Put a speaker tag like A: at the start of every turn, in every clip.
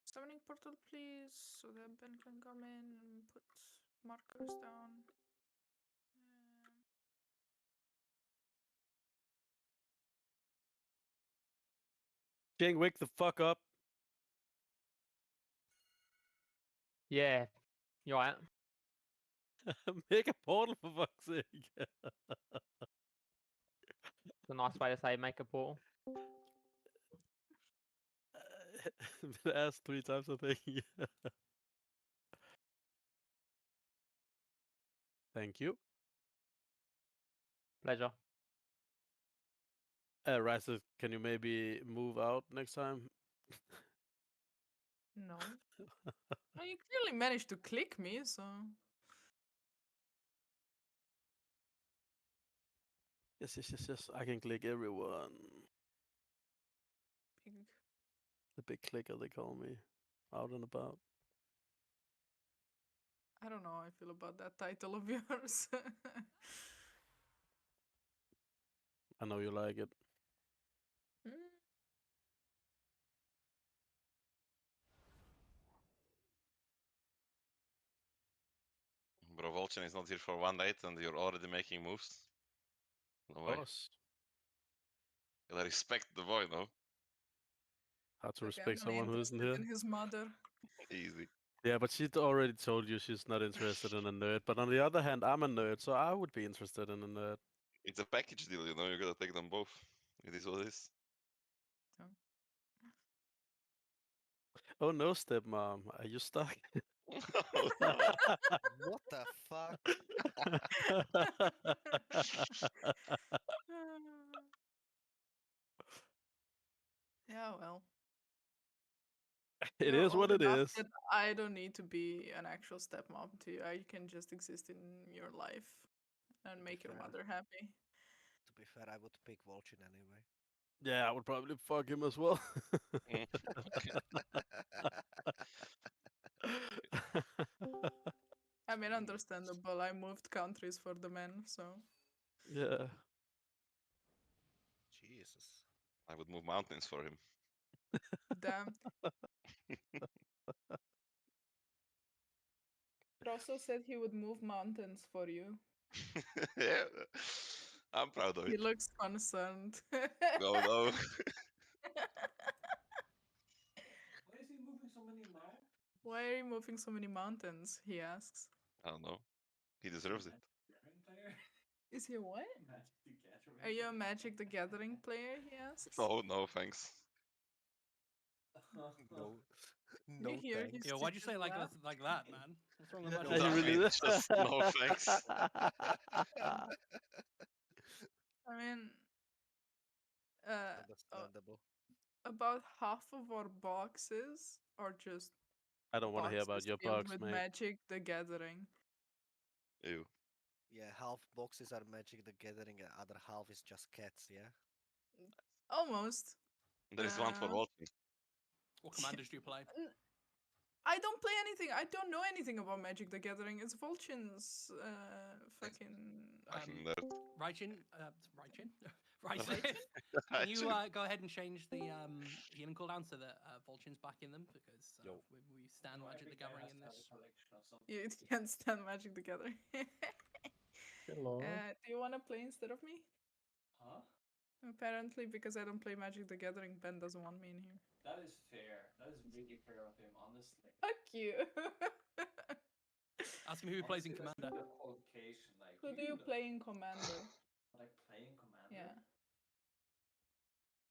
A: Summoning portal, please, so that Ben can come in and put markers down.
B: Jing, wake the fuck up.
C: Yeah. You alright?
B: Make a portal for fuck's sake.
C: It's a nice way to say make a portal.
B: Been asked 3 times, I think. Thank you.
C: Pleasure.
B: Riser, can you maybe move out next time?
A: No. Well, you clearly managed to click me, so.
B: Yes. I can click everyone.
A: Pig.
B: The big clicker, they call me. Out and about.
A: I don't know how I feel about that title of yours.
B: I know you like it.
D: Bro, Volchan is not here for 1 night and you're already making moves. No way.
B: Boss.
D: You gotta respect the boy, no?
B: How to
A: Like, I'm
B: respect
A: only
B: someone who isn't
A: interested
B: here.
A: in his mother.
D: Easy.
B: Yeah, but she's already told you she's not interested in a nerd. But on the other hand, I'm a nerd, so I would be interested in a nerd.
D: It's a package deal, you know, you gotta take them both. It is what it is.
B: Oh no, stepmom, are you stuck?
D: Oh, no.
E: What the fuck?
A: Yeah, well.
B: It
A: You're
B: is what
A: old
B: it
A: enough
B: is.
A: that I don't need to be an actual stepmom to you. I can just exist in your life and make your
E: fair.
A: mother happy.
E: To be fair, I would pick Volchin anyway.
B: Yeah, I would probably fuck him as well.
D: Mm.
A: I mean,
E: Jeez.
A: understandable. I moved countries for the men, so.
B: Yeah.
E: Jesus.
D: I would move mountains for him.
A: Damn. Rosso said he would move mountains for you.
D: Yeah, I'm proud of
A: He
D: it.
A: looks concerned.
D: No, no.
F: Why is he moving so many miles?
A: Why are you moving so many mountains? He asks.
D: I don't know. He deserves it.
A: Is he a what?
F: Magic the Gathering.
A: Are you a Magic the Gathering player? He asks.
D: No, no, thanks.
E: No.
A: You
E: No
A: hear
E: thanks.
A: his
F: Yo, why'd you say like
A: laugh?
F: like that, man? What's wrong with
E: Yeah,
F: Magic
E: no
F: the
B: Yeah, he
F: Gathering?
B: really
D: It's just no thanks.
A: I mean, uh,
E: Understandable.
A: about half of our boxes are just
B: I don't want to hear about
A: boxes
B: your
A: filled
B: bugs,
A: with
B: mate.
A: Magic the Gathering.
D: Ew.
E: Yeah, half boxes are Magic the Gathering, and other half is just cats, yeah?
A: Almost.
D: There is one for
A: Uh,
D: watching.
F: What commanders do you play?
A: I don't play anything. I don't know anything about Magic the Gathering. It's Volchin's fucking.
D: Fucking nerd.
F: Raijin, can you go ahead and change the healing cooldown so that Volchin's back in them because we stand Magic the Gathering in this.
A: You can't stand Magic the Gathering.
C: Hello.
A: Do you want to play instead of me?
F: Huh?
A: Apparently, because I don't play Magic the Gathering, Ben doesn't want me in here.
F: That is fair. That is really fair of him, honestly.
A: Fuck you.
F: Ask him who he plays in Commander. Qualification, like,
A: Who do you play in Commander?
F: Like playing Commander?
A: Yeah,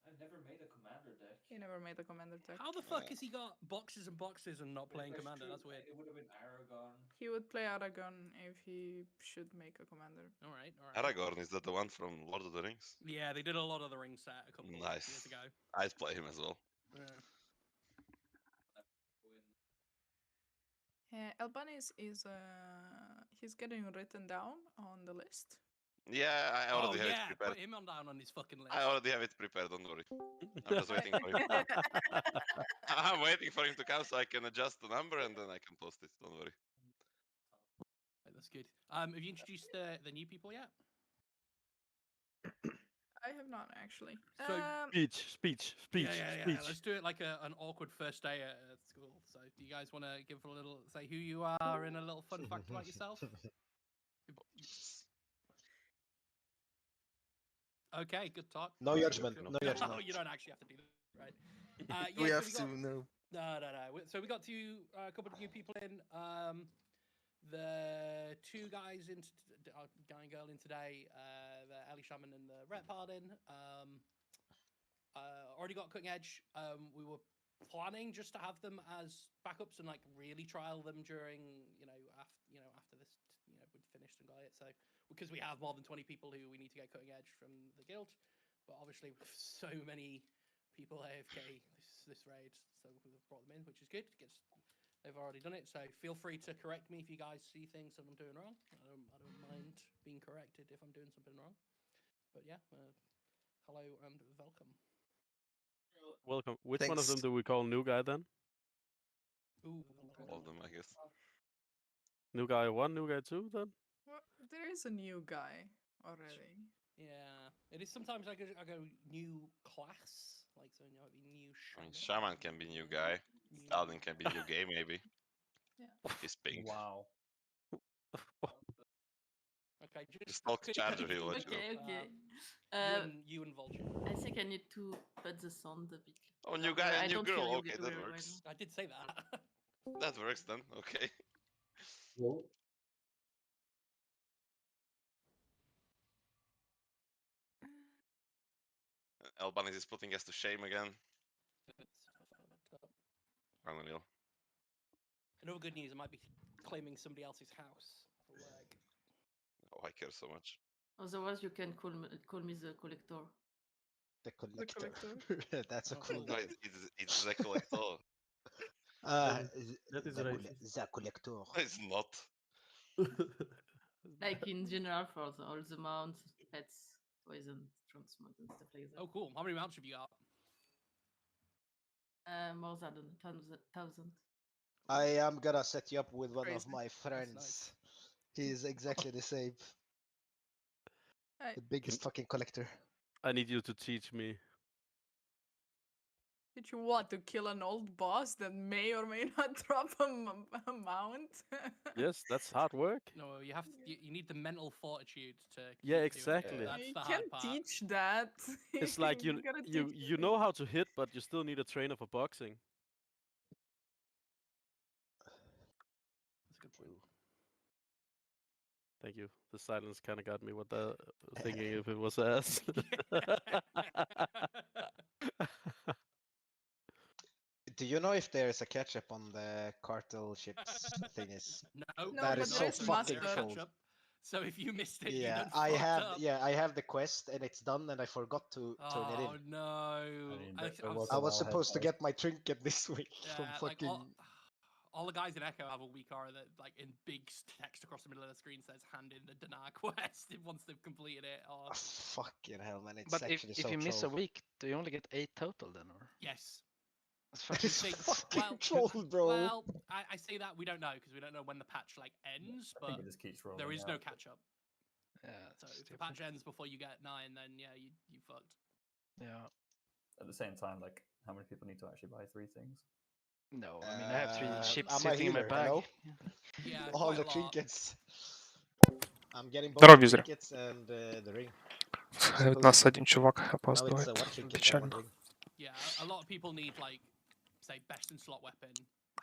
F: I've never made a Commander deck.
A: he never made a Commander deck.
F: How the fuck has he got boxes and boxes and not playing Commander? That's weird. It would have been Aragon.
A: He would play Aragon if he should make a Commander.
F: All right.
D: Aragorn, is that the one from Lord of the Rings?
F: Yeah, they did a lot of the ring set a couple of
D: Nice.
F: years ago.
D: I'd play him as well.
F: Yeah.
A: Albanese is he's getting written down on the list.
D: Yeah, I already have it prepared.
F: Put him on down on his fucking list.
D: I already have it prepared, don't worry. I'm just waiting for him. I'm waiting for him to come so I can adjust the number and then I can post it, don't worry.
F: The That's good. Have you introduced the new people yet?
A: I have not actually.
F: So-
B: Speech.
F: Yeah. Let's do it like an awkward first day at school. So, do you guys want to give a little, say who you are and a little fun fact about yourself? Okay, good talk.
E: No judgment, no
F: No,
E: judgment.
F: you don't actually have to do that, right?
G: We
F: so
G: have to know.
F: No. So we got a couple of new people in. The two guys in, guy and girl in today, the Ellie Shaman and the Rep Hardin. Already got Cutting Edge. We were planning just to have them as backups and like really trial them during, after this, we'd finished and got it. So because we have more than 20 people who we need to get Cutting Edge from the guild, but obviously with so many people AFK this raid, so we've brought them in, which is good. They've already done it, so feel free to correct me if you guys see things that I'm doing wrong. I don't mind being corrected if I'm doing something wrong. But yeah, hello and welcome.
B: Welcome. Which one of them
G: Thanks.
B: do we call new guy then?
F: Ooh,
D: All of them, I guess.
B: New guy 1, new guy 2 then?
A: Well, there is a new guy already.
F: yeah, it is sometimes I go new class, like so you know, new
D: I mean,
F: shaman.
D: Shaman can be new guy.
F: New-
D: Paladin can be new game, maybe.
A: Yeah.
D: He's pink.
H: Wow.
F: Okay,
D: Just talk to Charger, he'll let you know.
I: Okay.
F: You and Vulture.
I: I think I need to put the sound a bit.
D: Oh, new
I: louder.
D: guy
I: I
D: and new
I: don't feel
D: girl.
I: you
D: Okay, that
I: very well
D: works.
F: I did say that.
D: That works then. Okay. Albanese is putting us to shame again. Unreal.
F: Another good news, I might be claiming somebody else's house for work.
D: Oh, I care so much.
I: Otherwise, you can call me the collector.
E: The collector.
A: collector.
E: That's a
F: Oh,
E: cool
D: No,
E: name.
D: it's the collector.
B: That is
E: the
B: racist.
E: the collector.
D: It's not.
I: Like in general for all the mounts, pets, poison, transmute, and stuff like that.
F: Oh, cool. How many mounts have you got?
I: More than 1,000.
E: I am gonna set you up with one of
A: Crazy.
E: my friends. He's exactly the same.
A: Hey.
E: The biggest fucking collector.
B: I need you to teach me.
A: Did you want to kill an old boss that may or may not drop a mount?
B: Yes, that's hard work.
F: No, you have to. You need the mental fortitude to.
B: Yeah,
F: keep doing it.
B: exactly.
F: That's
A: You
F: the hard
A: can't
F: part.
A: teach that.
B: It's like you
A: gotta
B: you
A: teach
B: you know how to hit, but you still need a trainer for boxing.
F: That's a good point.
B: Thank you. The silence kind of got me. What the thinking if it was ass.
E: Do you know if there's a catch up on the cartel ships thingies?
F: No,
A: No,
E: That
A: but
E: is so
A: there's
E: fucking
A: mustard.
E: troll.
F: So if you missed it, you
E: Yeah,
F: done
E: I
F: fucked
E: have.
F: up.
E: Yeah, I have the quest and it's done, and I forgot to turn it in.
F: Oh no!
H: mean,
F: I,
H: there
F: I'm
H: was
E: I
H: a
E: was
H: wellhead
E: supposed to
H: quest.
E: get my trinket this week from
F: Yeah,
E: fucking.
F: like all the guys in Echo have a weak aura that, like, in big text across the middle of the screen says "hand in the Dinar quest" once they've completed it. Or
E: Fucking hell, man! It's
J: But
E: actually
J: if
E: so
J: you miss a
E: troll.
J: week, do you only get 8 total then, or?
F: yes,
J: That's
E: That
J: fucking
E: is
F: say-
E: fucking
F: well-
E: troll, bro.
F: well, I say that we don't know because we don't know when the patch like ends,
H: I think
F: but
H: it just keeps rolling.
F: there is no
H: out.
F: catch up.
J: Yeah,
F: So
J: that's
F: if the
J: stupid.
F: patch ends before you get 9, then yeah, you fucked.
J: Yeah.
H: At the same time, like, how many people need to actually buy 3 things?
J: No, I mean I have 3 ships
E: I'm a
J: sitting in my
E: healer,
J: bag.
E: hello?
F: Yeah,
E: All
F: quite
E: the
F: a lot.
E: trinkets. I'm getting both
K: Здорово,
E: the
K: юзеры.
E: trinkets and the ring.
K: У нас один чувак
E: Now it's
K: опаздывает.
E: one trinket, one
K: Печально.
E: ring.
F: Yeah, a lot of people need, like, say, best in slot weapon,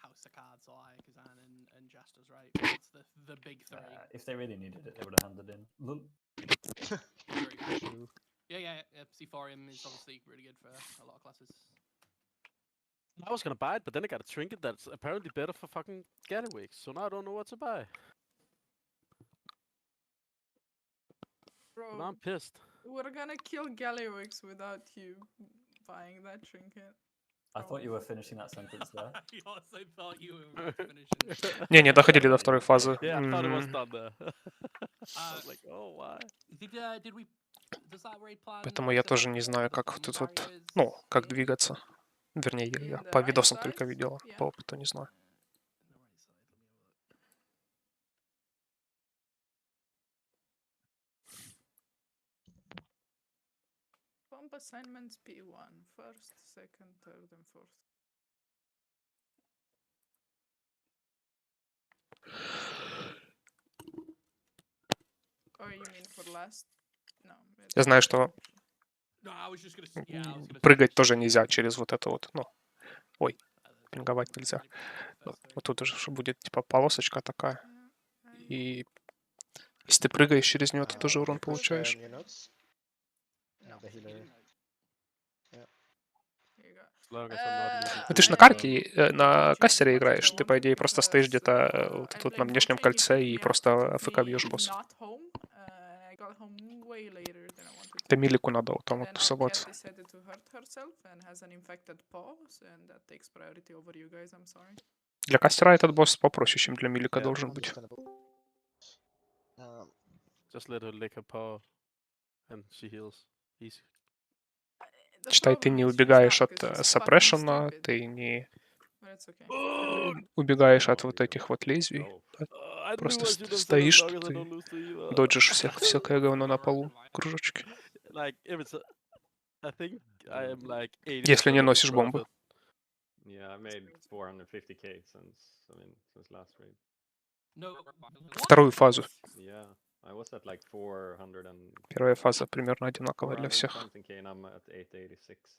F: House of Cards, or Ayakazan and Jastas, right? That's the big 3.
H: If they really needed it, they would have handed in.
F: True. Yeah. Seaphorium is obviously really good for a lot of classes.
B: I was gonna buy it, but then I got a trinket that's apparently better for fucking Gallywix, so now I don't know what to buy. Now
A: Bro,
B: I'm pissed.
A: we're gonna kill Gallywix without you buying that trinket.
H: I thought you were finishing that sentence there.
F: I also thought you were about to finish it.
K: Не доходили до второй фазы.
B: Yeah, I thought it was
K: М,
B: done there. I was like, oh, why?
F: Did we? Does that raid plan?
K: Поэтому я
F: set
K: тоже
F: up
K: не
F: the
K: знаю, как тут вот,
F: barriers
K: ну, как
F: in-
K: двигаться. Вернее,
A: In
K: я
A: the
K: по
A: right
K: видосам
A: size?
K: только видела,
A: Yeah.
K: по опыту не знаю.
F: In the right side, let me have a look.
A: Comp assignments P1. First, second, third, and fourth. Or you mean for last? No.
K: Я знаю, что
F: No, I was just gonna. Yeah, I was gonna.
K: прыгать тоже нельзя через вот это вот, ну, ой, пинговать нельзя. Вот тут уже будет типа полосочка такая, и если ты прыгаешь через нее, ты тоже урон получаешь.
E: New notes. The healer.
B: As long as I'm not losing
K: Ну, ты ж на
B: food,
K: карте, на кастере играешь, ты, по идее, просто стоишь где-то вот тут на внешнем кольце и просто АФК бьешь босса. Это милику надо вот там вот тусоваться. Для кастера этот босс попроще, чем для милика должен быть.
B: just let her lick her paw, and she heals. Easy.
K: Считай, ты не убегаешь от саппрессиона, ты не убегаешь от вот этих вот лезвий. Просто стоишь, ты доджишь всякое говно на полу, кружочки.
B: Like if it's, I think I am like 80%
K: Если не
B: of the
K: носишь бомбы.
B: profit.
H: Yeah, I made 450k since last raid.
F: No.
K: Вторую фазу.
H: Yeah, I was at like 400 and
K: Первая фаза примерно одинаковая для всех.
H: something k, and I'm at 886.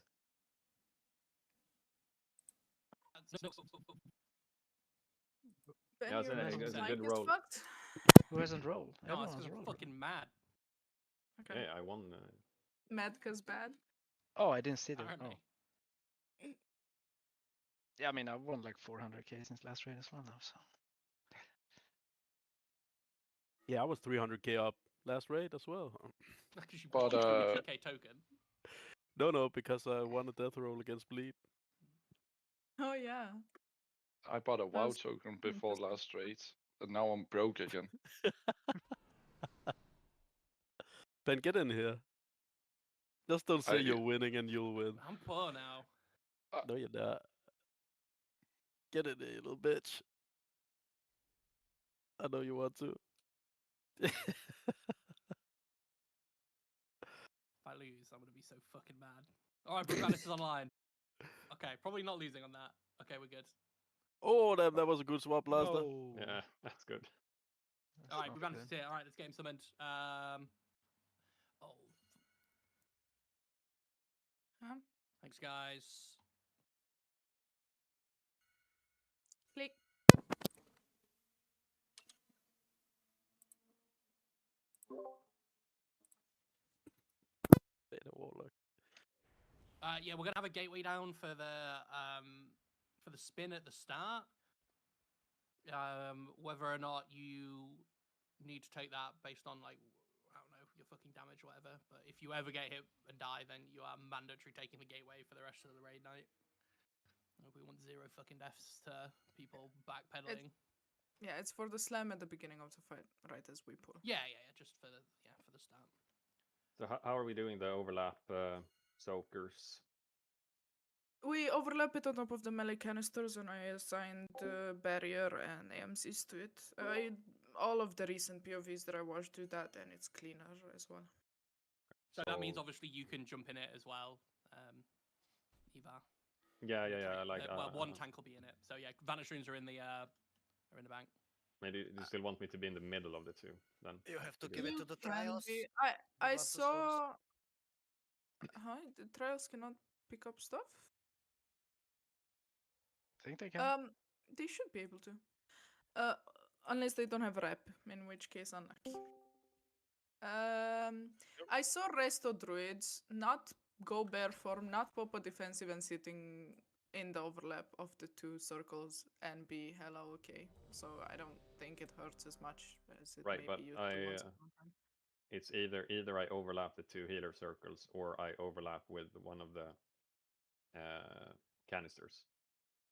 H: Yeah, it's a good roll.
J: Who hasn't rolled?
F: No,
J: Everyone
F: it's
J: has
F: because I'm
J: rolled.
F: fucking mad.
A: Okay.
H: Yeah, I won.
A: Mad cause bad.
J: Oh, I didn't see that.
F: Apparently.
J: Oh. Yeah, I mean, I've won like 400k since last raid as well now, so.
B: Yeah, I was 300k up last raid as well.
F: Because you
C: But,
F: bought a 50k token.
B: No, because I won a death roll against Bleed.
A: Oh yeah.
C: I bought a WoW
A: was
C: token before last raid, and now I'm broke again.
B: Ben, get in here. Just don't say
C: I-
B: you're winning and you'll win.
F: I'm poor now.
B: No, you're not. Get in there, you little bitch. I know you want to.
F: If I lose, I'm gonna be so fucking mad. Alright, Brooklyn is online. Okay, probably not losing on that. Okay, we're good.
B: Oh, damn, that was a good swap, Blaster.
H: Yeah, that's good.
F: Alright, we managed to hit. Alright, let's get him summoned. Oh.
A: Huh?
F: Thanks, guys.
A: Click.
F: Yeah, we're gonna have a gateway down for the spin at the start. Whether or not you need to take that based on like I don't know your fucking damage or whatever. But if you ever get hit and die, then you are mandatory taking the gateway for the rest of the raid night. We want 0 fucking deaths to people backpedaling.
A: Yeah, it's for the slam at the beginning of the fight, right as we pull.
F: Yeah, just for the start.
H: So how are we doing the overlap soakers?
A: We overlap it on top of the melee canisters, and I assigned barrier and AMCs to it. All of the recent POVs that I watched do that, and it's cleaner as well.
F: So that means obviously you can jump in it as well, Eva.
H: Yeah. Like
F: well, one tank will be in it. So yeah, vanish runes are in the bank.
H: Maybe you still want me to be in the middle of the two then.
G: You have to give it to the trials.
A: I saw. Huh? The trials cannot pick up stuff.
J: I think they can.
A: They should be able to. Unless they don't have rep, in which case unlucky. I saw resto druids not go bare form, not pop a defensive and sitting in the overlap of the two circles and be hella okay. So I don't think it hurts as much as it
H: Right,
A: maybe
H: but
A: used to once upon a time.
H: It's either I overlap the two healer circles or I overlap with one of the canisters.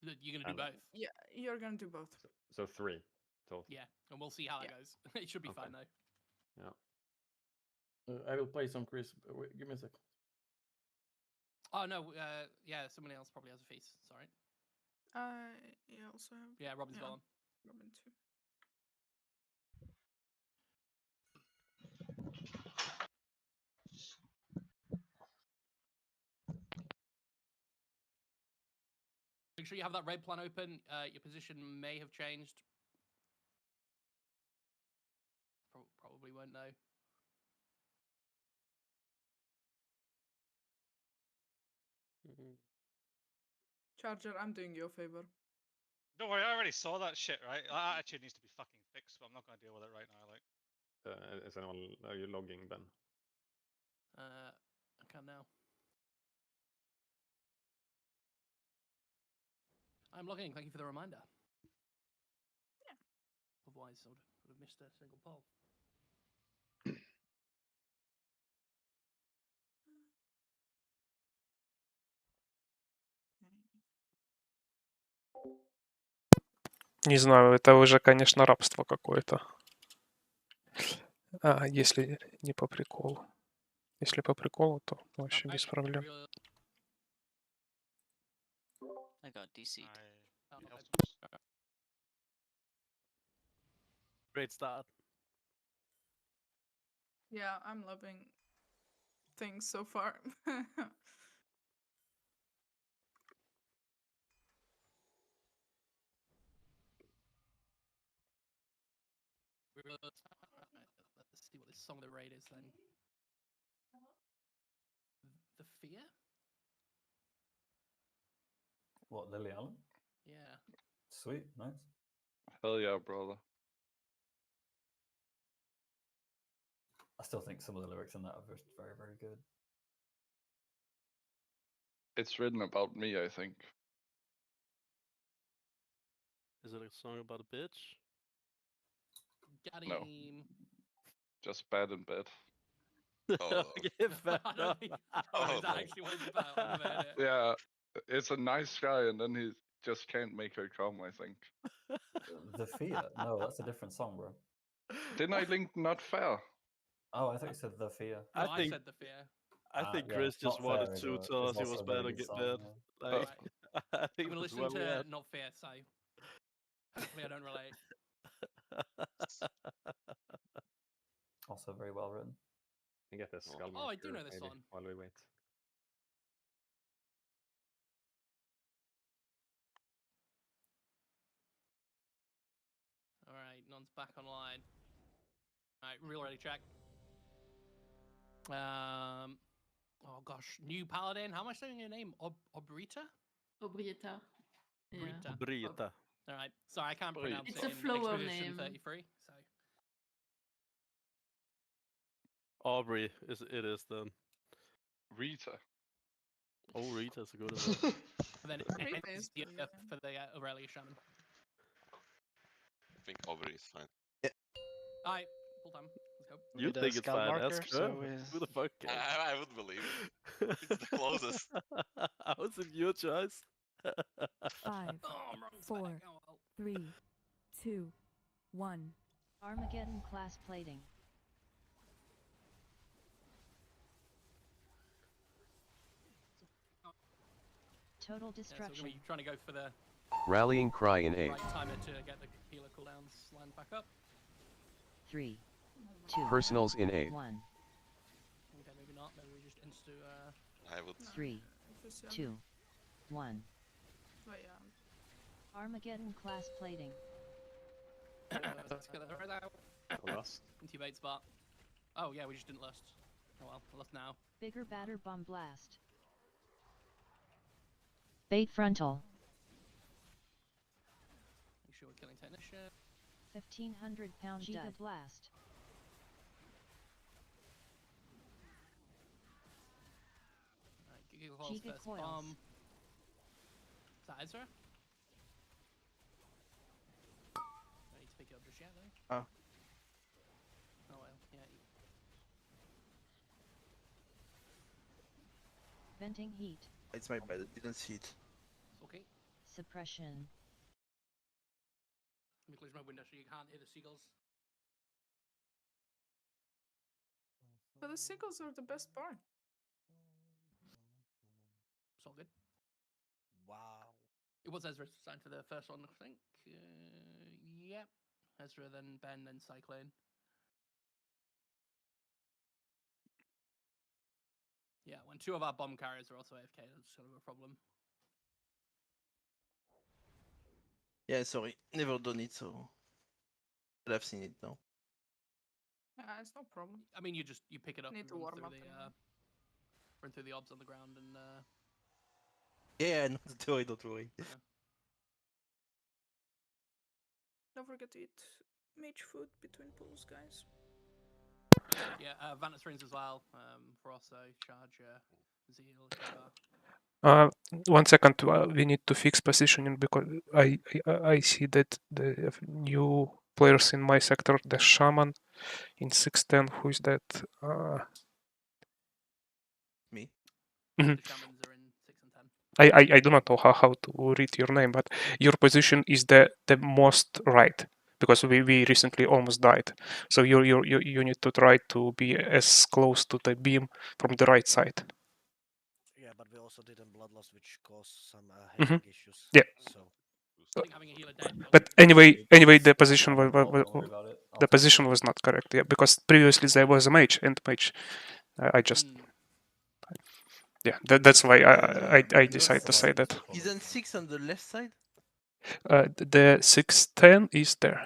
F: You're gonna do both.
A: Yeah, you're gonna do both.
H: So 3 total.
F: Yeah, and we'll see how that goes. It should be fine though.
H: Yeah.
L: I will play some Chris. Wait, give me a sec.
F: Oh no, yeah, someone else probably has a face. Sorry.
A: Yeah, also have.
F: Yeah, Robin's got one.
A: Robin too.
F: Make sure you have that red plan open. Your position may have changed. Probably won't know.
A: Charger, I'm doing you a favor.
M: Don't worry, I already saw that shit, right? That attitude needs to be fucking fixed, but I'm not going to deal with it right now. Like,
H: Is anyone? Are you logging, Ben?
F: I can now. I'm logging. Thank you for the reminder.
A: Yeah.
F: Otherwise, I would have missed a single poll.
K: Не знаю, это уже, конечно, рабство какое-то. А, если не по приколу. Если по приколу, то вообще без проблем.
N: I got DC'd.
B: Great start.
A: Yeah, I'm loving things so far.
F: Let's see what this song of the raid is then. The Fear?
O: What, Lily Allen?
F: Yeah.
O: Sweet, nice.
C: Hell yeah, brother.
O: I still think some of the lyrics in that are just very, very good.
C: It's written about me, I think.
B: Is it a song about a bitch?
F: Got
C: No.
F: him.
C: Just bad in bed.
D: Oh.
B: Okay, fair
F: I don't
B: enough.
F: think is that actually what it's about. I've never heard it.
C: Yeah, it's a nice guy, and then he just can't make her come, I think.
O: The Fear? No, that's a different song, bro.
C: Didn't I link Not Fair?
O: Oh, I thought you said The Fear.
F: No,
B: I think
F: said The Fear.
B: I think
O: yeah,
B: Chris just
O: Not Fair
B: wanted
O: is
B: to
O: a-
B: tell
O: is
B: us he was
O: also a
B: bad
O: very
B: and
O: good
B: get
O: song,
B: bad.
O: yeah.
B: Like, I
F: I'm
B: think
F: gonna
B: that's
F: listen
B: where we
F: to
B: at.
F: Not Fair, so hopefully I don't relate.
O: Also very well written.
H: You get this skull
F: Oh, I do
H: marker
F: know this
H: maybe,
F: one.
H: while we wait.
F: All right, Non's back online. All right, real ready check. Oh gosh, new paladin. How am I saying your name? Obrita?
I: Obrieta. Yeah.
B: Brita.
F: All right, sorry, I can't pronounce
I: It's
F: it
I: a
F: in
I: flower
F: Expedition
I: name.
F: 33. So
B: Aubrey is it is then.
C: Rita.
B: Oh, Rita's a good one.
F: and then
A: Rita
F: it's
A: is
F: the
A: pretty good.
F: for the Aurelia Shaman.
D: I think Aubrey is fine.
F: All right, full time. Let's go.
B: You
J: With a
B: think it's
J: skull
B: fine?
J: marker,
B: Ask her.
J: so
B: Who the fuck cares?
D: I would believe it. It's the closest.
B: How is it your choice?
P: 5,
F: Oh, I'm wrong
P: 4,
F: spec. Oh, well.
P: 3, 2, 1.
Q: Armageddon class plating. Total
F: Yeah, so we're
Q: destruction.
F: gonna be trying to go for the
R: Rallying cry in 8.
F: right timer to get the healer cooldowns lined back up.
Q: 3, 2,
R: Personals in 8.
Q: 1.
F: Okay, maybe not. Maybe we just insta.
D: I would.
Q: 3, 2, 1.
A: But yeah.
Q: Armageddon class plating.
F: Let's get that right out.
H: Lost.
F: Intubate spot. Oh yeah, we just didn't lust. Oh well, we'll lust now.
Q: Bigger batter bomb blast. Bait frontal.
F: Make sure we're killing technician.
Q: 1,500 pound Giga blast.
F: Alright, Giga Coils
Q: Giga
F: first
Q: Coils.
F: bomb. Is that Ezra? I need to pick it up just yet though.
J: Oh.
F: Oh well, yeah.
Q: Venting heat.
S: It's my bad, I didn't see it.
F: It's okay.
Q: Suppression.
F: Let me close my window so you can't hear the seagulls.
A: But the seagulls are the best part.
F: It's all good.
G: Wow.
F: It was Ezra signed for the first one, I think. Yep. Ezra, then Ben, then Cyclone. Yeah, when two of our bomb carriers are also AFK, that's sort of a problem.
S: Yeah, sorry, never done it, so but I've seen it now.
A: It's no problem.
F: I mean, you pick it up
A: Need
F: and
A: to
F: run
A: warm
F: through
A: up.
F: the run through the obs on the ground and
S: Yeah, no, don't worry.
A: Don't forget to eat mage food between pulls, guys.
F: yeah, Vantage rings as well. For also charge zeal. Kibar.
K: 1 second, we need to fix positioning because I see that the new players in my sector, the shaman in 610, who is that?
S: Me.
K: Mhm.
F: The shamans are in 6 and 10.
K: I do not know how to read your name, but your position is the most right because we recently almost died. So you need to try to be as close to the beam from the right side.
G: Yeah, but we also did a blood loss, which caused some
K: Mhm.
G: healing issues.
K: Yeah.
G: So.
F: I think having a healer dead.
K: But anyway, the position
O: Don't worry about it. I'll
K: the
O: take
K: position was not correct. Yeah, because previously there was a mage and mage. I just yeah, that's why I decided to say that.
S: Isn't 6 on the left side?
K: The 610 is there.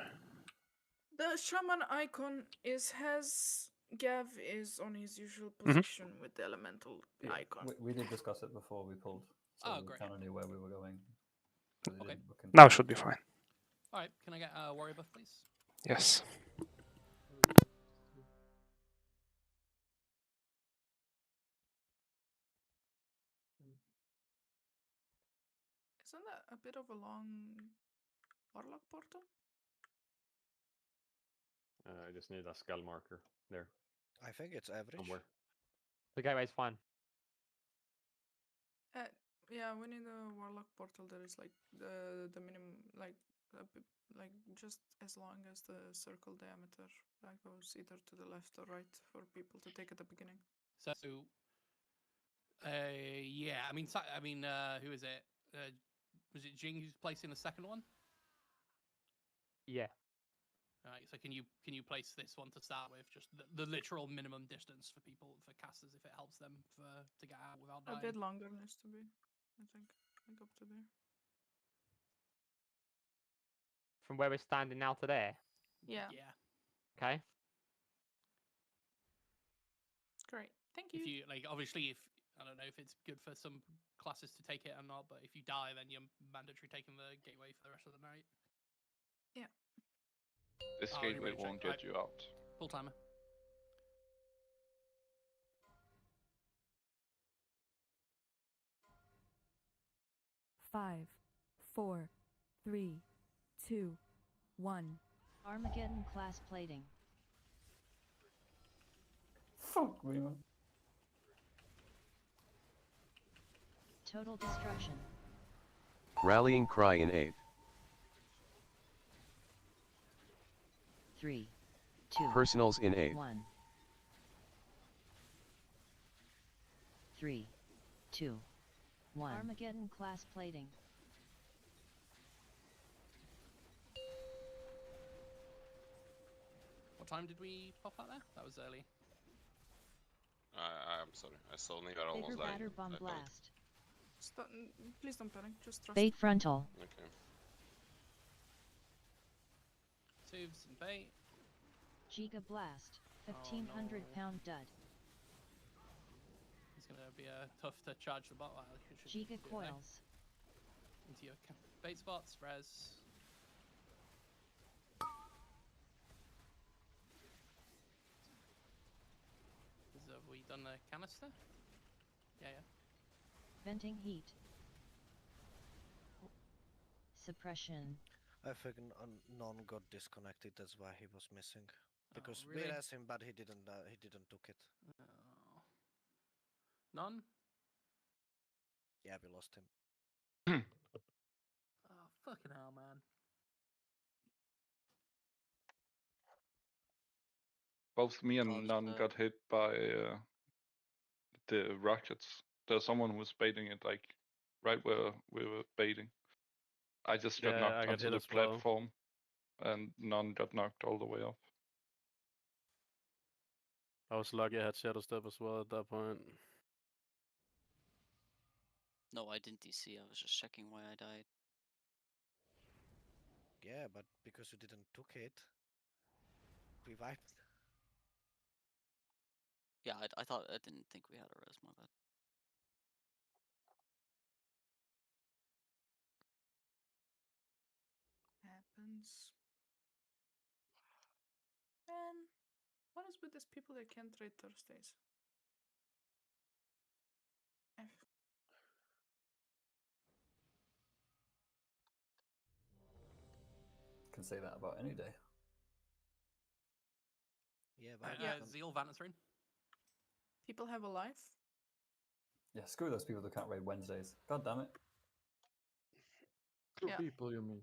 A: The shaman icon has Gav is on his usual
K: Mhm.
A: position with the elemental
O: Yeah,
A: icon.
O: we did discuss it before we pulled, so
F: Oh,
O: we
F: great.
O: kind of knew where we were going. So we
F: Okay.
O: didn't look into
K: Now
O: it.
K: should be fine.
F: All right, can I get a warrior buff, please?
K: Yes.
A: Isn't that a bit of a long warlock portal?
H: I just need a skull marker there.
G: I think it's average.
H: Somewhere.
T: The gateway's fine.
A: Yeah, we need a warlock portal that is like the minimum, like like just as long as the circle diameter that goes either to the left or right for people to take at the beginning.
F: So, yeah, I mean, who is it? Was it Jing who's placing the second one?
T: Yeah.
F: All right. So can you place this one to start with? Just the literal minimum distance for people, for casters, if it helps them to get out without dying.
A: A bit longer needs to be, I think, like up to there.
T: From where we're standing now to there.
A: Yeah.
F: Yeah.
T: Okay.
A: Great. Thank you.
F: If you like, obviously, if I don't know if it's good for some classes to take it or not, but if you die, then you're mandatory taking the gateway for the rest of the night.
A: Yeah.
C: This
F: Oh,
C: gateway
F: anybody
C: won't
F: check?
C: get you out.
F: Full timer.
P: Five, 4, 3, 2, 1.
Q: Armageddon class plating.
O: Fuck me, man.
Q: Total destruction.
R: Rallying cry in 8.
Q: 3, 2,
R: Personals in 8.
Q: 1. 3, 2, 1. Armageddon class plating.
F: What time did we pop out there? That was early.
D: I'm sorry. I saw Nigar almost
Q: Bigger
D: dying.
Q: batter bomb
D: I don't-
Q: blast.
A: Please don't panic. Just trust.
Q: Bait frontal.
D: Okay.
F: Tubes and bait.
Q: Giga blast. 1,500-pound dud.
F: It's gonna be tough to charge the bot.
Q: Giga coils.
F: Into your bait spots, res. Have we done the canister? Yeah.
Q: Venting heat. Suppression.
G: I think none got disconnected. That's why he was missing. Because
F: really?
G: we asked him, but he didn't took it.
F: Oh. None?
G: Yeah, we lost him.
F: Oh, fucking hell, man.
C: Both me and None got hit by the rockets. There's someone who was baiting it like right where we were baiting. I just got
B: Yeah,
C: knocked
B: I got
C: onto
B: hit
C: the
B: as well.
C: platform, and None got knocked all the way off.
B: I was lucky I had shadow step as well at that point.
N: No, I didn't DC. I was just checking why I died.
G: Yeah, but because you didn't took it, we wiped.
N: Yeah, I thought I didn't think we had a res. My bad.
A: Happens. Man, what is with these people that can't trade Thursdays?
O: Can say that about any day.
G: Yeah, but
F: Zeal Vanitrin.
A: People have a life.
O: Yeah, screw those people that can't raid Wednesdays. God damn it.
L: Two
A: Yeah.
L: people, you mean?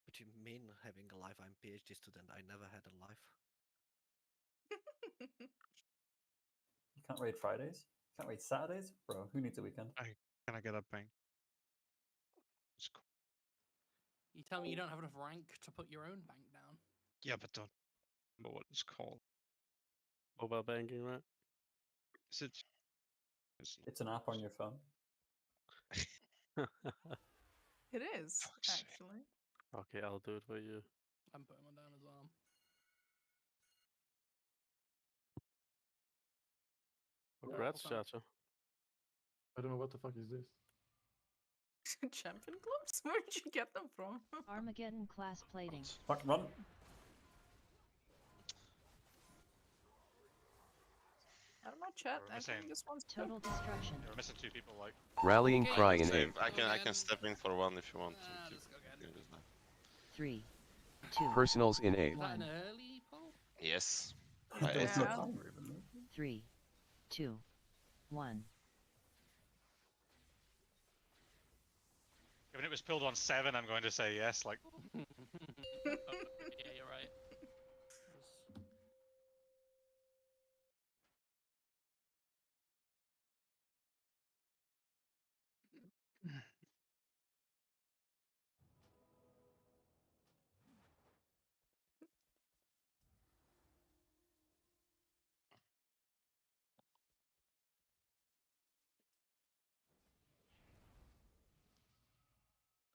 G: What you mean having a life? I'm PhD student. I never had a life.
O: You can't raid Fridays? You can't raid Saturdays? Bro, who needs a weekend?
M: Can I get a ping? It's cool.
F: You tell me you don't have enough rank to put your own bank down.
M: Yeah, but don't remember what it's called.
B: Mobile banking, right?
M: Is it?
O: It's an app on your phone.
A: It is, actually.
B: Okay, I'll do it for you.
F: I'm putting one down as well.
B: Congrats,
F: what's that?
B: Chacha.
L: I don't know what the fuck is this.
A: Champion clubs? Where did you get them from?
Q: Armageddon class plating.
O: Fuck, run!
A: Out of my chat,
M: We're
A: I think
M: missing-
A: this one's
Q: Total destruction.
M: Yeah, we're missing 2 people. Like
R: Rallying
F: Okay,
R: cry in
D: Same.
R: 8th.
D: I can step in for one if you want to.
F: Let's go again.
D: do this now.
Q: 3, 2,
R: Personals in 8th.
F: Is that an
Q: 1.
F: early poll?
D: Yes.
O: There was no
A: Yeah.
O: timer even.
Q: 3, 2, 1.
M: Given it was pulled on 7, I'm going to say yes. Like
F: Yeah, you're right.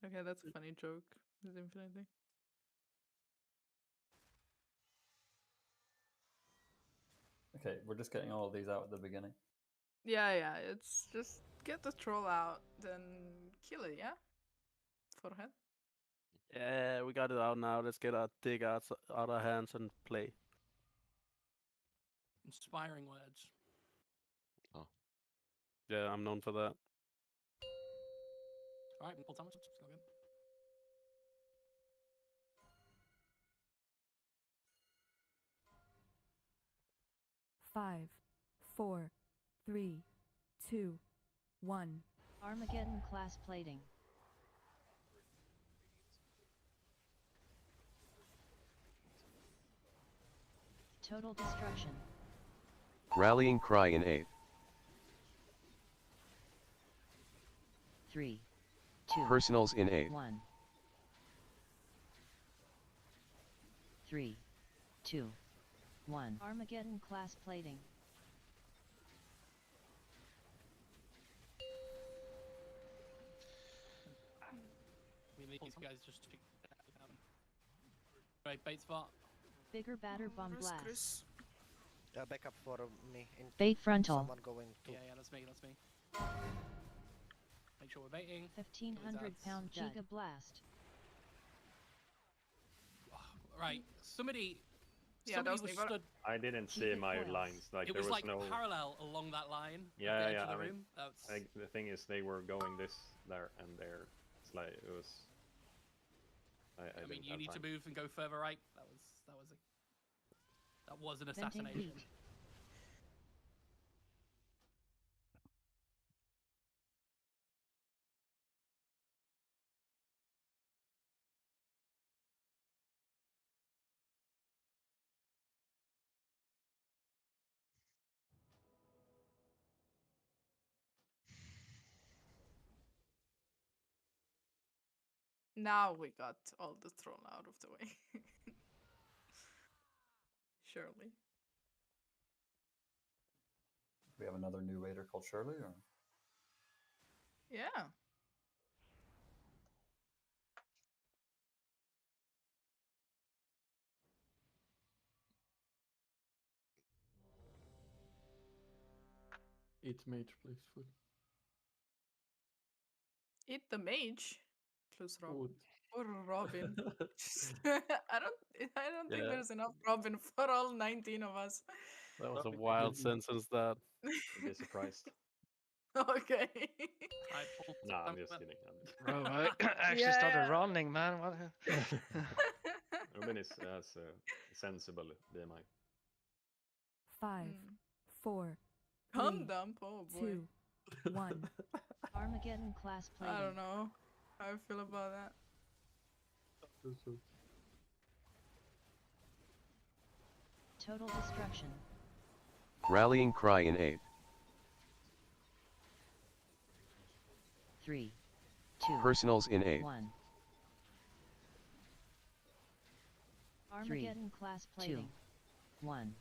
A: Okay, that's a funny joke. This infinity.
O: Okay, we're just getting all of these out at the beginning.
A: Yeah, it's just get the troll out, then kill it, yeah? Forehead?
B: Yeah, we got it out now. Let's get our dig out our hands and play.
F: Inspiring words.
B: Yeah, I'm known for that.
F: Alright, pull Thomas. It's all good.
P: Five, 4, 3, 2, 1.
Q: Armageddon class plating. Total destruction.
R: Rallying cry in 8th.
Q: 3, 2,
R: Personals in 8th.
Q: 1. 3, 2, 1. Armageddon class plating.
F: These guys just right, bait spot.
Q: Bigger batter bomb blast.
A: Chris.
G: Back up for me. In
Q: Bait frontal.
G: Someone going to.
F: Yeah, that's me. Make sure we're baiting.
Q: 1,500 pound Giga blast.
F: Right, somebody
A: Yeah,
F: somebody
A: that was
F: was
A: me, but-
F: stood.
H: I didn't see my lines. Like
F: It
H: there
F: was like
H: no.
F: parallel along that line.
H: Yeah,
F: at the edge
H: yeah.
F: of the
H: I mean,
F: room. That's
H: like, the thing is, they were going this, there, and there. It's like it was. I
F: I mean,
H: didn't
F: you
H: have
F: need to
H: time.
F: move and go further right. That was an
Q: Venting
F: assassination.
Q: heat.
A: Now we got all the troll out of the way. Surely.
O: We have another new raider called Shirley, or?
A: Yeah.
L: Eat mage, please. Food.
A: Eat the mage. Close Robin.
L: Food.
A: Or Robin. I don't think
B: Yeah.
A: there's enough Robin for all 19 of us.
B: That was a
L: Probably
B: wild
L: good.
B: sentence. That.
H: You'd be surprised.
A: Okay.
F: I pulled
H: No, I'm
F: some-
H: just kidding.
J: Bro, I actually started running, man. What?
H: Ruben has a sensible BMI.
P: 5,
A: Mm.
P: 4,
A: Calm
P: 3,
A: down, oh boy.
P: 2, 1.
Q: Armageddon class
A: I
Q: plating.
A: don't know how I feel about that.
Q: Total destruction.
R: Rallying cry in 8.
Q: 3, 2,
R: Personals in 8.
Q: 1. Armageddon class
I: 2,
Q: plating. 1.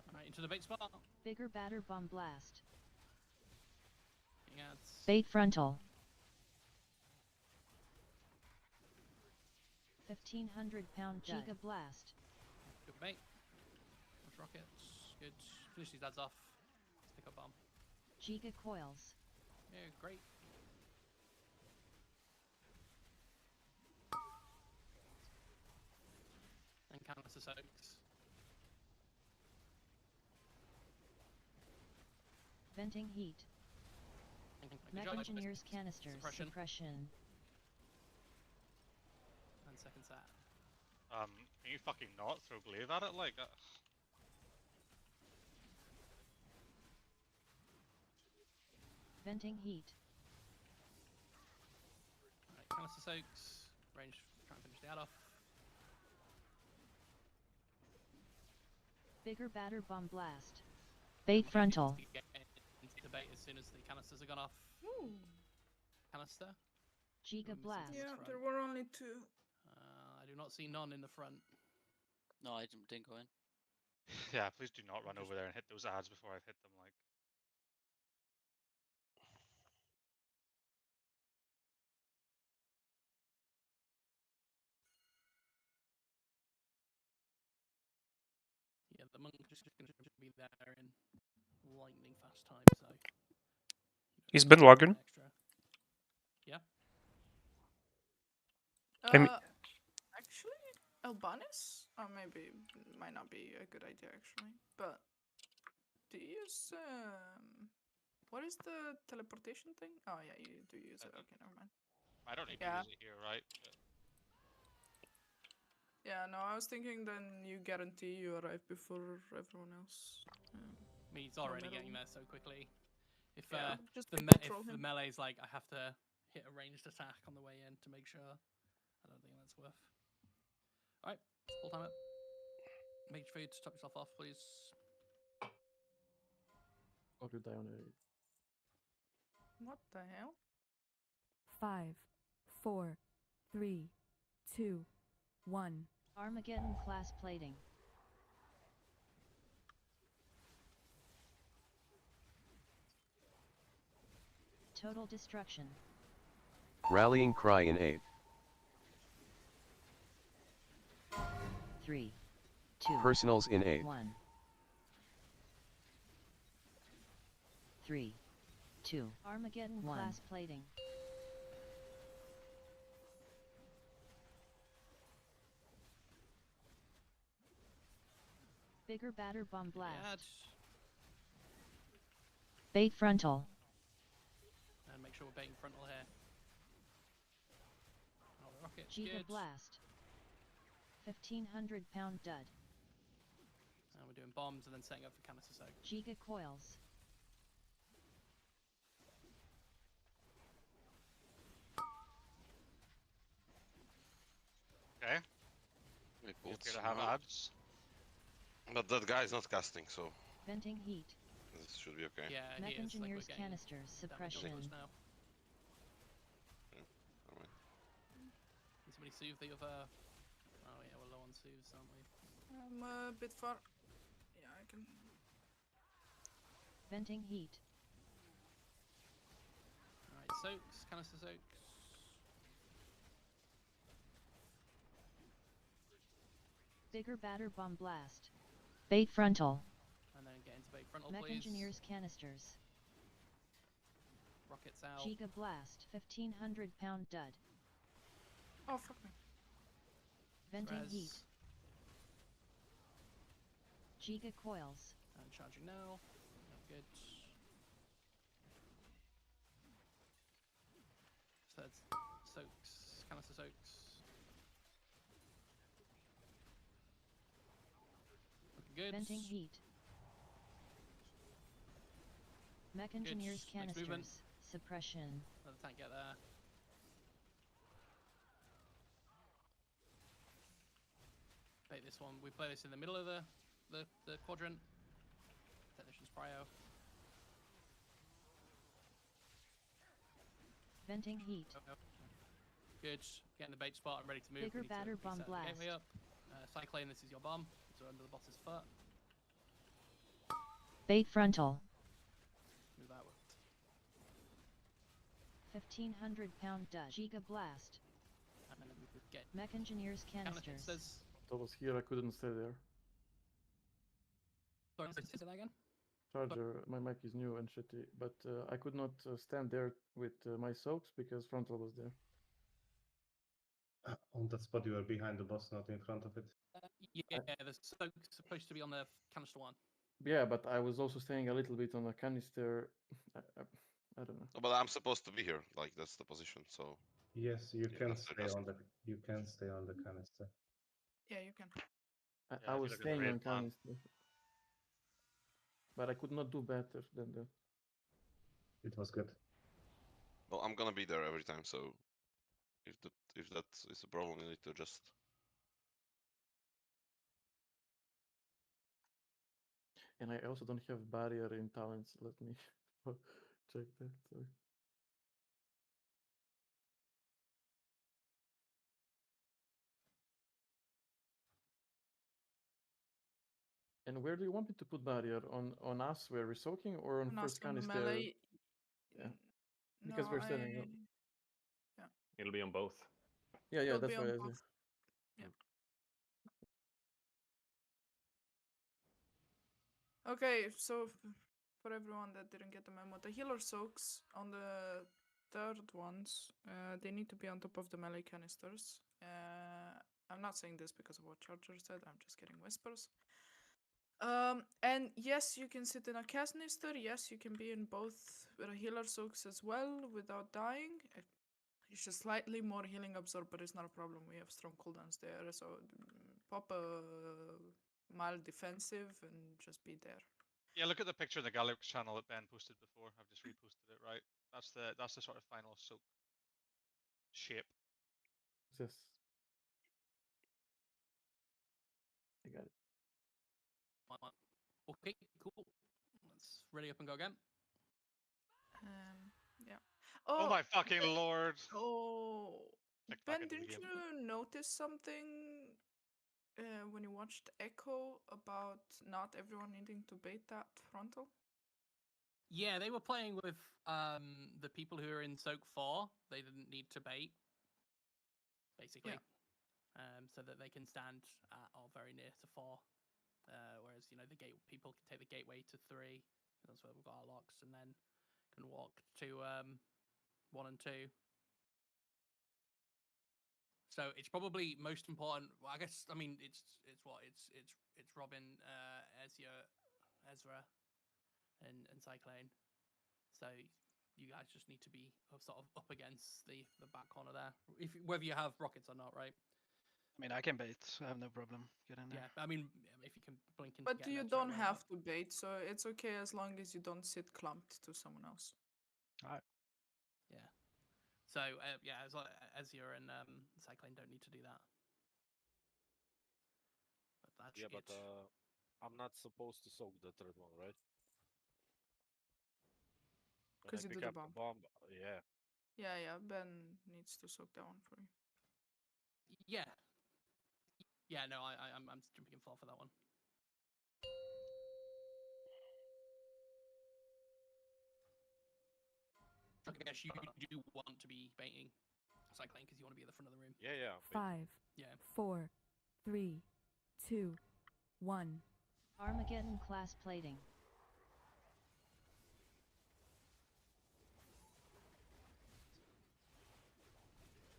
F: Alright, into the bait spot.
Q: Bigger batter bomb blast.
F: Yeah, it's
Q: Bait frontal. 1,500-pound Giga blast.
F: good bait. Launch rockets. Good. Finish these lads off. Let's pick up bomb.
Q: Giga coils.
F: Yeah, great. And canvas the soaks.
Q: Venting heat.
F: Good
Q: Mech
F: job.
Q: engineer's canisters.
F: Suppression.
Q: Suppression.
F: And second set.
M: Can you fucking not throw glaive at it like that?
Q: Venting heat.
F: Alright, canister soaks. Range, try and finish the ad off.
Q: Bigger batter bomb blast. Bait frontal.
F: Get into the bait as soon as the canisters are gone off.
A: Ooh.
F: Canister.
Q: Giga blast.
A: Yeah, there were only 2.
F: I do not see none in the front.
N: No, I didn't go in.
M: Yeah, please do not run over there and hit those ads before I've hit them. Like,
F: Yeah, the monk is just going to be there in lightning fast time, so.
K: He's been logging.
F: Extra. Yeah.
A: Actually, Albanus? Or maybe, might not be a good idea actually. But, do you use, what is the teleportation thing? Oh yeah, you do use it. Okay, never mind.
M: I don't need
A: Yeah.
M: to use it here, right? But
A: Yeah, no, I was thinking then you guarantee you arrive before everyone else.
F: I mean, he's already
A: middle.
F: getting there so quickly. If
A: Yeah, just
F: the
A: troll him.
F: melee's like, I have to hit a ranged attack on the way in to make sure, I don't think that's worth. Alright, full time up. Mage food, top yourself off, please.
L: Or you die on a...
A: What the hell?
P: 5, 4, 3, 2, 1.
Q: Armageddon class plating. Total destruction.
R: Rallying cry in 8.
Q: 3, 2,
R: Personals in 8.
Q: 1. 3, 2. Armageddon
I: 1.
Q: class plating. Bigger batter bomb blast.
F: Yeah,
Q: Bait frontal.
F: and make sure we're baiting frontal here. Oh, the rocket's
Q: Giga
F: good.
Q: blast. 1,500-pound dud.
F: And we're doing bombs and then setting up for canister soak.
Q: Giga coils.
M: okay,
D: We
M: you
D: put
M: okay to have
D: small-
M: ads?
D: But that guy is not casting, so
Q: Venting heat.
D: this should be okay.
F: Yeah,
Q: Mech
F: he is. Like, we're
Q: engineer's
F: getting
Q: canisters.
F: damage on
Q: Suppression.
F: those now.
D: Alright.
F: Can somebody soothe the other? Oh yeah, we're low on soothes, aren't we?
A: I'm a bit far. Yeah, I can.
Q: Venting heat.
F: soaks, canister soaks.
Q: Bigger batter bomb blast. Bait frontal.
F: And then get into bait frontal,
Q: Mech
F: please.
Q: engineers canisters.
F: Rockets out.
Q: Giga blast. 1,500-pound dud.
A: Oh, fuck me.
Q: Venting
F: Res.
Q: heat. Giga coils.
F: And charging now. Good. So that's soaks, canister soaks. Looking good.
Q: Venting heat. Mech engineers
F: Next movement.
Q: canisters. Suppression.
F: Let the tank get there. Bait this one. We play this in the middle of the quadrant. Technician's prio.
Q: Venting heat.
F: Good. Getting the bait spot. I'm ready to move.
Q: Bigger
F: We need to
Q: batter bomb
F: reset the
Q: blast.
F: gateway up. Cyclone, this is your bomb. It's under the boss's foot.
Q: Bait frontal.
F: Move that way.
Q: 1,500-pound dud. Giga blast.
F: And then we could get
Q: Mech engineers canisters.
F: canisters.
L: I was here, I couldn't stay there.
F: Sorry, say that again?
L: Charger, my mic is new and shitty, but I could not stand there with my soaks because frontal was there.
U: On that spot, you are behind the boss, not in front of it.
F: Yeah, the soak's supposed to be on the canister one.
L: Yeah, but I was also staying a little bit on a canister. I don't know.
D: No, but I'm supposed to be here. Like that's the position. So
U: Yes, you can
D: that's
U: stay on the. You can stay on the canister.
A: Yeah, you can.
L: I was staying on canister, but I could not do better than that.
U: It was good.
D: well, I'm gonna be there every time. So if that is a problem, you need to adjust.
L: And I also don't have barrier in talents. Let me check that. Sorry. And where do you want me to put barrier? On us where we're soaking or on
A: On us
L: first
A: on the
L: canister?
A: melee.
L: Yeah. Because
A: No,
L: we're standing up.
A: Yeah.
H: It'll be on both.
L: Yeah,
A: It'll
L: that's
A: be
L: why
A: on
L: I
A: both.
L: say.
A: Yeah. Okay, so for everyone that didn't get the memo, the healer soaks on the third ones, they need to be on top of the melee canisters. I'm not saying this because of what Charger said, I'm just getting whispers. And yes, you can sit in a canister, yes, you can be in both healer soaks as well without dying. It's just slightly more healing absorb, but it's not a problem. We have strong cooldowns there, so pop a mild defensive and just be there.
M: Yeah, look at the picture in the Gallic channel that Ben posted before. I've just reposted it, right? That's the sort of final soak shape.
L: Yes. I got it.
F: Okay, cool. Let's ready up and go again.
A: Yeah.
M: Oh my fucking lord!
A: Oh,
M: Click back
A: Ben,
M: into the
A: didn't
M: game.
A: you notice something when you watched Echo about not everyone needing to bait that frontal?
F: Yeah, they were playing with the people who are in Soak 4. They didn't need to bait, basically, so that they can stand at or very near to 4. Whereas the gate people can take the gateway to 3. That's where we've got our locks, and then can walk to 1 and 2. So it's probably most important. Well, I guess it's Robin, Ezra, and Cyclone. So you guys just need to be sort of up against the back corner there, whether you have rockets or not, right?
J: I mean, I can bait. I have no problem getting there.
F: Yeah, I mean, if you can blink in.
A: But you don't have to bait, so it's okay as long as you don't sit clumped to someone else.
J: Alright.
F: Yeah. So yeah, as Ezra and Cyclone don't need to do that. But that's
B: Yeah, but I'm not supposed to soak the third one, right? When
A: 'Cause
B: I
A: you do
B: pick
A: the
B: up
A: bomb.
B: Yeah.
A: Yeah, Ben needs to soak that one for you.
F: Yeah. Yeah, no, I'm jumping in for that one. I guess you do want to be baiting cycling because you want to be at the front of the room.
H: Yeah, yeah.
P: 5,
F: Yeah.
P: 4, 3, 2, 1.
Q: Armageddon class plating.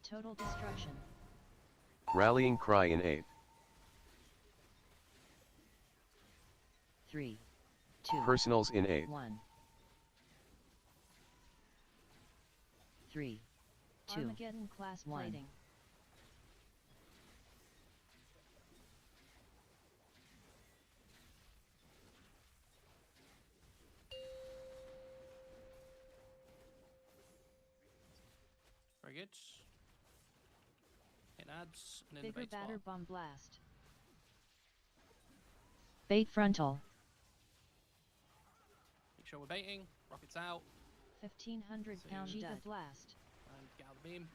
Q: Total destruction.
R: Rallying cry in 8.
Q: 3, 2,
R: Personals in 8.
Q: 1. 3, 2, Armageddon class 1. plating.
F: Very good. Hit ads and in the
Q: Bigger
F: bait
Q: batter
F: spot.
Q: bomb blast. Bait frontal.
F: Make sure we're baiting. Rockets out.
Q: 1,500 pound
F: Giga
Q: Giga blast.
F: And get out the beam.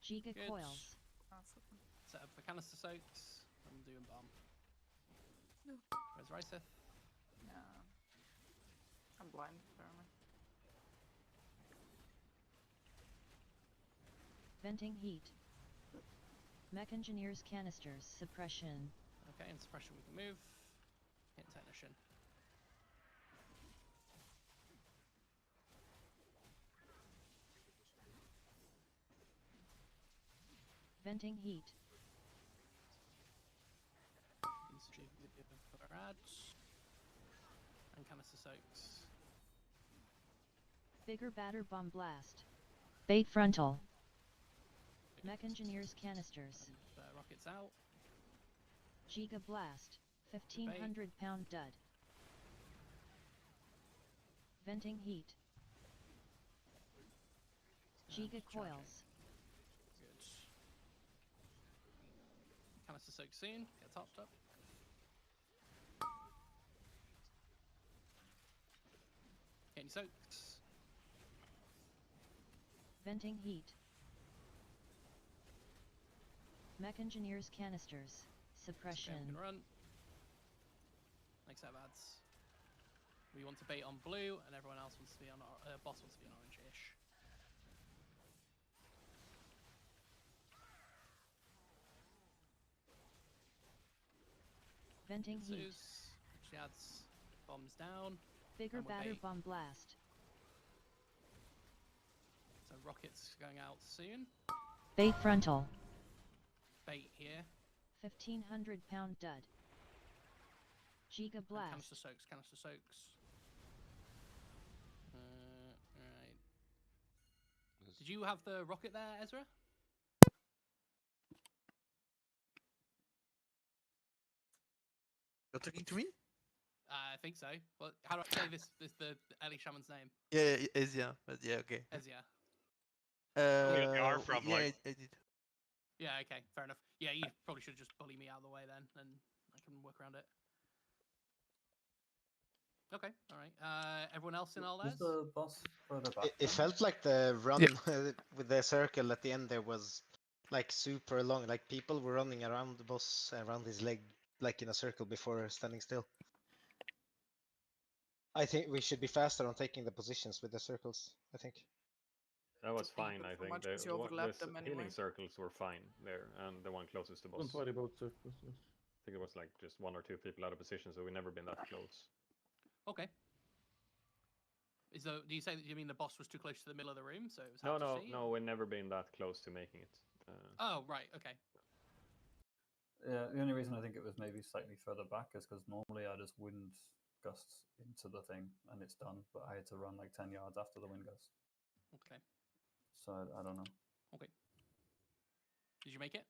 Q: Giga
F: Good.
Q: coils.
F: Set up for canister soaks. I'm doing bomb.
A: No.
F: Where's Ryseth?
A: Yeah. I'm blind, apparently.
Q: Venting heat. Mech engineers canisters suppression.
F: Okay, and suppression we can move. Hit technician.
Q: Venting heat.
F: Ads. And canister soaks.
Q: Bigger batter bomb blast. Bait frontal. Mech engineers canisters.
F: Rockets out.
Q: Giga blast. 1,500 pound dud. Venting heat. Giga coils.
F: Good. Canister soak soon. Get topped up. Getting soaks.
Q: Venting heat. Mech engineers canisters. Suppression.
F: Okay, we can run. Next set of ads. We want to bait on blue, and everyone else wants to be on. Boss wants to be on orange-ish.
Q: Venting heat.
F: Zeus, she adds bombs down.
Q: Bigger
F: and we're
Q: batter
F: bait.
Q: bomb blast.
F: So rockets going out soon.
Q: Bait frontal.
F: Bait here.
Q: 1,500 pound dud. Giga
F: And
Q: blast.
F: canister soaks, canister soaks. Right. Did you have the rocket there, Ezra?
S: You're talking to me?
F: I think so. Well, how do I say this the Ellie Shaman's name?
S: Yeah, Ezia. But yeah, okay.
F: Ezia.
M: You are from,
S: yeah,
M: like-
S: I did.
F: Yeah, okay, fair enough. Yeah, you probably should just bully me out of the way then, and I can work around it. Okay, all right. Everyone else in all
O: Was
F: theirs?
O: the boss further back?
E: It
O: then?
E: felt like the run with the circle at the end there was like super long. Like people were running around the boss, around his leg, like in a circle before standing still. I think we should be faster on taking the positions with the circles, I think.
H: That was fine, I
A: so
H: think.
A: much
H: The,
A: 'cause you
H: the, one-
A: overlapped
H: the
A: them
H: healing
A: anyway.
H: circles were fine there, and the one closest to boss.
L: Don't worry about circles. Yes.
H: I think it was like just one or two people out of position, so we've never been that close.
F: Okay. Do you say that you mean the boss was too close to the middle of the room, so it was
H: No,
F: hard to
H: no,
F: see?
H: no, we've never been that close to making it.
F: Oh, right, okay.
O: Yeah, the only reason I think it was maybe slightly further back is because normally I just wind gusts into the thing and it's done, but I had to run like 10 yards after the wind gust.
F: Okay.
O: So I don't know.
F: Okay. Did you make it?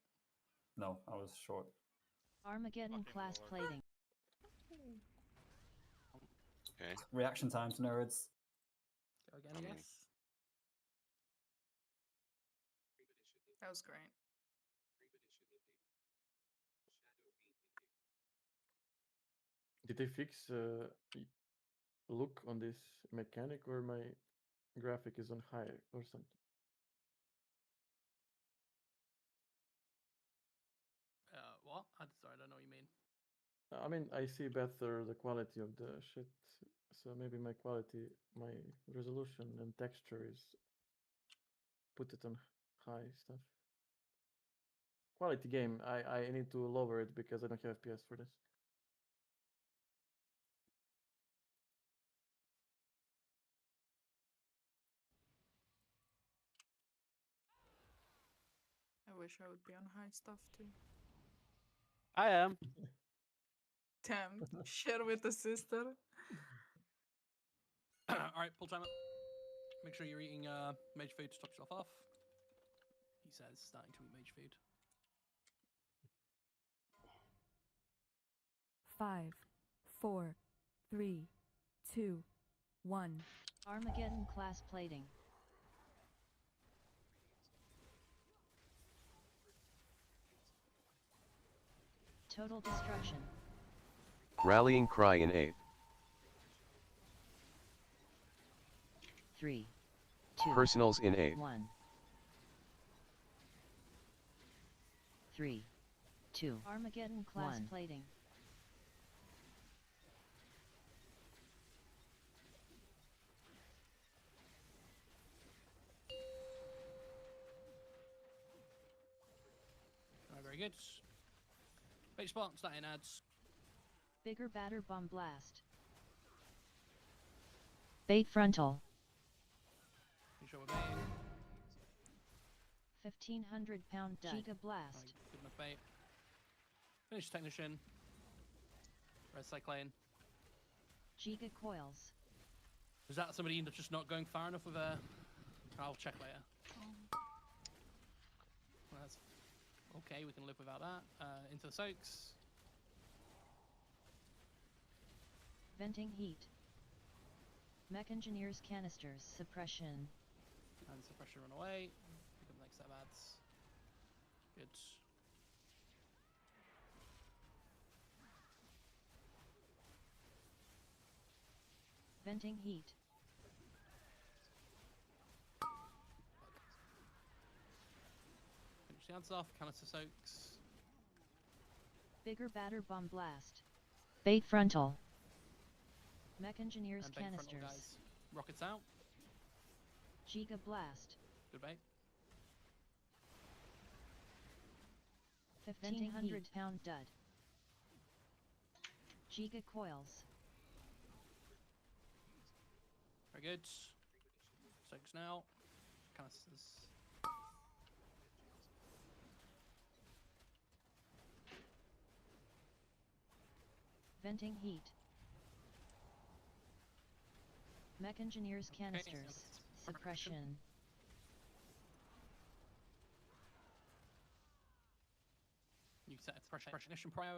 O: No, I was short.
Q: Armageddon class plating.
D: Okay.
O: Reaction times, nerds.
F: Go again, I guess.
A: That was great.
L: Did they fix look on this mechanic, or my graphic is on high or something?
F: What? Sorry, I don't know what you mean.
L: I mean, I see better the quality of the shit, so maybe my resolution and texture is put it on high stuff. Quality game. I need to lower it because I don't have FPS for this.
A: I wish I would be on high stuff too.
B: I am.
A: Damn, share with the sister.
F: Alright, pull timer. Make sure you're eating mage food to top yourself off. He says, starting to eat mage food.
P: 5, 4, 3, 2, 1.
Q: Armageddon class plating. Total destruction.
R: Rallying cry in 8.
Q: 3, 2,
R: Personals in 8.
Q: 1. 3, 2, Armageddon class
P: 1.
Q: plating.
F: Alright, very good. Bait spot, starting ads.
Q: Bigger batter bomb blast. Bait frontal.
F: Make sure we're baiting.
Q: 1,500 pound Giga blast.
F: Right, good enough bait. Finish technician. Red cyclane.
Q: Giga coils.
F: Is that somebody just not going far enough with a... I'll check later. Well, that's okay, we can live without that. Into the soaks.
Q: Venting heat. Mech engineers canisters suppression.
F: And suppression run away. Pick up the next set of ads. Good.
Q: Venting heat.
F: Finish the ads off. Canister soaks.
Q: Bigger batter bomb blast. Bait frontal. Mech engineers
F: And bait frontal,
Q: canisters.
F: guys. Rockets out.
Q: Giga blast.
F: Good bait.
Q: 1,500 pound dud. Giga coils.
F: Very good. Soaks now. Canisters.
Q: Venting heat. Mech engineers canisters. Suppression.
F: You set a pressure ignition prior.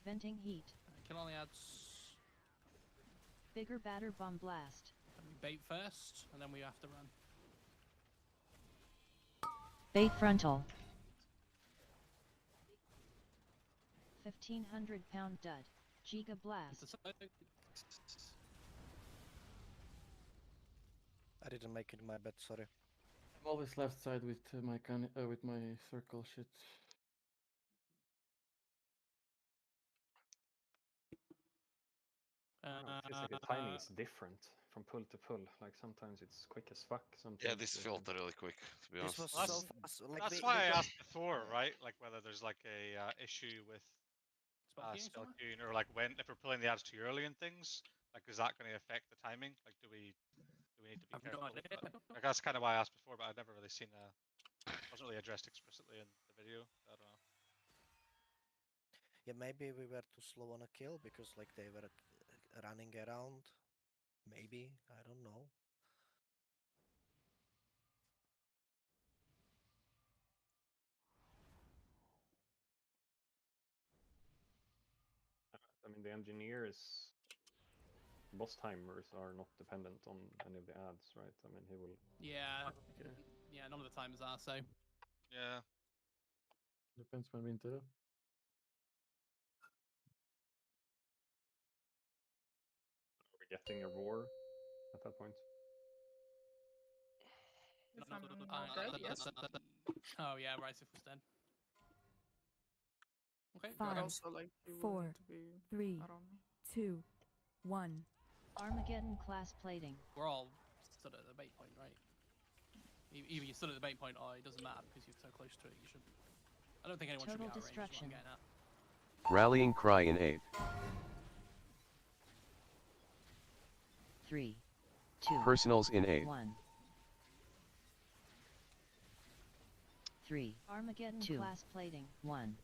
Q: Venting heat.
F: Kill all the ads.
Q: Bigger batter bomb blast.
F: And we bait first, and then we have to run.
Q: Bait frontal. 1,500 pound dud. Giga blast.
G: I didn't make it in my bet, sorry.
L: I'm always left side with with my circle shit.
H: It feels like the timing is different from pull to pull. Like sometimes it's quick as fuck. Sometimes
D: Yeah, this felt really quick, to be honest.
G: This was
M: Well,
G: so fast. Like
M: that's
G: we
M: why I
G: got-
M: asked before, right? Like whether there's like a issue with spell queuing, or like when if we're pulling the ads too early and things. Like, is that going to affect the timing? Like, do we need to be careful? With that? Like, that's kind of why I asked before, but I've never really seen wasn't really addressed explicitly in the video. I don't know.
G: Yeah, maybe we were too slow on a kill because like they were running around. Maybe, I don't know.
H: I mean, the engineers, boss timers are not dependent on any of the ads, right? I mean, he will.
F: Yeah, yeah, none of the timers are, so.
M: Yeah.
L: Depends when we enter.
H: Are we getting a roar at that point?
A: If I'm dead, yes.
F: Oh yeah, Rysif was dead. Okay.
A: But
P: 5,
A: also, like, you will
P: 4,
A: need to be
P: 3,
A: around me.
P: 2, 1.
Q: Armageddon class plating.
F: We're all stood at the bait point, right? Either you stood at the bait point or it doesn't matter because you're so close to it. You shouldn't. I don't think anyone should be
Q: Total
F: out of range. Is what I'm
Q: destruction.
F: getting at.
R: Rallying cry in 8.
Q: 3, 2,
R: Personals in 8.
Q: 1. 3. Armageddon
R: 2.
Q: class plating. 1.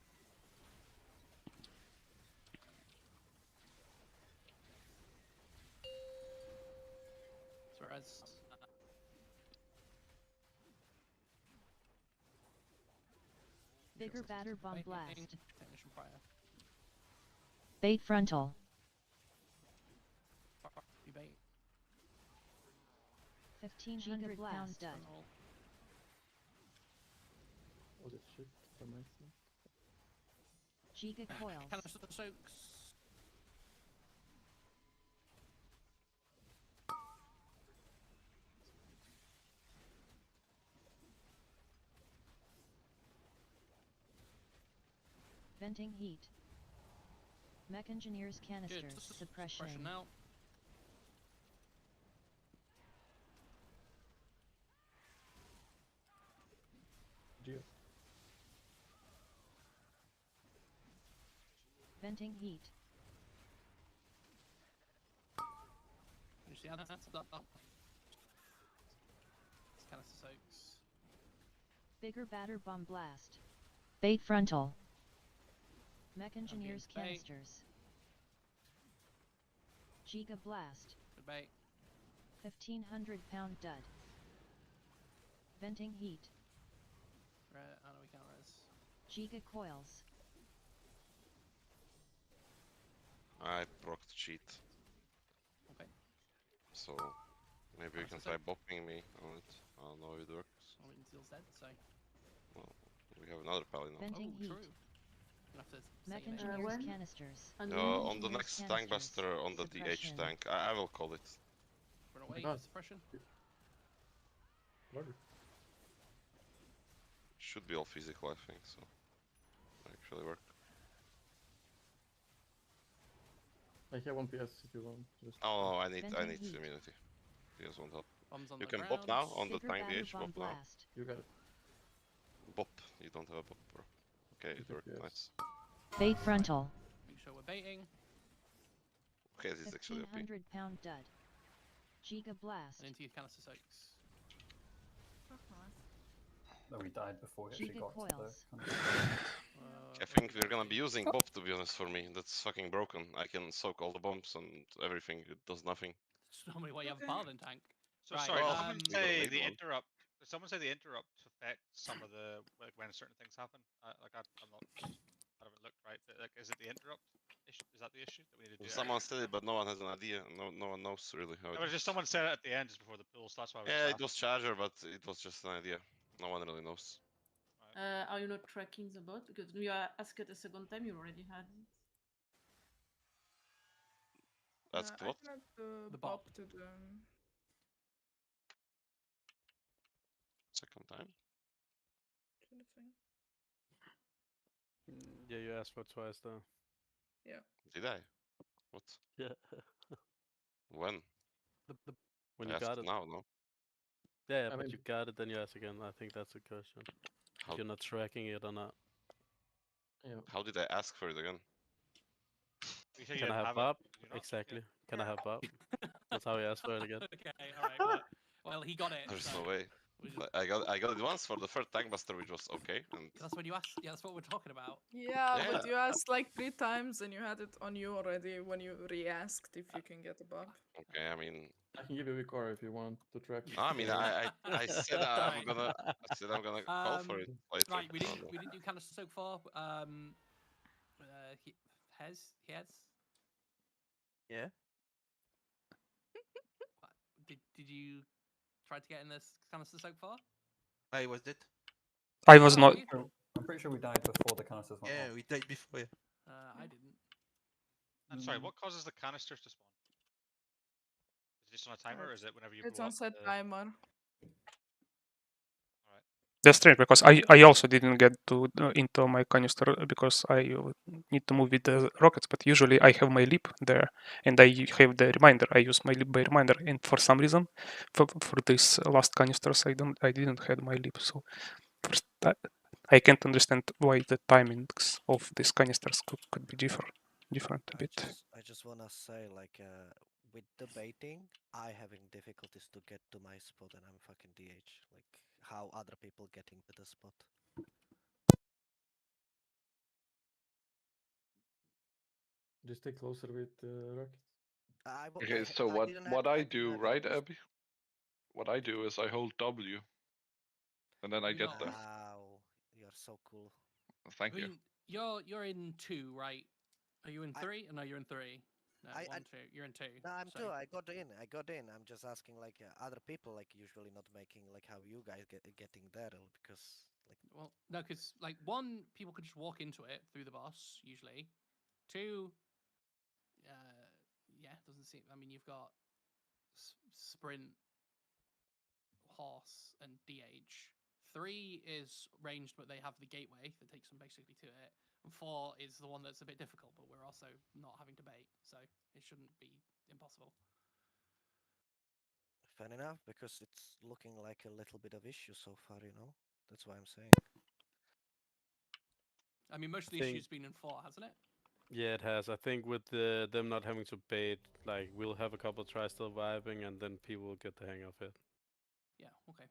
F: Whereas
Q: Bigger batter bomb blast.
F: technician prior.
Q: Bait frontal.
F: You bait.
Q: 1500 pound dud.
L: Oh, that shit for myself.
Q: Giga coils.
F: Canister soaks.
Q: Venting heat. Mech engineers canisters. Suppression.
F: Now.
L: Geo.
Q: Venting heat.
F: You see how that's up. It's canister soaks.
Q: Bigger batter bomb blast. Bait frontal. Mech engineers
F: bait.
Q: canisters. Giga blast.
F: Good bait.
Q: 1500 pound dud. Venting heat.
F: Right, I know we can't res.
Q: Giga coils.
D: I procced cheat.
F: Okay.
D: So maybe you can try bopping me on it. I don't know if it works.
F: I mean, Zeal's dead, so.
D: Well, we have another pally now.
Q: Venting heat.
F: True. You'll have to
Q: Mech
F: say your name.
Q: engineers
I: when?
Q: canisters.
D: On the next tank buster on the DH
Q: Suppression.
D: tank, I will call it.
F: Run away.
L: God.
F: Suppression.
L: Murder.
D: Should be all physical, I think, so actually work.
L: I have 1 PS if you want. Just
D: Oh, I need
Q: Venting heat.
D: immunity. PS won't help.
F: Bombs on
D: You
F: the
D: can
F: ground.
D: bop now on the
Q: Bigger
D: tank
Q: batter
D: DH.
Q: bomb
D: Bop now.
Q: blast.
L: you got it.
D: Bop. You don't have a bop, bro. Okay, it worked.
L: Yes.
D: Nice.
Q: Bait frontal.
F: Make sure we're baiting.
D: Okay, this is actually OP.
Q: 1500 pound dud. Giga blast.
F: And into your canister soaks.
O: No, we died before he actually
Q: Giga
O: got to
Q: coils.
D: I think we're gonna be using bop, to be honest, for me. That's fucking broken. I can soak all the bombs and everything. It does nothing.
F: Just tell me why you have a Paladin tank.
M: So
F: Right,
M: sorry,
D: well,
M: did someone
D: we got a
M: say
D: lead
M: the
D: one.
M: interrupt? Did someone say the interrupt affects some of the like when certain things happen? I'm not. I haven't looked right, but like, is it the interrupt issue? Is that the issue that we need to do?
D: Someone said it, but no one has an idea. No one knows really how
M: It
D: it
M: was just someone said it at the end, just before the pool. So that's why I was.
D: Yeah,
M: just
D: it was charger, but it was just an idea. No one really knows.
I: Are you not tracking the bot? Because when you asked it a second time, you already had it.
D: Ask
A: I
D: what?
A: can add the
F: The
A: bop
F: bop.
A: to the
D: Second time.
A: thing.
B: Yeah, you asked for twice though.
A: Yeah.
D: Did I? What?
B: Yeah.
D: When?
B: When
D: I
B: you got
D: asked
B: it.
D: now, no?
B: Yeah,
L: I
B: but
L: mean-
B: you got it, then you ask again. I think that's the question.
D: How-
B: If you're not tracking it or not.
L: Yeah.
D: How did I ask for it again?
M: You said you
B: Can I
M: didn't
B: have
M: it,
B: Bob?
M: did you not?
B: Exactly. Can I have Bob? That's how he asked for it again.
F: Okay, alright. Well, he got it.
D: There's
F: so
D: no way.
F: we just-
D: But I got it once for the third tank buster, which was okay. And
F: That's when you asked. Yeah, that's what we're talking about.
A: Yeah, but
D: Yeah.
A: you asked like 3 times and you had it on you already when you re-asked if you can get a bop.
D: okay, I mean,
L: I can give you a car if you want to track.
D: I mean, I said I'm gonna call for it later.
F: Right, we
D: I don't know.
F: didn't do canister soak far. Hez.
S: Yeah.
F: Did you try to get in this canister soak far?
S: I was dead.
K: I was not.
O: I'm pretty sure we died before the canisters went
S: Yeah,
O: off.
S: we died before. Yeah.
F: I didn't.
M: I'm sorry. What causes the canisters to spawn? Is it just on a timer, or is it whenever you
A: It's
M: blow
A: on
M: up
A: set
M: the-
A: timer.
K: That's strange because I also didn't get to into my canister because I need to move with the rockets, but usually I have my leap there and I have the reminder. I use my leap by reminder, and for some reason, for this last canisters, I didn't have my leap. So first, I can't understand why the timings of these canisters could be different a bit.
G: I just wanna say, like, with debating, I having difficulties to get to my spot, and I'm fucking DH. Like, how other people getting to the spot?
L: Just stay closer with rockets.
C: Okay, so what I do, right, Abby? What I do is I hold W, and then I get there.
G: Wow, you're so cool.
C: Thank you.
F: You're in 2, right? Are you in 3? No, you're in 3. No, 1, 2. You're in 2.
G: No, I'm
F: so.
G: 2. I got in. I'm just asking, like, other people, like, usually not making, like, how you guys getting there, because, like.
F: Well, no, because, like, 1, people could just walk into it through the boss, usually. 2, yeah, doesn't seem. I mean, you've got sprint, horse, and DH. 3 is ranged, but they have the gateway that takes them basically to it. And 4 is the one that's a bit difficult, but we're also not having to bait, so it shouldn't be impossible.
G: Fair enough, because it's looking like a little bit of issue so far, you know? That's why I'm saying.
F: I mean, most of the issues been in 4, hasn't it?
B: Yeah, it has. I think with them not having to bait, like, we'll have a couple tries still vibing, and then people will get the hang of it.
F: Yeah, okay.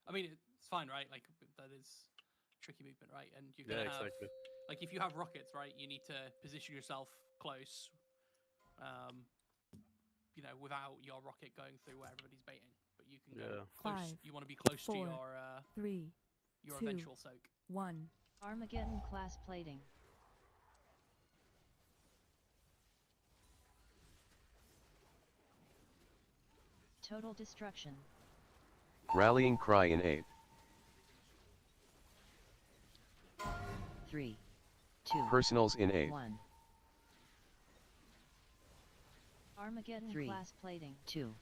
F: I mean, it's fine, right? Like, that is tricky movement, right? And you're gonna have,
B: exactly.
F: like, if you have rockets, right, you need to position yourself close, you know, without your rocket going through where everybody's baiting. But you can go close.
P: 5,
F: You want to be close
P: 4,
F: to your
P: 3,
F: your
P: 2,
F: eventual soak.
Q: 1. Armageddon class plating. Total destruction.
R: Rallying cry in 8.
Q: 3, 2,
R: Personals in 8.
Q: 1. Armageddon 3, class plating. 2,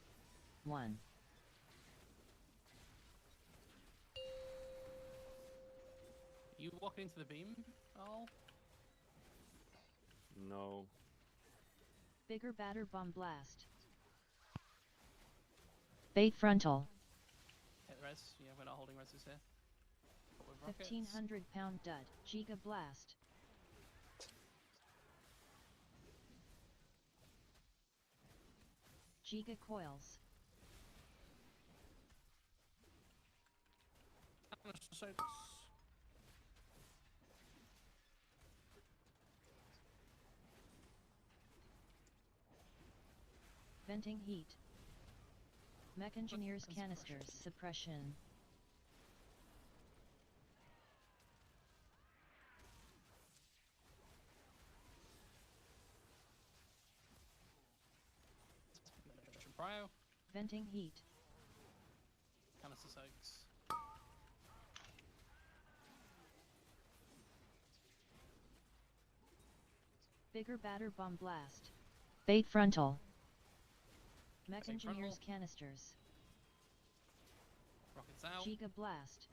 Q: 1.
F: You walking into the beam at all?
H: No.
Q: Bigger batter bomb blast. Bait frontal.
F: Hit the res. Yeah, we're not holding reses here.
Q: 1,500-pound dud. Giga blast. Giga coils. Venting heat. Mech engineers canisters. Suppression.
F: Cryo.
Q: Venting heat.
F: Canister soaks.
Q: Bigger batter bomb blast. Bait frontal. Mech engineers canisters.
F: Rockets out.
Q: Giga blast.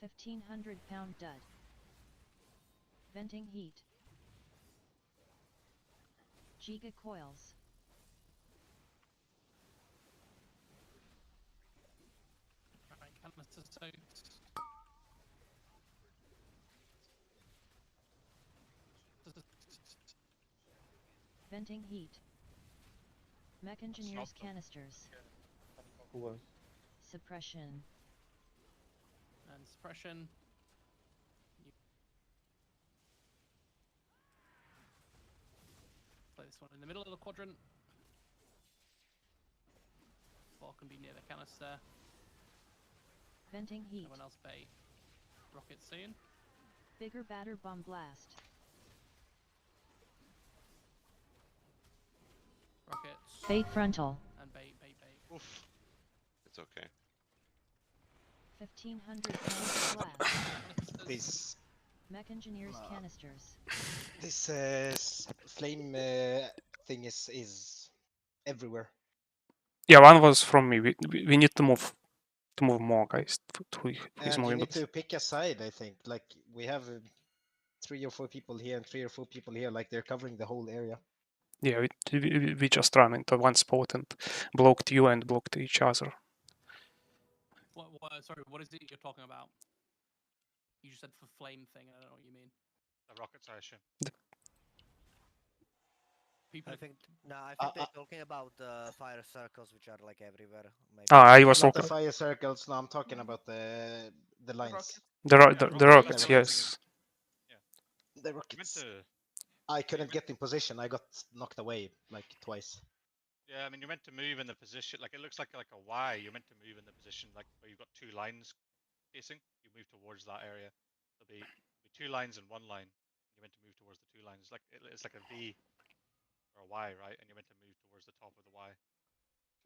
Q: 1,500-pound dud. Venting heat. Giga coils.
F: Alright, canister soaks.
Q: Venting heat. Mech engineers canisters.
L: Who was?
Q: Suppression.
F: And suppression. Play this one in the middle of the quadrant. 4 can be near the canister.
Q: Venting heat.
F: Everyone else bait. Rocket soon.
Q: Bigger batter bomb blast.
F: Rockets.
Q: Bait frontal.
F: And bait.
D: Oof. It's okay.
Q: 1,500-pound blast.
E: This
Q: Mech engineers canisters.
E: this flame thing is everywhere.
K: Yeah, one was from me. We need to move. to move more guys to his
E: And you
K: moving.
E: need
K: But
E: to pick a side, I think. Like, we have 3 or 4 people here and 3 or 4 people here, like they're covering the whole area.
K: yeah, we just ran into one spot and blocked you and blocked each other.
F: Sorry, what is it you're talking about? You just said for flame thing, I don't know what you mean.
M: The rockets, I assume.
G: I think they're talking about the fire circles, which are like everywhere. Maybe.
K: I was
E: Not
K: talking.
E: the fire circles. No, I'm talking about the lines.
K: The rockets, yes.
E: The rockets. I couldn't get in position. I got knocked away like twice.
M: Yeah, I mean, you're meant to move in the position. Like, it looks like a Y. You're meant to move in the position like where you've got 2 lines facing. You move towards that area. There'll be 2 lines and 1 line. You're meant to move towards the 2 lines. It's like a V or a Y, right? And you're meant to move towards the top of the Y.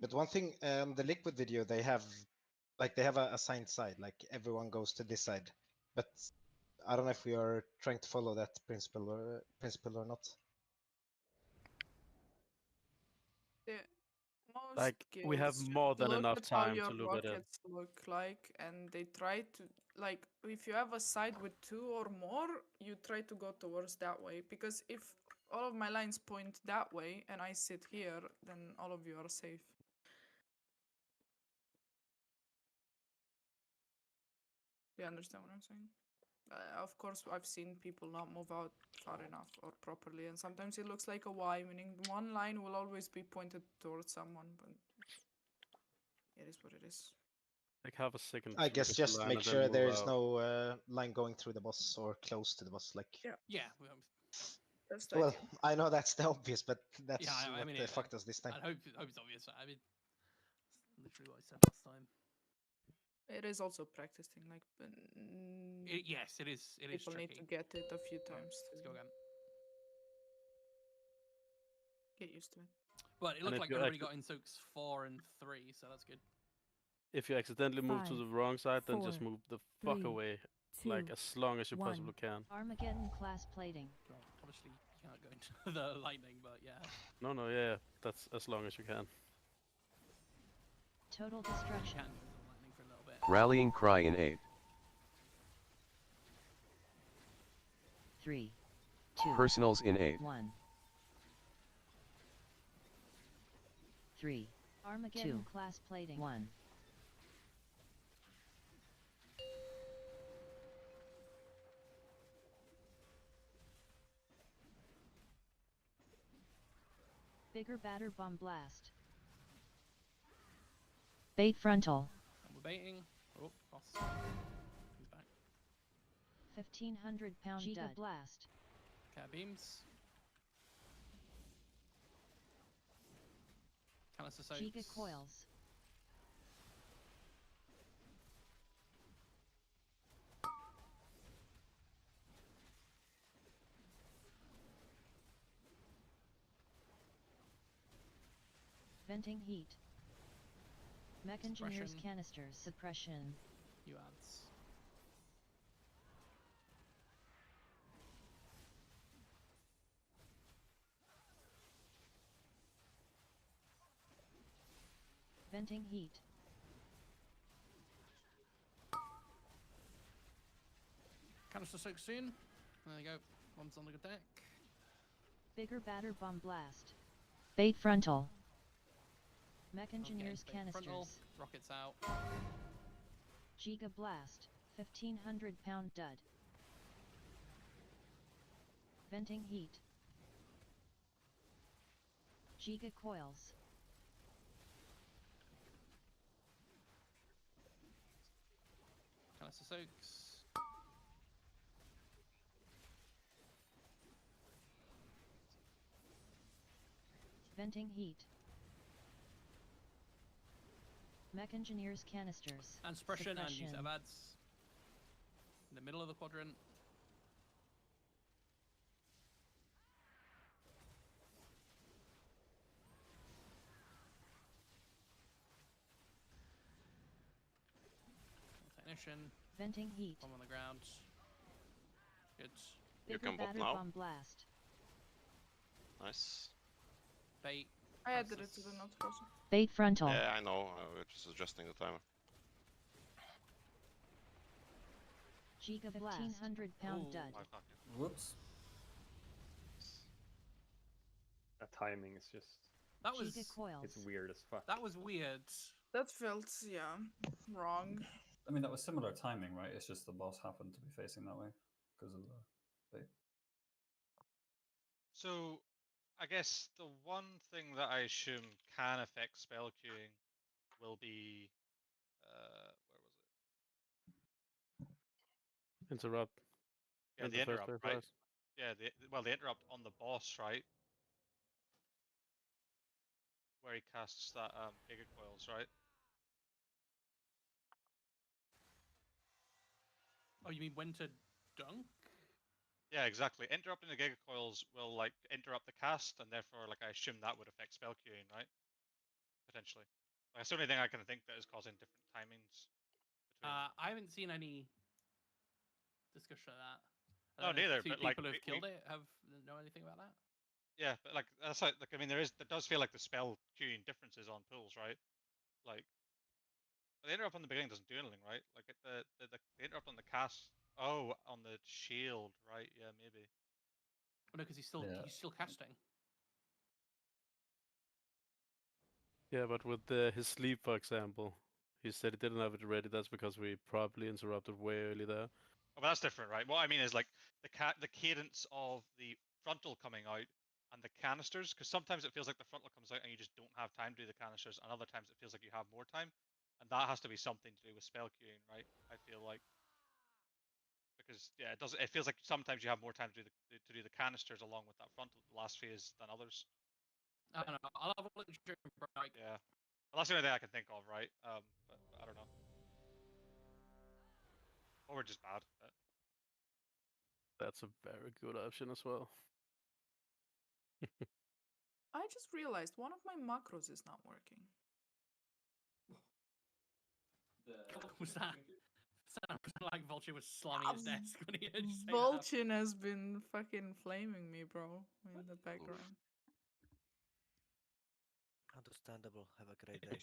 E: But one thing, the Liquid video, they have a assigned side. Like everyone goes to this side. But I don't know if we are trying to follow that principle or not.
A: Yeah. Most
B: Like, we have
A: guilds
B: more than
A: look
B: enough
A: at how
B: time
A: your
B: to look at it.
A: rockets look like, and they try to, like, if you have a side with 2 or more, you try to go towards that way. Because if all of my lines point that way and I sit here, then all of you are safe. You understand what I'm saying? Of course, I've seen people not move out far enough or properly, and sometimes it looks like a Y, meaning one line will always be pointed towards someone, but it is what it is.
B: Like, have a second.
E: I
B: to
E: guess
B: look at the
E: just
B: line
E: make
B: and then
E: sure
B: move
E: there is
B: out.
E: no line going through the boss or close to the boss. Like,
F: Yeah.
A: That's
E: well, I know that's the obvious, but that's
F: Yeah, I
E: what
F: mean,
E: the fucked us this time.
F: I hope it's obvious. I mean, literally what I said last time.
A: It is also practice thing, like.
F: Yes, it is. It is
A: People need
F: tricky.
A: to get it a few times.
F: Let's go again.
A: Get used to it.
F: But it looked like everybody got in soaks 4 and 3, so that's good.
B: If you accidentally move to
P: 5,
B: the wrong side, then
P: 4,
B: just move the fuck
P: 3,
B: away,
P: 2,
B: like as long as you
P: 1.
B: possibly can.
Q: Armageddon class plating.
F: Well, obviously, you can't go into the lightning, but yeah.
B: No, yeah, that's as long as you can.
Q: Total destruction.
F: Can go into the lightning for a little bit.
R: Rallying cry in 8.
Q: 3, 2,
R: Personals in 8.
Q: 1. 3. Armageddon 2. Class plating 1. Bigger batter bomb blast. Bait frontal.
F: And we're baiting. Oh, boss. He's back.
Q: 1,500 pound Giga blast.
F: Cat beams. Canister soaks.
Q: Giga coils. Venting heat. Mech engineers canisters. Suppression.
F: You ads.
Q: Venting heat.
F: Canister soak soon. There you go. One's on the deck.
Q: Bigger batter bomb blast. Bait frontal. Mech engineers canisters.
F: Frontal. Rockets out.
Q: Giga blast. 1,500 pound dud. Venting heat. Giga coils.
F: Canister soaks.
Q: Venting heat. Mech engineers canisters.
F: And suppression and use ads. In the middle of the quadrant. Technician.
Q: Venting heat.
F: Bomb on the ground. Good.
D: You
Q: Bigger
D: can bot
Q: batter
D: now.
Q: bomb blast.
D: Nice.
F: Bait.
A: I added it to the notes also.
Q: Bait frontal.
D: Yeah, I know. We're just adjusting the timer.
Q: Giga blast. 1,500 dud.
O: Whoops.
H: That timing is just.
F: That was.
Q: Giga coils.
H: It's weird as fuck.
F: That was weird.
A: That felt, yeah, wrong.
O: I mean, that was similar timing, right? It's just the boss happened to be facing that way because of the bait.
M: So, I guess the one thing that I assume can affect spell queuing will be, where was it?
B: Interrupt.
M: Yeah,
B: And
M: the
B: first
M: interrupt,
B: phase
M: right?
B: rise.
M: Yeah, the interrupt on the boss, right? Where he casts that Giga Coils, right?
F: Oh, you mean when to dunk?
M: Yeah, exactly. Interrupting the Giga Coils will like interrupt the cast, and therefore, like I assume that would affect spell queuing, right? Potentially. Like, that's the only thing I can think that is causing different timings.
F: I haven't seen any discussion of that.
M: No, neither.
F: Two
M: But like,
F: people who've killed it have know anything about that.
M: Yeah, but like that's like I mean there does feel like the spell queuing differences on pools, right? Like the interrupt on the beginning doesn't do anything, right? Like the interrupt on the cast. Oh, on the shield, right? Yeah, maybe.
F: Oh, no, because he's still casting.
B: Yeah, but with his sleep, for example, he said he didn't have it ready. That's because we probably interrupted way early there.
M: Oh, but that's different, right? What I mean is like the cadence of the frontal coming out and the canisters, because sometimes it feels like the frontal comes out and you just don't have time to do the canisters, and other times it feels like you have more time, and that has to be something to do with spell queuing, right? I feel like because yeah, it does. It feels like sometimes you have more time to do the canisters along with that frontal last phase than others.
F: I don't know. I'll have a look during break.
M: Yeah, well, that's the only thing I can think of, right? But I don't know. Or we're just bad. But...
B: That's a very good option as well.
A: I just realized one of my macros is not working.
F: What was that? Sounded like Vulture was slamming his desk when he heard you say that.
A: Vulture has been fucking flaming me, bro, in the background.
G: Understandable. Have a great day.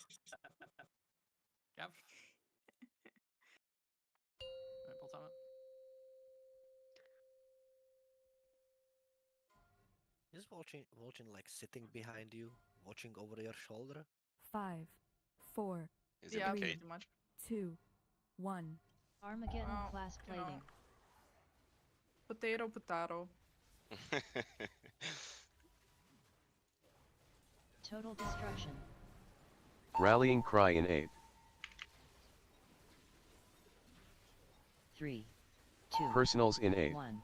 F: Yep. Right, pull time up.
G: Is watching like sitting behind you, watching over your shoulder?
P: 5, 4,
D: Is it
P: 3,
D: okay?
P: 2, 1.
Q: Armageddon
A: Well,
Q: class
A: you know.
Q: plating.
A: Potato, potato.
Q: Total destruction.
R: Rallying cry in aid.
Q: 3, 2,
R: Personals in aid.
Q: 1.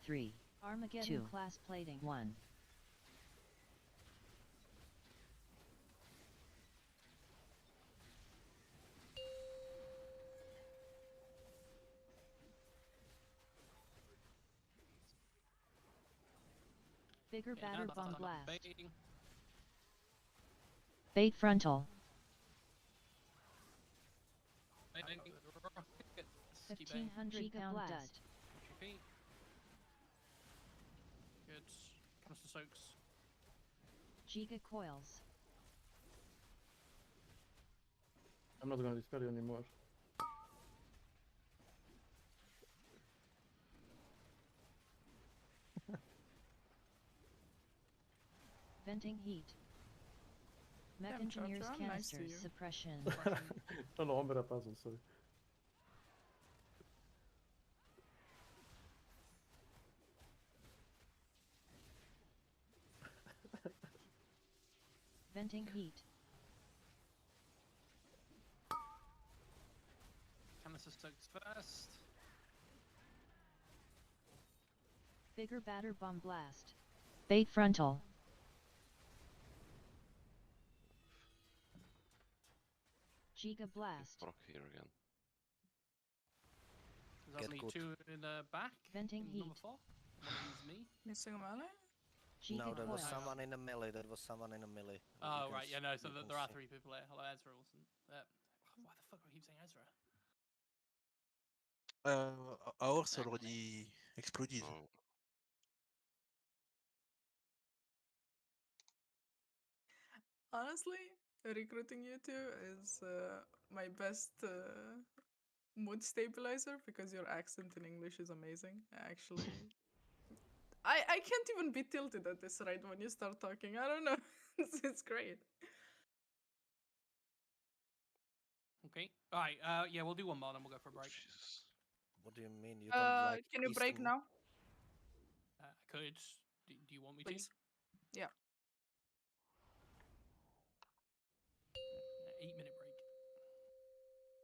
Q: 3, Armageddon 2, class plating. 1. Bigger batter bomb blast. Bait frontal. 1,500 pound dust.
F: Good. Canister soaks.
Q: Giga coils.
L: I'm not gonna dispel you anymore.
Q: Venting heat. Mech
A: Damn,
Q: engineers
A: Jojo, I'm nice to
Q: canisters
A: you.
Q: suppression.
L: No, I'm better puzzle, sorry.
Q: Venting heat.
F: Canister soaks first.
Q: Bigger batter bomb blast. Bait frontal. Giga blast.
D: Proc here again.
F: There's only two in the back.
Q: Venting heat.
F: Number 4. One of them's me.
A: Missing a melee?
G: No, there was
Q: coils.
G: someone in a melee. There was someone in a melee.
F: Oh, right. Yeah, no. So there are 3 people here. Hello, Ezra Olsen. Why the fuck do I keep saying Ezra?
S: Ours already exploded.
D: Oh.
A: Honestly, recruiting you two is my best mood stabilizer because your accent in English is amazing. Actually, I can't even be tilted at this right when you start talking. I don't know. It's great.
F: Okay. All right. Yeah, we'll do one more, then we'll go for a break.
G: What do you mean you don't like
A: Can you break
G: Eastern?
A: now?
F: I could. Do you want me
A: Please.
F: to?
A: Yeah.
F: 8-minute break.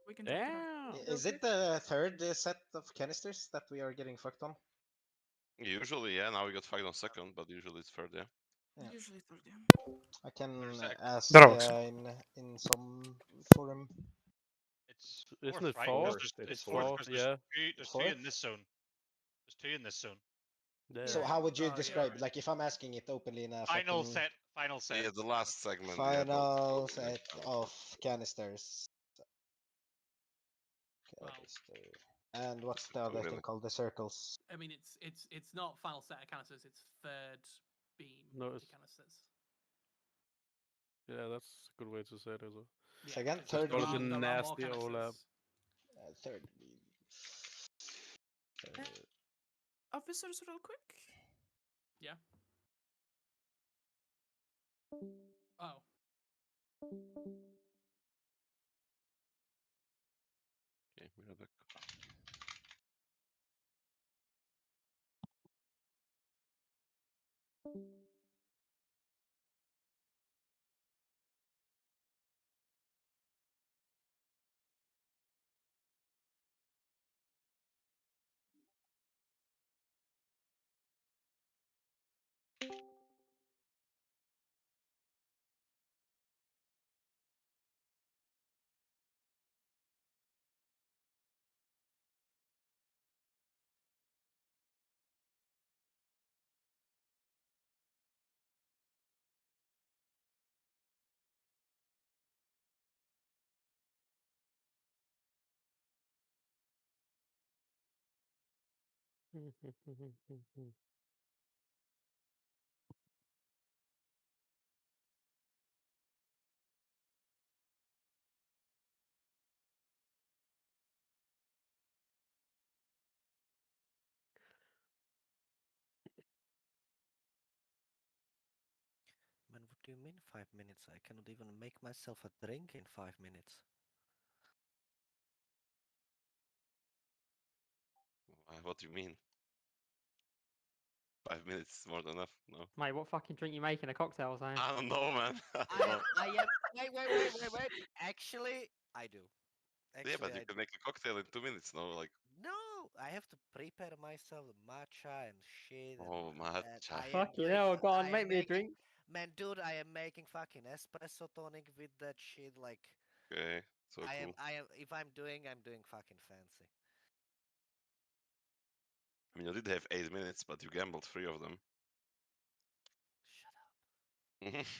A: We can check it out.
E: Is it the third set of canisters that we are getting fucked on?
D: Usually, yeah. Now we got fucked on second, but usually it's third, yeah.
A: Usually third, yeah.
E: I can ask
K: Здорово,
E: in some forum.
M: It's
B: Isn't it
M: right?
B: fourth?
M: It's
B: It's
M: fourth
B: fourth,
M: because
B: yeah.
M: there's two in this zone. There's two in this zone.
B: Yeah.
E: So how would you describe, like, if I'm asking it openly in a
M: Final
E: fucking
M: set. Final set.
D: Yeah, the last segment.
E: final set of canisters? Canister. And what's the other thing called? The circles.
F: I mean, it's not final set of canisters. It's third beam
B: No, it's-
F: canisters.
B: Yeah, that's a good way to say it as well.
E: So again,
F: Just
E: third
B: Call it the
E: beam.
B: nasty overlap.
E: Third beam.
A: Officers, real quick.
F: Yeah. Oh.
D: Okay, we're back.
G: Man, what do you mean 5 minutes? I cannot even make myself a drink in 5 minutes.
D: What do you mean? 5 minutes is more than enough. No.
T: Mate, what fucking drink you making? A cocktail or something?
D: I don't know, man.
G: I am. Wait. Actually, I do.
D: Yeah, but
G: Actually,
D: you can make a cocktail in 2 minutes. No, like.
G: No, I have to prepare myself matcha and shit.
D: Oh, matcha.
T: Fucking hell, go on, make me a drink.
G: Man, dude, I am making fucking espresso tonic with that shit. Like,
D: Okay, so
G: I
D: cool.
G: am. If I'm doing fucking fancy.
D: I mean, you did have 8 minutes, but you gambled 3 of them.
G: Shut up.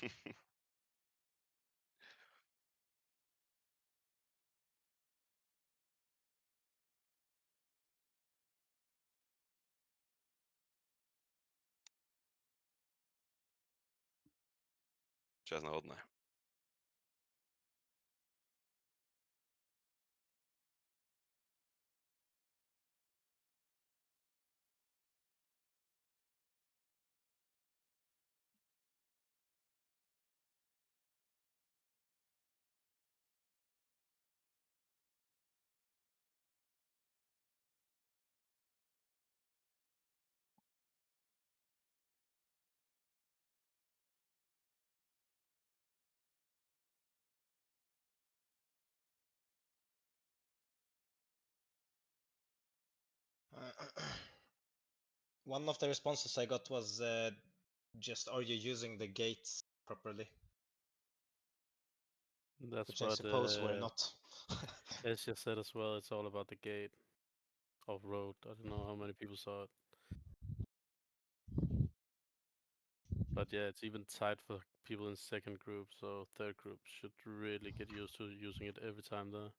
D: Час на одне.
E: One of the responses I got was just, are you using the gates properly?
B: That's
E: Which
B: what
E: I suppose we're not.
B: As you said as well, it's all about the gate of road. I don't know how many people saw it. But yeah, it's even tight for people in second group, so third group should really get used to using it every time there.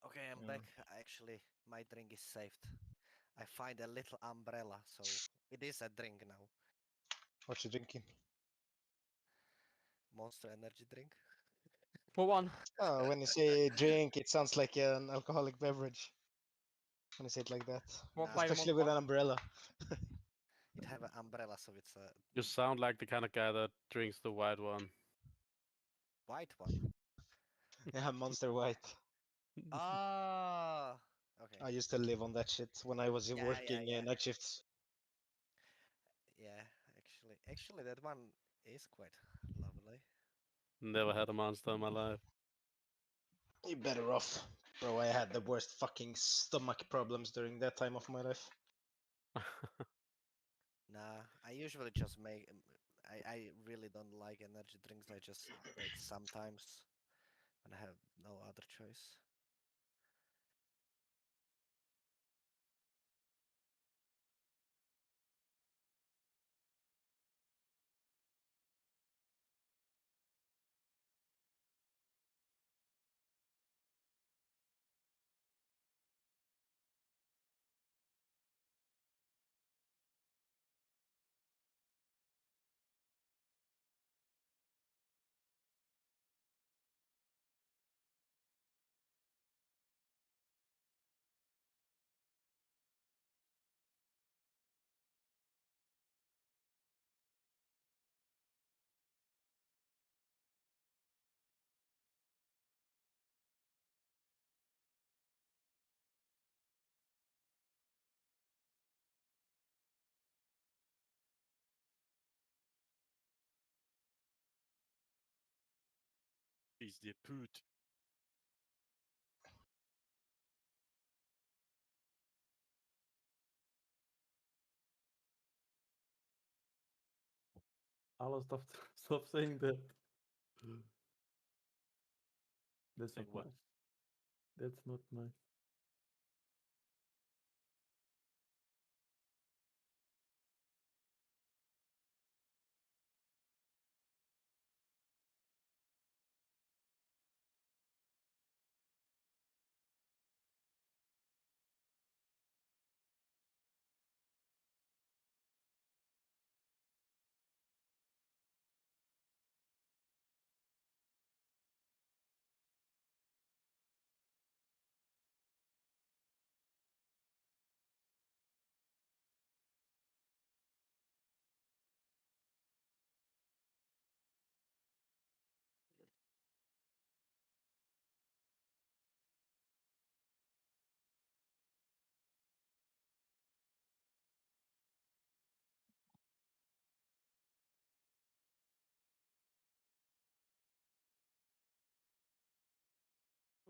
G: Okay, I'm back. Actually, my drink is saved. I find a little umbrella, so it is a drink now.
E: What you drinking?
G: Monster energy drink.
T: For one.
E: Oh, when you say drink, it sounds like an alcoholic beverage. When you say it like that,
T: What flavor
E: especially with an umbrella.
G: It have an umbrella, so it's a
B: You sound like the kind of guy that drinks the white one.
G: white one.
E: Yeah, Monster White.
G: Ah, okay.
E: I used to live on that shit when I was working night shifts.
G: Yeah, actually, that one is quite lovely.
B: Never had a monster in my life.
E: You better off, bro. I had the worst fucking stomach problems during that time of my life.
G: Nah, I usually just make. I really don't like energy drinks. I just take sometimes when I have no other choice.
B: Fils de pute.
L: Alan, stop saying that. That's not
B: what?
L: nice. That's not nice.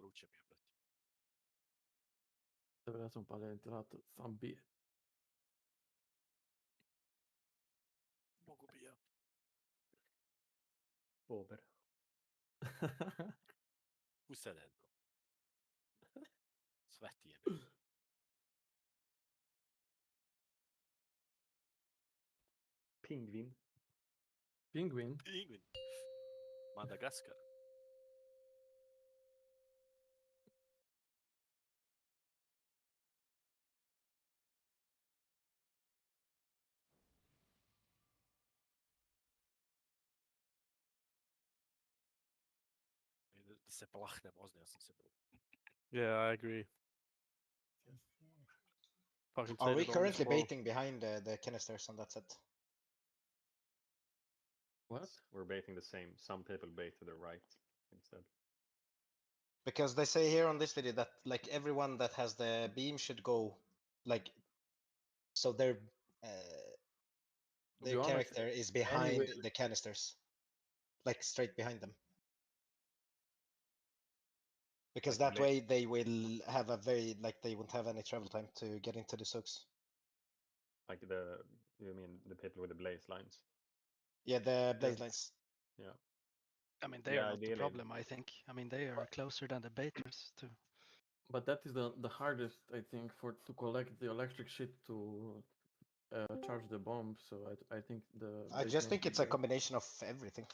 B: Ruče mi je, brate.
L: Dobra, ja sam palio ventilator, sam bije.
B: Mogu bi ja.
L: Bober.
B: Useden. Svett je mi.
L: Pingvin. Pingvin?
B: Pingvin. Madagaskar. Se plachne mozne, ja sam se bro. Yeah, I agree. Fucking
E: Are we
B: take it on this
E: currently
B: ball.
E: baiting behind the canisters on that set?
L: What? We're baiting the same. Some people bait to the right instead.
E: Because they say here on this video that like everyone that has the beam should go like so their
L: be honest,
E: character is behind
L: anyway,
E: the canisters, like straight behind them. Because
L: like
E: that way they will have a very like they won't have any travel time to get into the soaks.
L: Like you mean the people with the blaze lines?
E: Yeah, the blaze lines.
L: Yeah.
J: I mean, they are not the problem, I think. I mean, they are closer than the baiters too.
L: But that is the hardest, I think, to collect the electric shit to charge the bomb. So I think
E: I just think it's a combination of everything.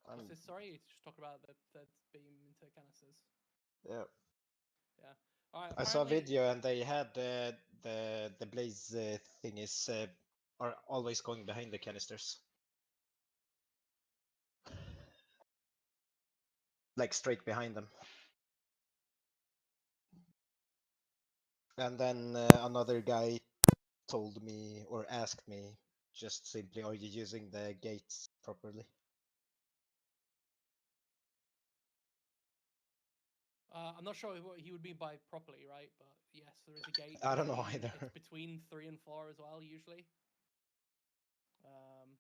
F: What's this? Sorry, you just talk about that beam into canisters.
E: Yeah.
F: Yeah. All right,
E: I saw a video and they had the blaze thing is are always going behind the canisters. like straight behind them. And then another guy told me or asked me just simply, are you using the gates properly?
F: I'm not sure what he would mean by properly, right? But yes, there is a gate.
E: I don't know
F: between-
E: either.
F: It's between 3 and 4 as well, usually. Yeah,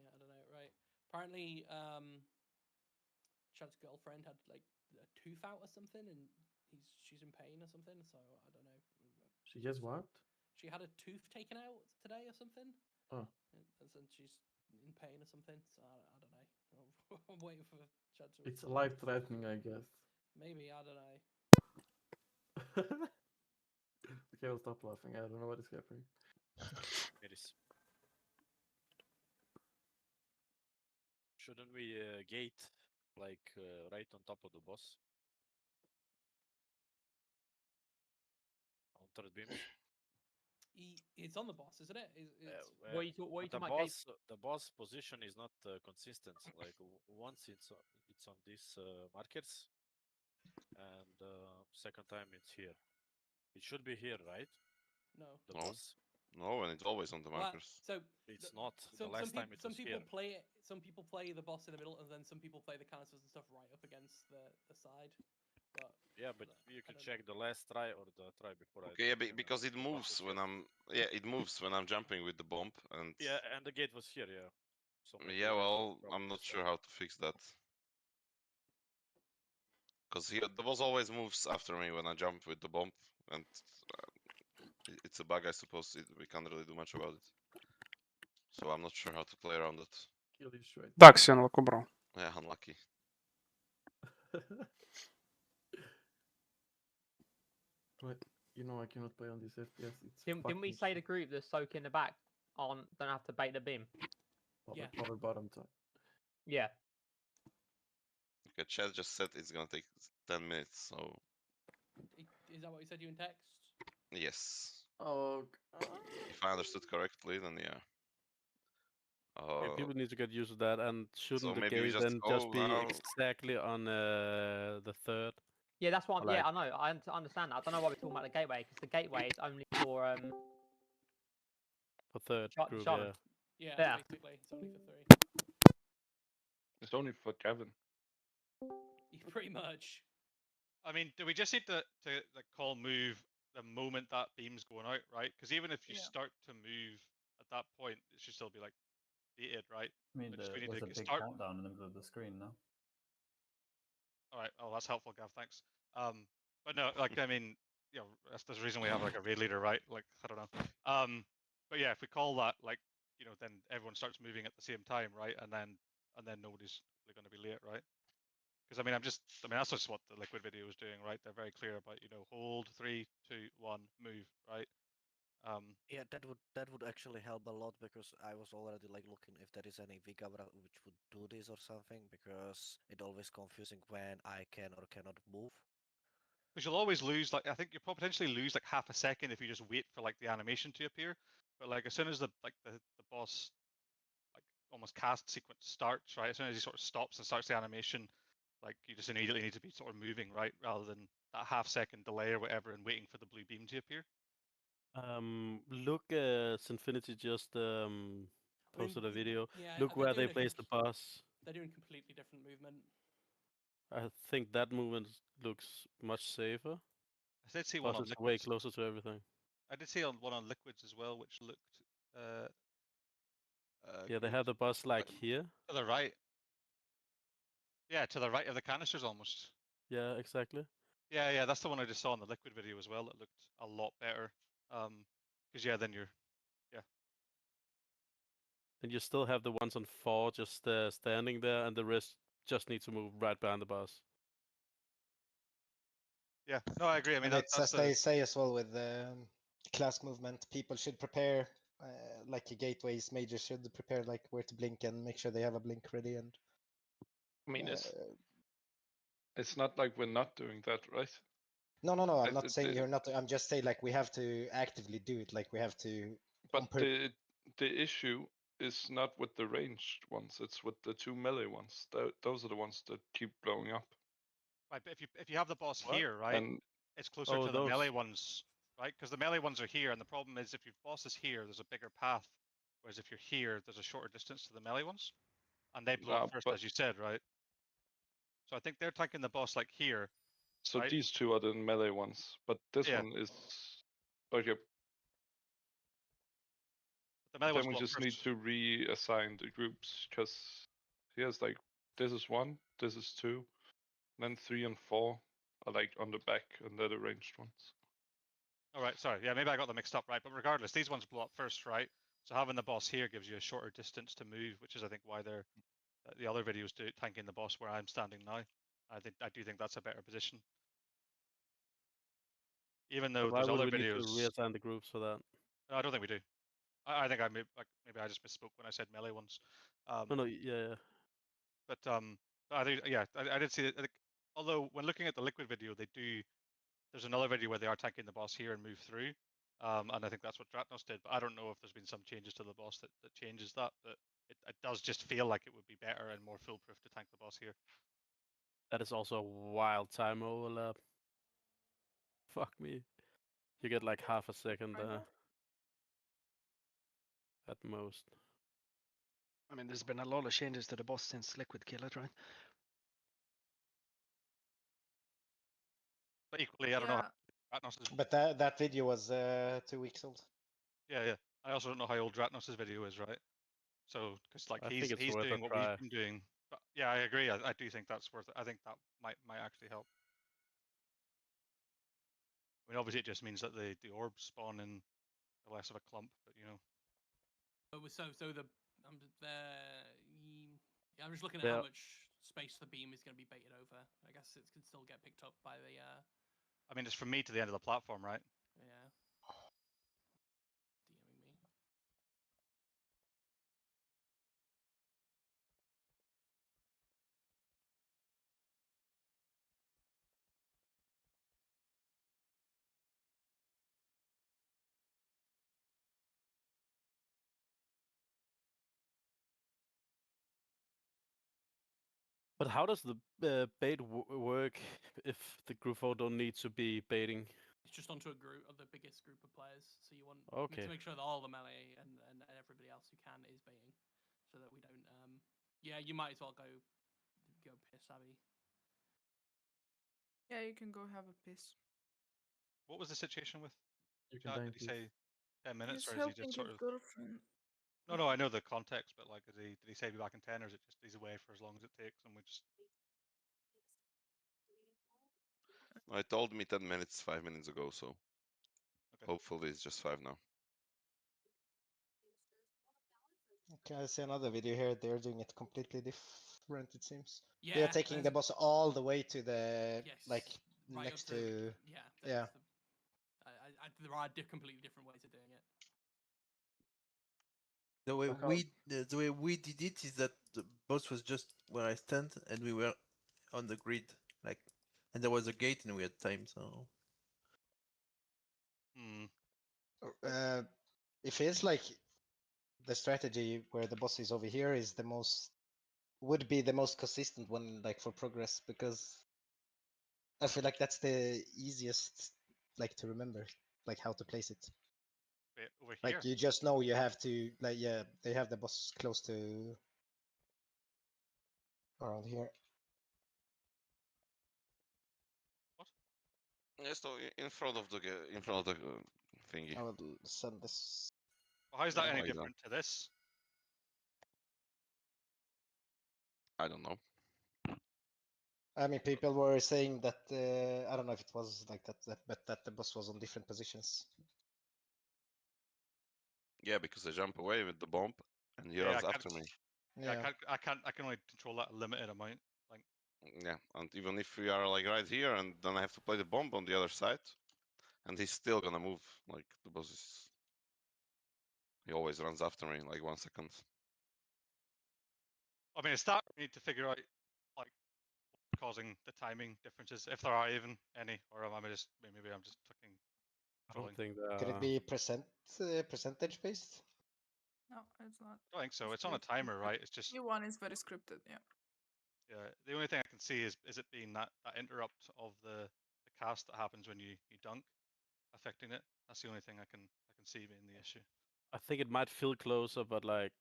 F: I don't know, right? Apparently, Chad's girlfriend had like a tooth out or something, and she's in pain or something. So I don't know.
L: She gets what?
F: She had a tooth taken out today or something.
L: Oh.
F: And she's in pain or something. So I don't know. I'm waiting for Chad to.
L: It's life-threatening, I guess.
F: Maybe, I don't know.
L: Okay, I'll stop laughing. I don't know what is happening.
N: It is. Shouldn't we gate like right on top of the boss? On third beam.
F: It's on the boss, isn't it?
N: What are you talking about? The boss position is not consistent. Like once it's on these markers, and second time it's here. It should be here, right?
F: No.
N: The
D: No.
N: boss.
D: No, and it's always on the
F: Well,
D: markers.
F: so
N: it's not. The last time it was here.
F: Some people play the boss in the middle, and then some people play the canisters and stuff right up against the side. But
N: yeah, but you can check the last try or the try before.
D: Okay, yeah, because it moves when I'm it moves when I'm jumping with the bomb and
N: yeah, and the gate was here, yeah. So
D: yeah, well, I'm not sure how to fix that. Because the boss always moves after me when I jump with the bomb, and it's a bug, I suppose. We can't really do much about it. So I'm not sure how to play around it.
K: Так, Сенлок убрал.
D: Yeah, unlucky.
L: But you know I cannot play on this FPS.
T: Didn't we say the group that's soak in the back don't have to bait the beam?
F: Yeah.
L: Or bottom top.
T: Yeah.
D: Okay, Chad just said it's gonna take 10 minutes, so
F: is that what you said you in text?
D: yes.
L: Oh.
D: If I understood correctly, then yeah.
B: Yeah, people need to get used to that, and shouldn't
D: So
B: the
D: maybe we
B: gate
D: just
B: then
D: go
B: just be
D: now.
B: exactly on the third?
T: Yeah, that's what.
B: Or
T: Yeah,
B: like-
T: I know. I understand that. I don't know why we're talking about the gateway because the gateway is only for
B: For third group,
T: Shaman.
B: yeah.
F: Yeah, basically, it's only for 3.
C: It's only for Gavin.
F: Pretty much.
M: I mean, do we just need to like call move the moment that beam's going out, right? Because even if you start to move at that point, it should still be like dated, right?
O: I mean,
M: Like, just we need
O: there's
M: to
O: a big
M: start.
O: countdown in the middle of the screen now.
M: All right. Oh, that's helpful, Gav. Thanks. But no, like I mean, you know, there's a reason we have like a raid leader, right? Like I don't know. But yeah, if we call that, like, you know, then everyone starts moving at the same time, right? And then nobody's really going to be late, right? Because I mean, that's just what the liquid video was doing, right? They're very clear about, you know, hold 3, 2, 1, move, right?
G: Yeah, that would actually help a lot because I was already like looking if there is any Vigabra which would do this or something because it always confusing when I can or cannot move.
M: Because you'll always lose, like I think you'll potentially lose like half a second if you just wait for like the animation to appear. But like as soon as the boss like almost cast sequence starts, right? As soon as he sort of stops and starts the animation, like you just immediately need to be sort of moving, right? Rather than that half-second delay or whatever and waiting for the blue beam to appear.
B: Look, Sinfinity just posted a video.
F: Yeah,
B: Look where they placed the boss.
F: They're doing completely different movement.
B: I think that movement looks much safer.
M: I did see one
B: Boss
M: on
B: is
M: liquids.
B: way closer to everything.
M: I did see one on liquids as well, which looked.
B: Yeah, they have the boss like here.
M: To the right. Yeah, to the right of the canisters almost.
B: Yeah, exactly.
M: Yeah, that's the one I just saw in the liquid video as well. It looked a lot better. Because yeah, then you're.
B: And you still have the ones on 4 just standing there, and the rest just need to move right behind the boss.
M: Yeah, no, I agree. I mean,
E: and it's
M: that's
E: as they say as well with class movement. People should prepare like a gateways. Majors should prepare like where to blink and make sure they have a blink ready. And
C: I mean, it's not like we're not doing that, right?
E: No. I'm not saying you're not. I'm just saying like we have to actively do it. Like we have to.
C: But the issue is not with the ranged ones. It's with the 2 melee ones. Those are the ones that keep blowing up.
M: Right, but if you have the boss
C: What?
M: here, right,
C: And
M: it's closer
B: Oh,
M: to the melee
B: those.
M: ones, right? Because the melee ones are here, and the problem is if your boss is here, there's a bigger path. Whereas if you're here, there's a shorter distance to the melee ones, and they blow
C: Nah,
M: up first,
C: but-
M: as you said, right? So I think they're tanking the boss like here.
C: so
M: right?
C: these two are the melee ones, but this
M: Yeah.
C: one is okay.
M: The melee
C: Then
M: ones
C: we
M: blow up
C: just need
M: first.
C: to reassign the groups because here's like this is 1, this is 2, then 3 and 4 are like on the back, and they're the ranged ones.
M: All right, sorry. Yeah, maybe I got them mixed up, right? But regardless, these ones blow up first, right? So having the boss here gives you a shorter distance to move, which is I think why they're the other videos do tanking the boss where I'm standing now. I do think that's a better position. Even though
B: Why
M: there's
B: would
M: other
B: we need to
M: videos.
B: reassign the groups for that?
M: No, I don't think we do. I think maybe I just misspoke when I said melee ones.
B: No, yeah.
M: But I think I did see it. I think, although when looking at the liquid video, they do. There's another video where they are tanking the boss here and move through. And I think that's what Dratnos did. But I don't know if there's been some changes to the boss that changes that. But it does just feel like it would be better and more foolproof to tank the boss here.
B: That is also a wild time overlap. Fuck me. You get like half a second at most.
J: I mean, there's been a lot of changes to the boss since Liquid killed it, right?
M: But equally, I don't know. Dratnos is,
E: But that video was 2 weeks old.
M: yeah. I also don't know how old Dratnos' video is, right? So, because like
B: I
M: he's
B: think it's worth a
M: doing what
B: try.
M: we've been doing. But yeah, I agree. I do think that's worth it. I think that might actually help. I mean, obviously, it just means that the orbs spawn in less of a clump, but you know.
F: So the I'm just looking at
B: Yeah.
F: how much space the beam is going to be baited over. I guess it can still get picked up by the.
M: I mean, it's from me to the end of the platform, right?
F: Yeah. DMing me.
B: But how does the bait work if the group vote don't need to be baiting?
F: It's just onto a group of the biggest group of players. So you want
B: Okay.
F: to make sure that all the melee and everybody else who can is baiting, so that we don't. Yeah, you might as well go piss, Abby.
A: Yeah, you can go have a piss.
M: What was the situation with?
L: You can
M: Did he say 10 minutes,
A: He's
M: or is he
A: helping
M: just sort
A: his
M: of?
A: girlfriend.
M: No, I know the context, but like, did he say be back in 10, or is it just he's away for as long as it takes, and we just?
D: I told me 10 minutes 5 minutes ago, so
M: Okay.
D: hopefully it's just 5 now.
E: Okay, I see another video here. They're doing it completely different, it seems.
F: Yeah,
E: They're taking the boss all the way to the
F: Yes,
E: like
F: right
E: next
F: up
E: to
F: yeah. There are completely different ways of doing it.
S: The way we did it is that the boss was just where I stand, and we were on the grid, like, and there was a gate, and we had time. So
E: it feels like the strategy where the boss is over here is would be the most consistent one, like for progress, because I feel like that's the easiest, like, to remember, like how to place it.
M: Wait, over here.
E: Like you just know you have to, like, yeah, they have the boss close to around here.
M: What?
D: Yeah, so in front of the thingy.
E: I will send this.
M: Well, how is that
D: Yeah,
M: any
D: like that.
M: different to this?
D: I don't know.
E: I mean, people were saying that I don't know if it was like that, but that the boss was on different positions.
D: Yeah, because I jump away with the bomb, and he
M: Yeah,
D: runs
M: I
D: after me.
M: Yeah, I can only control that limited amount. Like.
D: Yeah, and even if we are like right here, and then I have to play the bomb on the other side, and he's still gonna move. Like the boss is, he always runs after me like 1 second.
M: I mean, it's that we need to figure out like what's causing the timing differences, if there are even any, or am I just maybe I'm just fucking.
B: I don't think that.
E: Could it be percentage based?
A: No, it's not.
M: I think so. It's on a timer, right? It's just
A: Q1 is very scripted, yeah.
M: yeah. The only thing I can see is it being that interrupt of the cast that happens when you dunk, affecting it. That's the only thing I can see being the issue.
B: I think it might feel closer, but like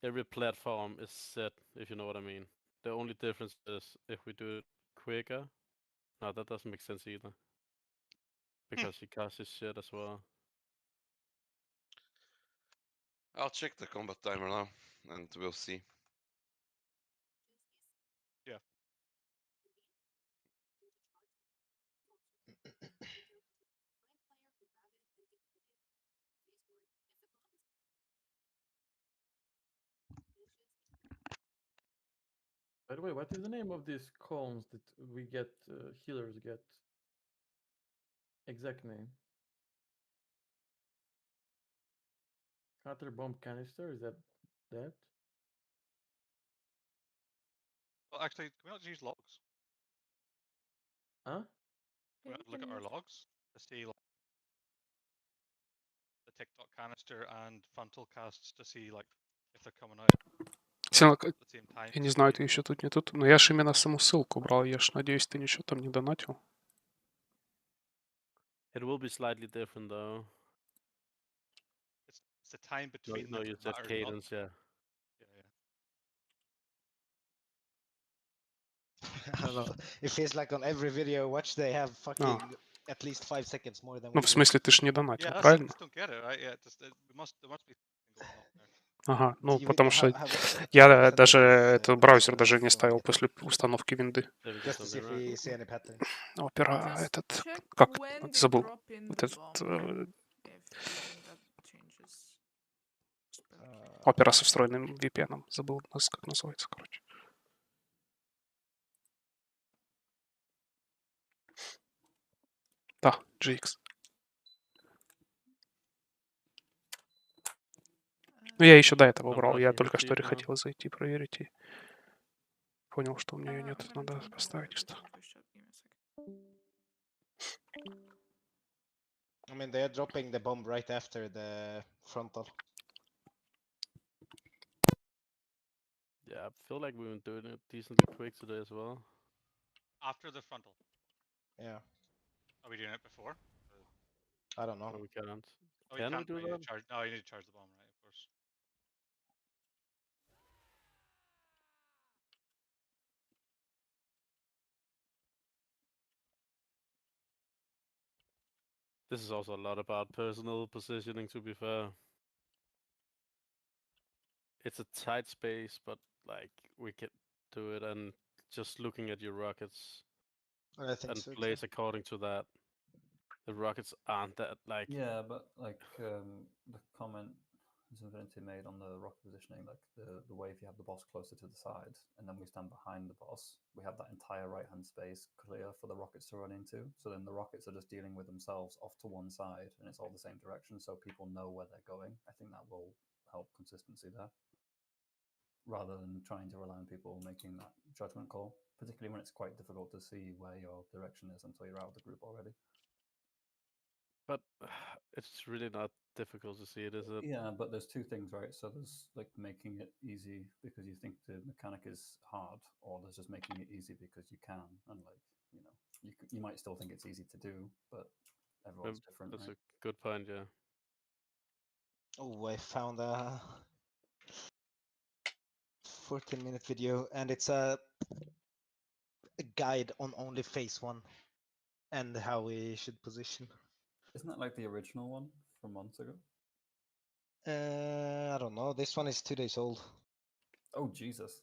B: every platform is set, if you know what I mean. The only difference is if we do it quicker. No, that doesn't make sense either. Because he casts his shit as well.
D: I'll check the combat timer now, and we'll see.
M: Yeah.
L: By the way, what is the name of these cones that we get, healers get? Exact name. Cutter bomb canister, is that?
M: Well, actually, can we not use logs?
L: Huh?
M: Can we not look at our logs to see like, the TikTok canister and frontal casts to see like if they're coming out
K: Синок,
M: at the same time?
K: я не знаю, ты еще тут, не тут, но я ж именно саму ссылку брал, я ж надеюсь, ты ничего там не донатил.
B: It will be slightly different though.
M: It's the time between
B: No,
M: them
B: you
M: that
B: said
M: matters,
B: cadence, yeah.
E: I don't know. It feels like on every video I watch they have fucking at least 5 seconds more than
K: Ну,
E: we
K: в
E: do.
K: смысле, ты ж не донатил,
M: Yeah, I
K: правильно?
M: just don't get it, right? Yeah, just there must be something going on there.
K: Ага, ну,
E: You
K: потому что
E: have
K: я даже этот браузер даже не ставил после установки винды.
E: just to see if we see any pattern.
K: Опера,
A: Just
K: этот,
A: check
K: как,
A: when they
K: забыл,
A: drop in
K: вот
A: the
K: этот,
A: bomb, if you think that changes.
K: опера со встроенным VPN, забыл, как называется, короче. Да, GX. Ну, я еще до этого брал, я только что хотел зайти проверить и понял, что у меня ее нет, надо поставить.
E: I mean, they are dropping the bomb right after the frontal.
B: Yeah, I feel like we've been doing it decently quick today as well.
M: After the frontal.
E: Yeah.
M: Are we doing it before?
E: I don't know.
B: No, we can't.
M: Oh,
B: Can
M: you
B: we
M: can't.
B: do
M: You need
B: that?
M: to charge. No, you need to charge the bomb, right? Of course.
B: This is also a lot about personal positioning, to be fair. It's a tight space, but like we can do it, and just looking at your rockets
E: I think
B: and
E: so,
B: place according to that. The rockets aren't that like.
O: Yeah, but like the comment Infinity made on the rocket positioning, like the way if you have the boss closer to the side and then we stand behind the boss, we have that entire right hand space clear for the rockets to run into. So then the rockets are just dealing with themselves off to one side and it's all the same direction, so people know where they're going. I think that will help consistency there, rather than trying to rely on people making that judgment call, particularly when it's quite difficult to see where your direction is until you're out of the group already.
B: But it's really not difficult to see it, is it?
O: Yeah, but there's two things, right? So there's like making it easy because you think the mechanic is hard, or there's just making it easy because you can, and like you might still think it's easy to do, but everyone's different.
B: That's
O: right?
B: a good point, yeah.
E: Oh, I found a 14-minute video, and it's a guide on only phase 1 and how we should position.
O: Isn't that like the original one from months ago?
E: I don't know. This one is 2 days old.
O: Oh Jesus!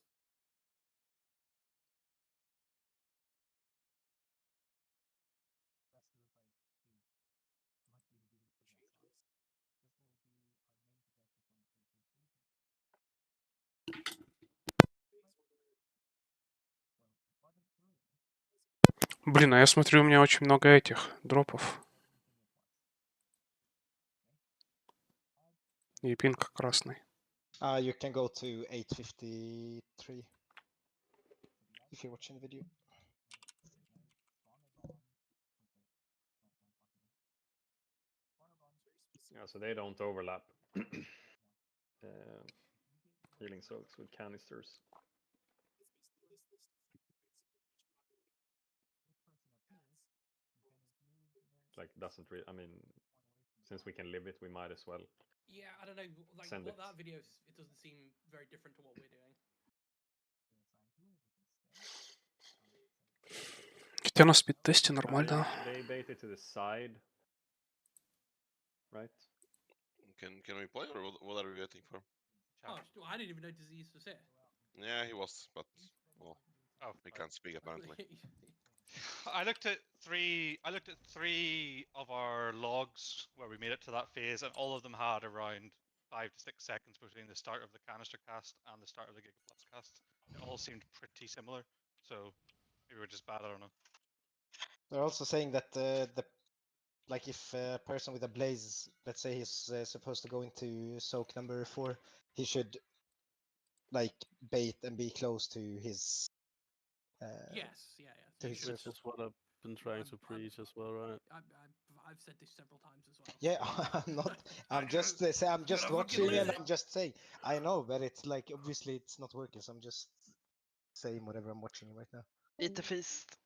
K: Блин, а я смотрю, у меня очень много этих дропов. И пинг красный.
E: You can go to 853 if you're watching the video.
H: Yeah, so they don't overlap. healing soaks with canisters. Like doesn't really. I mean, since we can live it, we might as well.
F: Yeah, I don't know. Like
H: Send
F: what
H: it.
F: that video, it doesn't seem very different to what we're doing.
K: Хотя на спид-тесте нормально.
H: They bait it to the side, right?
D: Can we play, or what are we waiting for?
F: Oh, I didn't even know Disease was here.
D: Yeah, he was, but well,
M: Oh,
D: we can't speak apparently.
M: I looked at three of our logs where we made it to that phase, and all of them had around 5 to 6 seconds between the start of the canister cast and the start of the Gigaplus cast. It all seemed pretty similar, so maybe we're just bad. I don't know.
E: They're also saying that like if a person with a blaze, let's say he's supposed to go into soak number 4, he should like bait and be close to his.
F: Yes, yeah.
E: To his
B: Which
E: circle.
B: is what I've been trying to preach as well, right?
F: I've said this several times as well.
E: Yeah, I'm not. I'm just I'm just watching and I'm just saying. I know, but it's like obviously it's not working. So I'm just saying whatever I'm watching right now.
J: Eat the feast.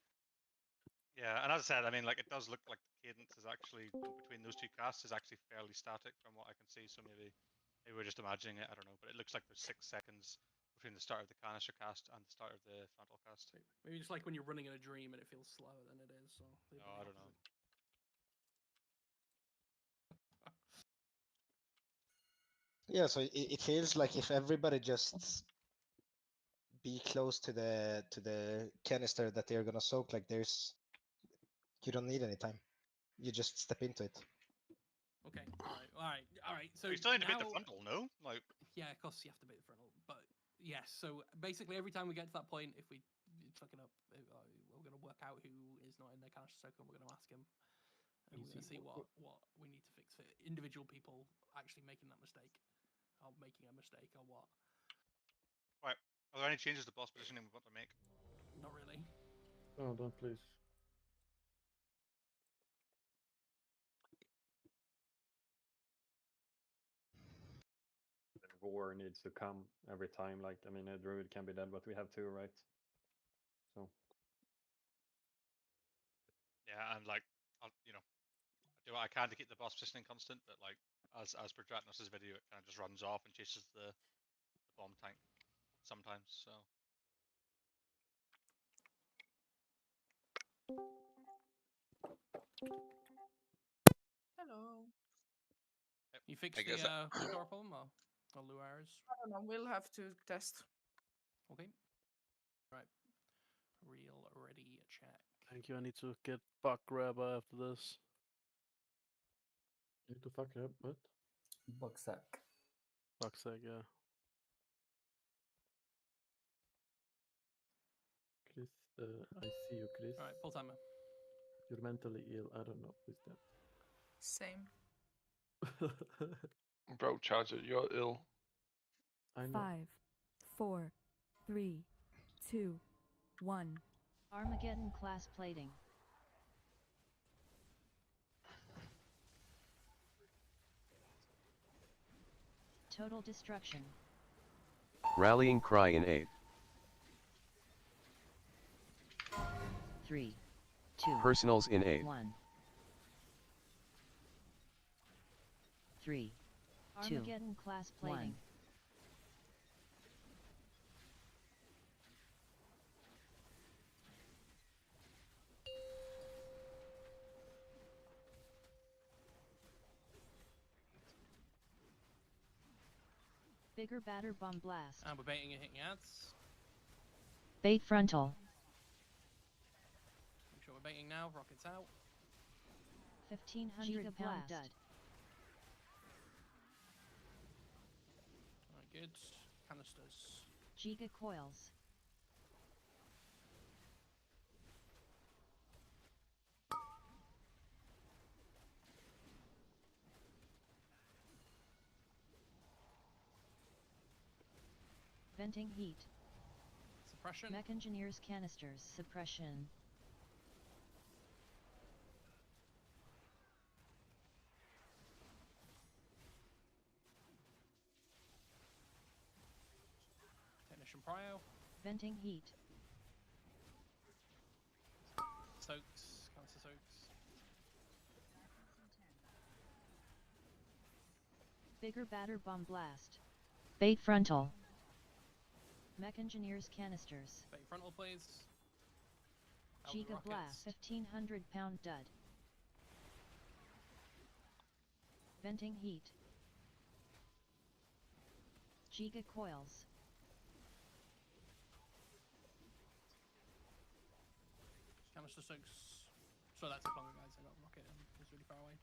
M: Yeah, and as I said, I mean, like it does look like the cadence is actually between those two casts is actually fairly static from what I can see. So maybe we're just imagining it. I don't know, but it looks like there's 6 seconds between the start of the canister cast and the start of the frontal cast.
F: Maybe just like when you're running in a dream and it feels slower than it is. So
M: no, I don't know.
E: Yeah, so it feels like if everybody just be close to the canister that they're gonna soak, like you don't need any time. You just step into it.
F: Okay, all right. So
M: you still need to
F: now,
M: bait the frontal, no? Like
F: yeah, of course you have to bait the frontal, but yes. So basically, every time we get to that point, if we fuck it up, we're gonna work out who is not in the canister soak, and we're gonna ask him, and we're gonna see what we need to fix for individual people actually making that mistake, or making a mistake, or what.
M: Right. Are there any changes to boss positioning we want to make?
F: Not really.
L: Oh, don't please. War needs to come every time. Like, I mean, a druid can be dead, but we have 2, right? So.
M: Yeah, and like, you know, I do what I can to keep the boss positioning constant, but like, as per Dratnos' video, it kind of just runs off and chases the bomb tank sometimes. So.
A: Hello.
F: You fixed the Lugar problem or Luars?
A: I don't know. We'll have to test.
F: Okay. Right. Real ready check.
B: Thank you. I need to get bug grabber after this.
L: Need to fuck it up, what?
O: Bug sack.
B: Bug sack, yeah.
L: Chris, I see you, Chris.
F: All right, full timer.
L: You're mentally ill. I don't know who's that.
A: Same.
C: Bro, Charger, you're ill.
L: I know.
P: 5, 4, 3, 2, 1.
Q: Armageddon class plating. Total destruction.
R: Rallying cry in aid.
Q: 3, 2,
R: Personals in aid.
Q: 1. 3, 2, Armageddon class plating. 1. Bigger batter bomb blast.
F: And we're baiting and hitting ads.
Q: Bait frontal.
F: Make sure we're baiting now. Rockets out.
Q: 1500 pound dud.
F: Alright, good. Canisters.
Q: Giga coils. Venting heat.
F: Suppression.
Q: Mech engineers canisters. Suppression.
F: Ignition prio.
Q: Venting heat.
F: Soaks. Counter soaks.
Q: Bigger batter bomb blast. Bait frontal. Mech engineers canisters.
F: Bait frontal, please. Out the
Q: Giga
F: rockets.
Q: blast. 1,500-pound dud. Venting heat. Giga coils.
F: Canister soaks. So that's a longer, guys. I got a rocket and it's really far away.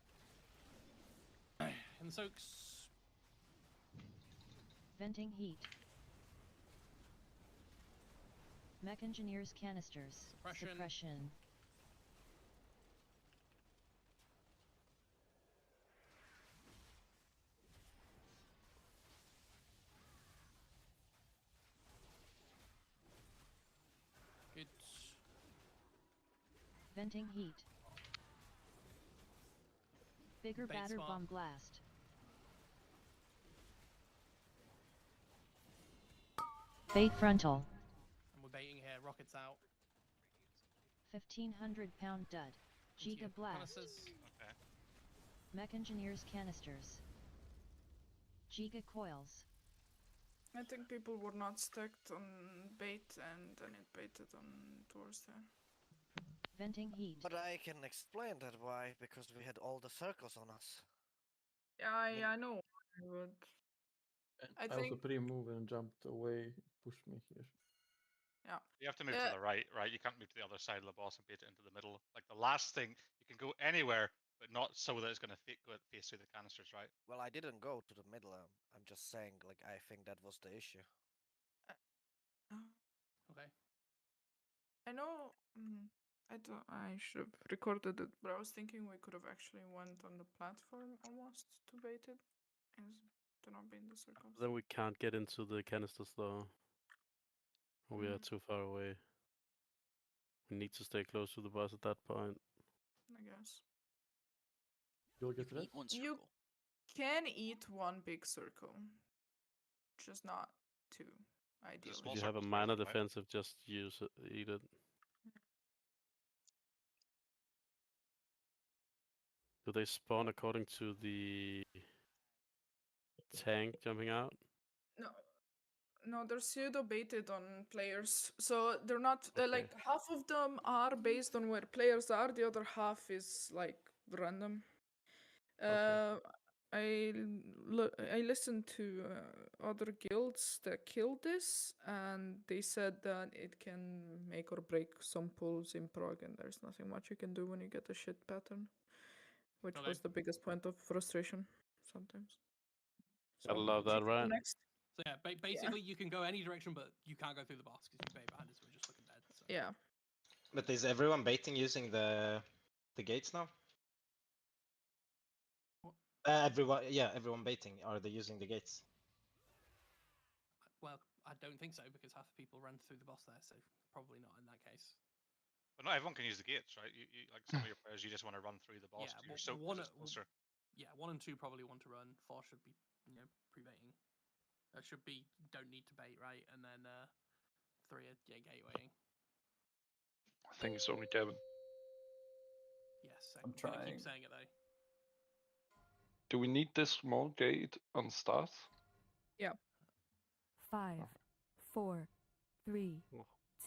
F: And the soaks.
Q: Venting heat. Mech engineers canisters.
F: Suppression. Good.
Q: Venting heat. Bigger
F: Bait
Q: batter
F: spot.
Q: bomb blast. Bait frontal.
F: And we're baiting here. Rockets out.
Q: 1,500-pound dud.
F: Into your
Q: Giga blast.
F: canisters.
M: Okay.
Q: Mech engineers canisters. Giga coils.
A: I think people were not stacked on bait and then it baited on towards there.
Q: Venting heat.
G: But I can explain that why, because we had all the circles on us.
A: Yeah, I know. But I
L: I also
A: think
L: pre-moved and jumped away, pushed me here.
A: yeah.
M: You have to move to the right, right? You can't move to the other side of the boss and bait it into the middle. Like the last thing, you can go anywhere, but not so that it's going to face through the canisters, right?
G: Well, I didn't go to the middle. I'm just saying, like, I think that was the issue.
F: Okay.
A: I know. I should have recorded it, but I was thinking we could have actually went on the platform almost to bait it, and to not be in the circles.
B: Then we can't get into the canisters though. We are
A: Mm.
B: too far away. We need to stay close to the boss at that point.
A: I guess.
L: You'll get red?
A: You can eat one big circle, just not two. Ideally.
B: If you have a minor defensive, just use it, eat it. Do they spawn according to the tank jumping out?
A: No, they're pseudo baited on players, so they're not like
B: Okay.
A: half of them are based on where players are. The other half is like random. I listened to other guilds that killed this, and they said that it can make or break some pulls in prog, and there's nothing much you can do when you get a shit pattern, which
F: Okay.
A: was the biggest point of frustration sometimes.
B: Gotta love that, right?
A: Next.
F: So yeah, basically you can go any direction, but you can't go through the boss because you bait behind us. We're just looking dead. So.
A: Yeah.
E: But is everyone baiting using the gates now? Everyone baiting. Are they using the gates?
F: Well, I don't think so because half the people run through the boss there, so probably not in that case.
M: But not everyone can use the gates, right? You like some of your players, you just want to run through the boss.
F: Yeah,
M: to your
F: well,
M: soak
F: one,
M: just closer.
F: Yeah, 1 and 2 probably want to run. 4 should be, pre-baiting. Should be don't need to bait, right? And then 3 are gatewaying.
C: I think it's only Devin.
F: Yes,
C: I'm
F: gonna
C: trying.
F: keep saying it though.
C: Do we need this small gate on start?
A: Yeah.
P: 5, 4, 3,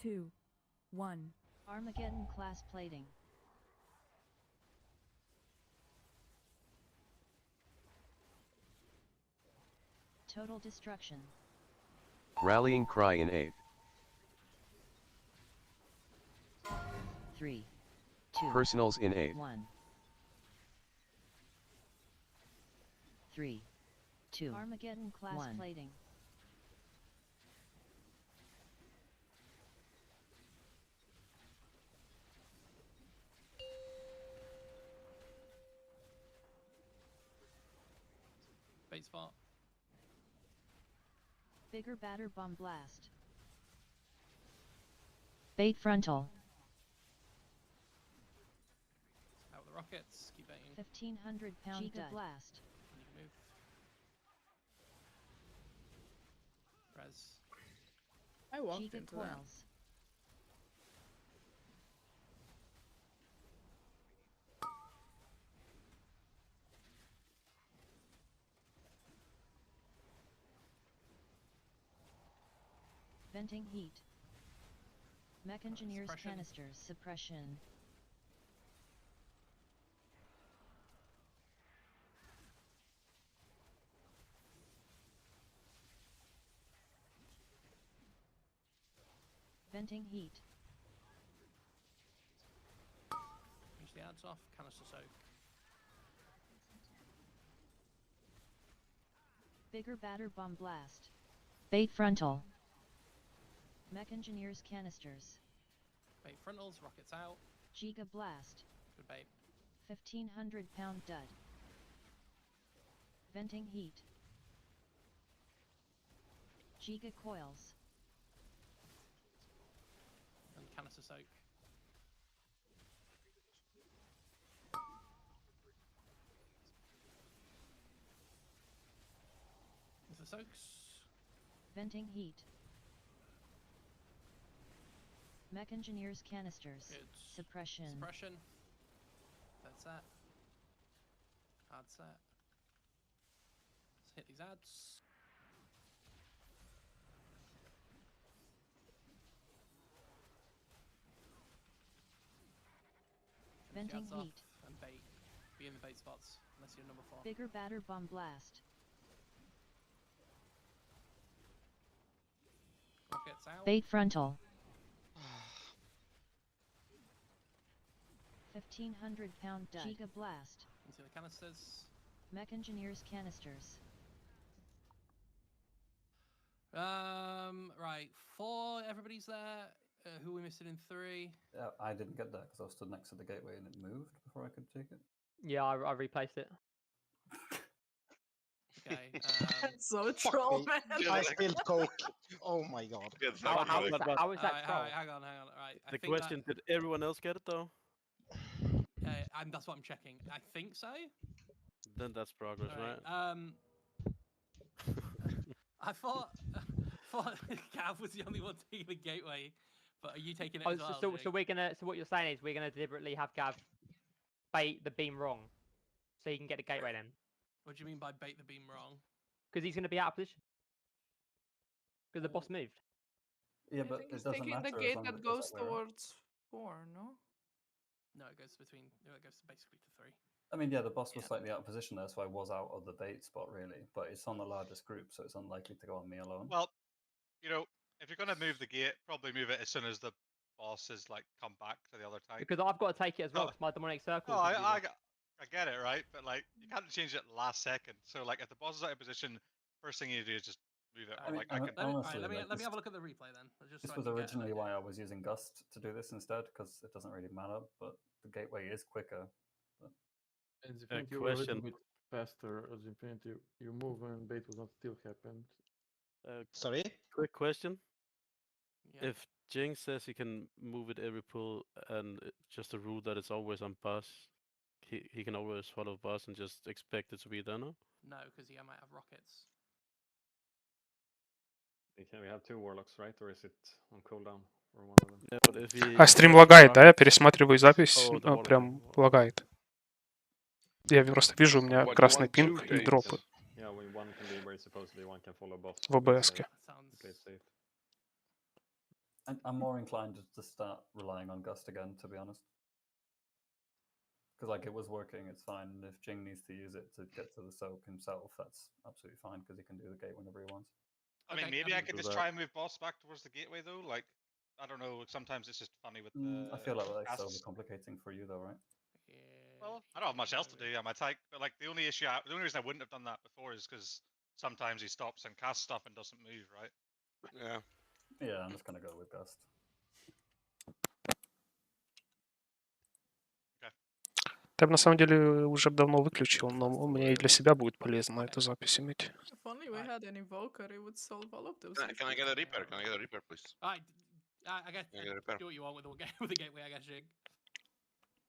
P: 2, 1.
Q: Armageddon class plating. Total destruction.
R: Rallying cry in 8th.
Q: 3, 2.
R: Personals in 8th.
Q: 1. 3, 2. Armageddon class
R: 1.
Q: plating.
F: Bait spot.
Q: Bigger batter bomb blast. Bait frontal.
F: Out with the rockets. Keep baiting.
Q: 1,500-pound Giga blast.
F: You can move. Res.
A: I walked
Q: Giga
A: into that.
Q: coils. Venting heat. Mech engineers
F: Suppression.
Q: canisters suppression. Venting heat.
F: Finish the ads off. Canister soak.
Q: Bigger batter bomb blast. Bait frontal. Mech engineers canisters.
F: Bait frontals. Rockets out.
Q: Giga blast.
F: Good bait.
Q: 1,500 pound dud. Venting heat. Giga coils.
F: And canister soak. Into the soaks.
Q: Venting heat. Mech engineers canisters.
F: Good.
Q: Suppression.
F: Suppression. That's that. Hard set. Let's hit these ads. Finish the
Q: Venting
F: ads off
Q: heat.
F: and bait. Be in the bait spots unless you're number 4.
Q: Bigger batter bomb blast.
F: Rockets out.
Q: Bait frontal. 1,500 pound dud. Giga blast.
F: Into the canisters.
Q: Mech engineers canisters.
F: Right. 4. Everybody's there. Who are we missing in 3?
O: I didn't get there because I was stood next to the gateway and it moved before I could take it.
T: Yeah, I replaced it.
F: Okay.
A: So troll, man.
E: I spilled coke. Oh my god.
T: How is that troll?
F: Hang on. Right. I
B: The
F: think
B: question: did everyone else get it though?
F: and that's what I'm checking. I think so.
B: Then that's progress,
F: Alright,
B: right?
F: I thought Gav was the only one taking the gateway, but are you taking it
T: Oh,
F: as well?
T: so
F: Jake?
T: we're gonna. So what you're saying is we're gonna deliberately have Gav bait the beam wrong, so he can get the gateway then.
F: What do you mean by bait the beam wrong?
T: Because he's gonna be out of position. Because the boss moved.
O: Yeah,
A: I
O: but
A: think
O: it
A: he's
O: doesn't
A: taking
O: matter
A: the
O: as
A: gate
O: long as
A: that
O: it goes
A: goes
O: that way, right?
A: towards 4, no?
F: No, it goes between. It goes basically to 3.
O: I mean, yeah, the boss was slightly out of position there, so I was out of the bait spot, really. But it's on the largest group, so it's unlikely to go on me alone.
M: Well, you know, if you're gonna move the gate, probably move it as soon as the boss is like come back to the other time.
T: Because I've got to take it as well. Because my demonic circle.
M: No, I get it, right? But like, you can't change it last second. So like, if the boss is out of position, first thing you do is just move it.
O: I mean,
M: I can.
O: honestly,
F: let me
O: like,
F: have a look at the replay then. Just
O: this
F: so I
O: was
F: can get
O: originally why I was using Gust to do this instead, because it doesn't really matter, but the gateway is quicker. But...
L: And Infinity were a little bit faster as Infinity. You move and bait will not still happen.
E: Sorry?
B: Quick question.
F: Yeah.
B: If Jing says he can move it every pull and just a rule that it's always on bus, he can always follow bus and just expect it to be there, no?
F: No, because he might have rockets.
H: Can we have 2 warlocks, right? Or is it on cooldown for one of them?
B: Yeah, but if he...
K: А стрим лагает, да? Я пересматриваю запись, прям лагает. Я просто вижу, у меня красный пинг и дропы
H: Yeah, when one can be where supposedly one can follow boss.
K: в ОБС-ке.
O: I'm more inclined to start relying on Gust again, to be honest. Because like it was working, it's fine. And if Jing needs to use it to get to the soak himself, that's absolutely fine because he can do the gate whenever he wants.
M: I mean, maybe I could just try and move boss back towards the gateway though. Like, I don't know. Sometimes it's just funny with the.
O: I feel like that's overcomplicating for you though, right?
M: Well, I don't have much else to do. I'm attack, but like the only reason I wouldn't have done that before is because sometimes he stops and casts stuff and doesn't move, right?
D: Yeah.
O: Yeah, I'm just gonna go with Gust.
K: Я бы на самом деле уже давно выключил, но у меня и для себя будет полезно эту запись иметь.
A: If only we had an invoker, it would solve all of those.
D: Can I get a repair? Can I get a repair, please?
F: I guess
D: Can I get a repair?
F: do what you want with the gateway, I guess, Jig.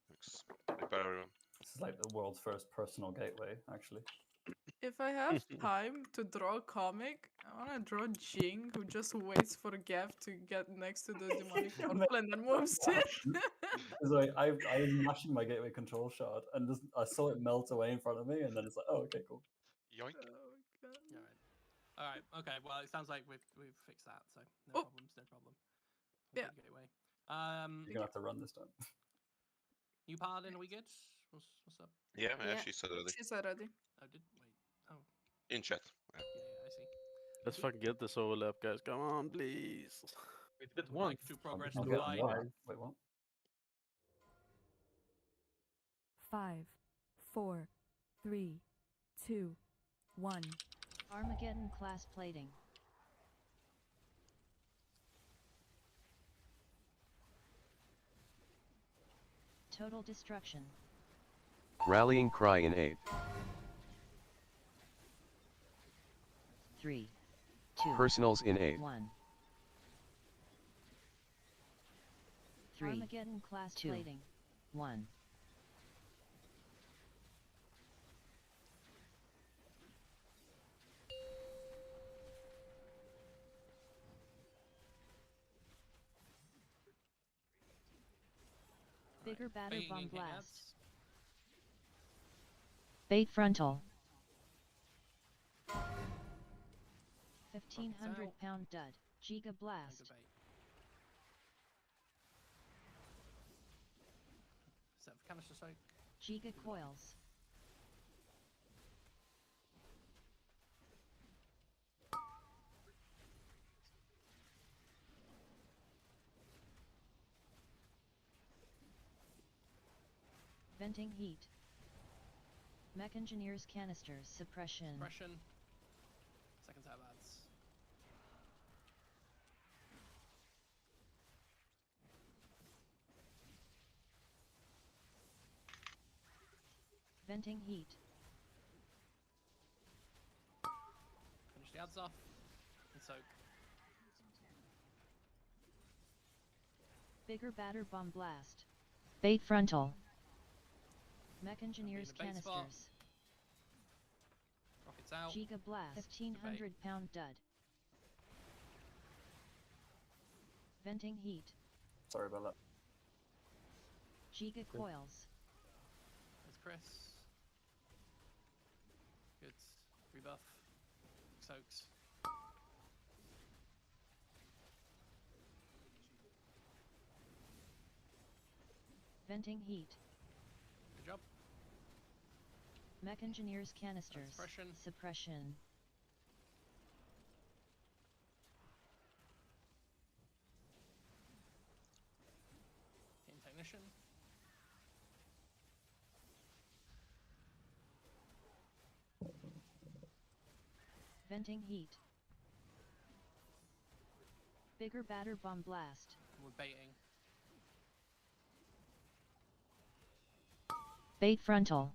D: Thanks. Repair everyone.
O: This is like the world's first personal gateway, actually.
A: if I have time to draw a comic, I wanna draw Jing, who just waits for Gav to get next to the demonic purple and then moves it.
O: So I was mashing my gateway control shard and just, I saw it melt away in front of me, and then it's like, oh, okay, cool.
M: Yoink.
F: All right. Okay. Well, it sounds like we've fixed that, so no problems. No problem.
A: Yeah.
F: Gateway.
O: You're gonna have to run this time.
F: New paladin, are we good? What's up?
D: Yeah, she said already.
A: She said ready.
F: Oh, wait. Oh.
D: In chat. Yeah.
F: Yeah, I see.
B: Let's fucking get this overlap, guys. Come on, please.
H: We did it
F: Would like to progress
O: I'm
F: the
O: getting
F: line.
O: live. Wait, what?
P: 5, 4, 3, 2, 1.
Q: Armageddon class plating. Total destruction.
R: Rallying cry in 8.
Q: 3, 2,
R: Personals in 8.
Q: 1. 3, Armageddon class 2, plating. 1. Bigger batter bomb blast. Bait frontal. 1,500 pound dud. Giga blast.
F: Set of canister soak.
Q: Giga coils. Venting heat. Mech engineers canisters suppression.
F: Suppression. Second set of ads.
Q: Venting heat.
F: Finish the ads off. And soak.
Q: Bigger batter bomb blast. Bait frontal. Mech engineers canisters.
F: Rockets out.
Q: Giga blast. 1,500 pound dud. Venting heat.
O: Sorry about that.
Q: Giga coils.
F: There's Chris. Good. Rebuff. Soaks.
Q: Venting heat.
F: Good job.
Q: Mech engineers canisters.
F: Suppression.
Q: Suppression.
F: Hidden technician.
Q: Venting heat. Bigger batter bomb blast.
F: We're baiting.
Q: Bait frontal.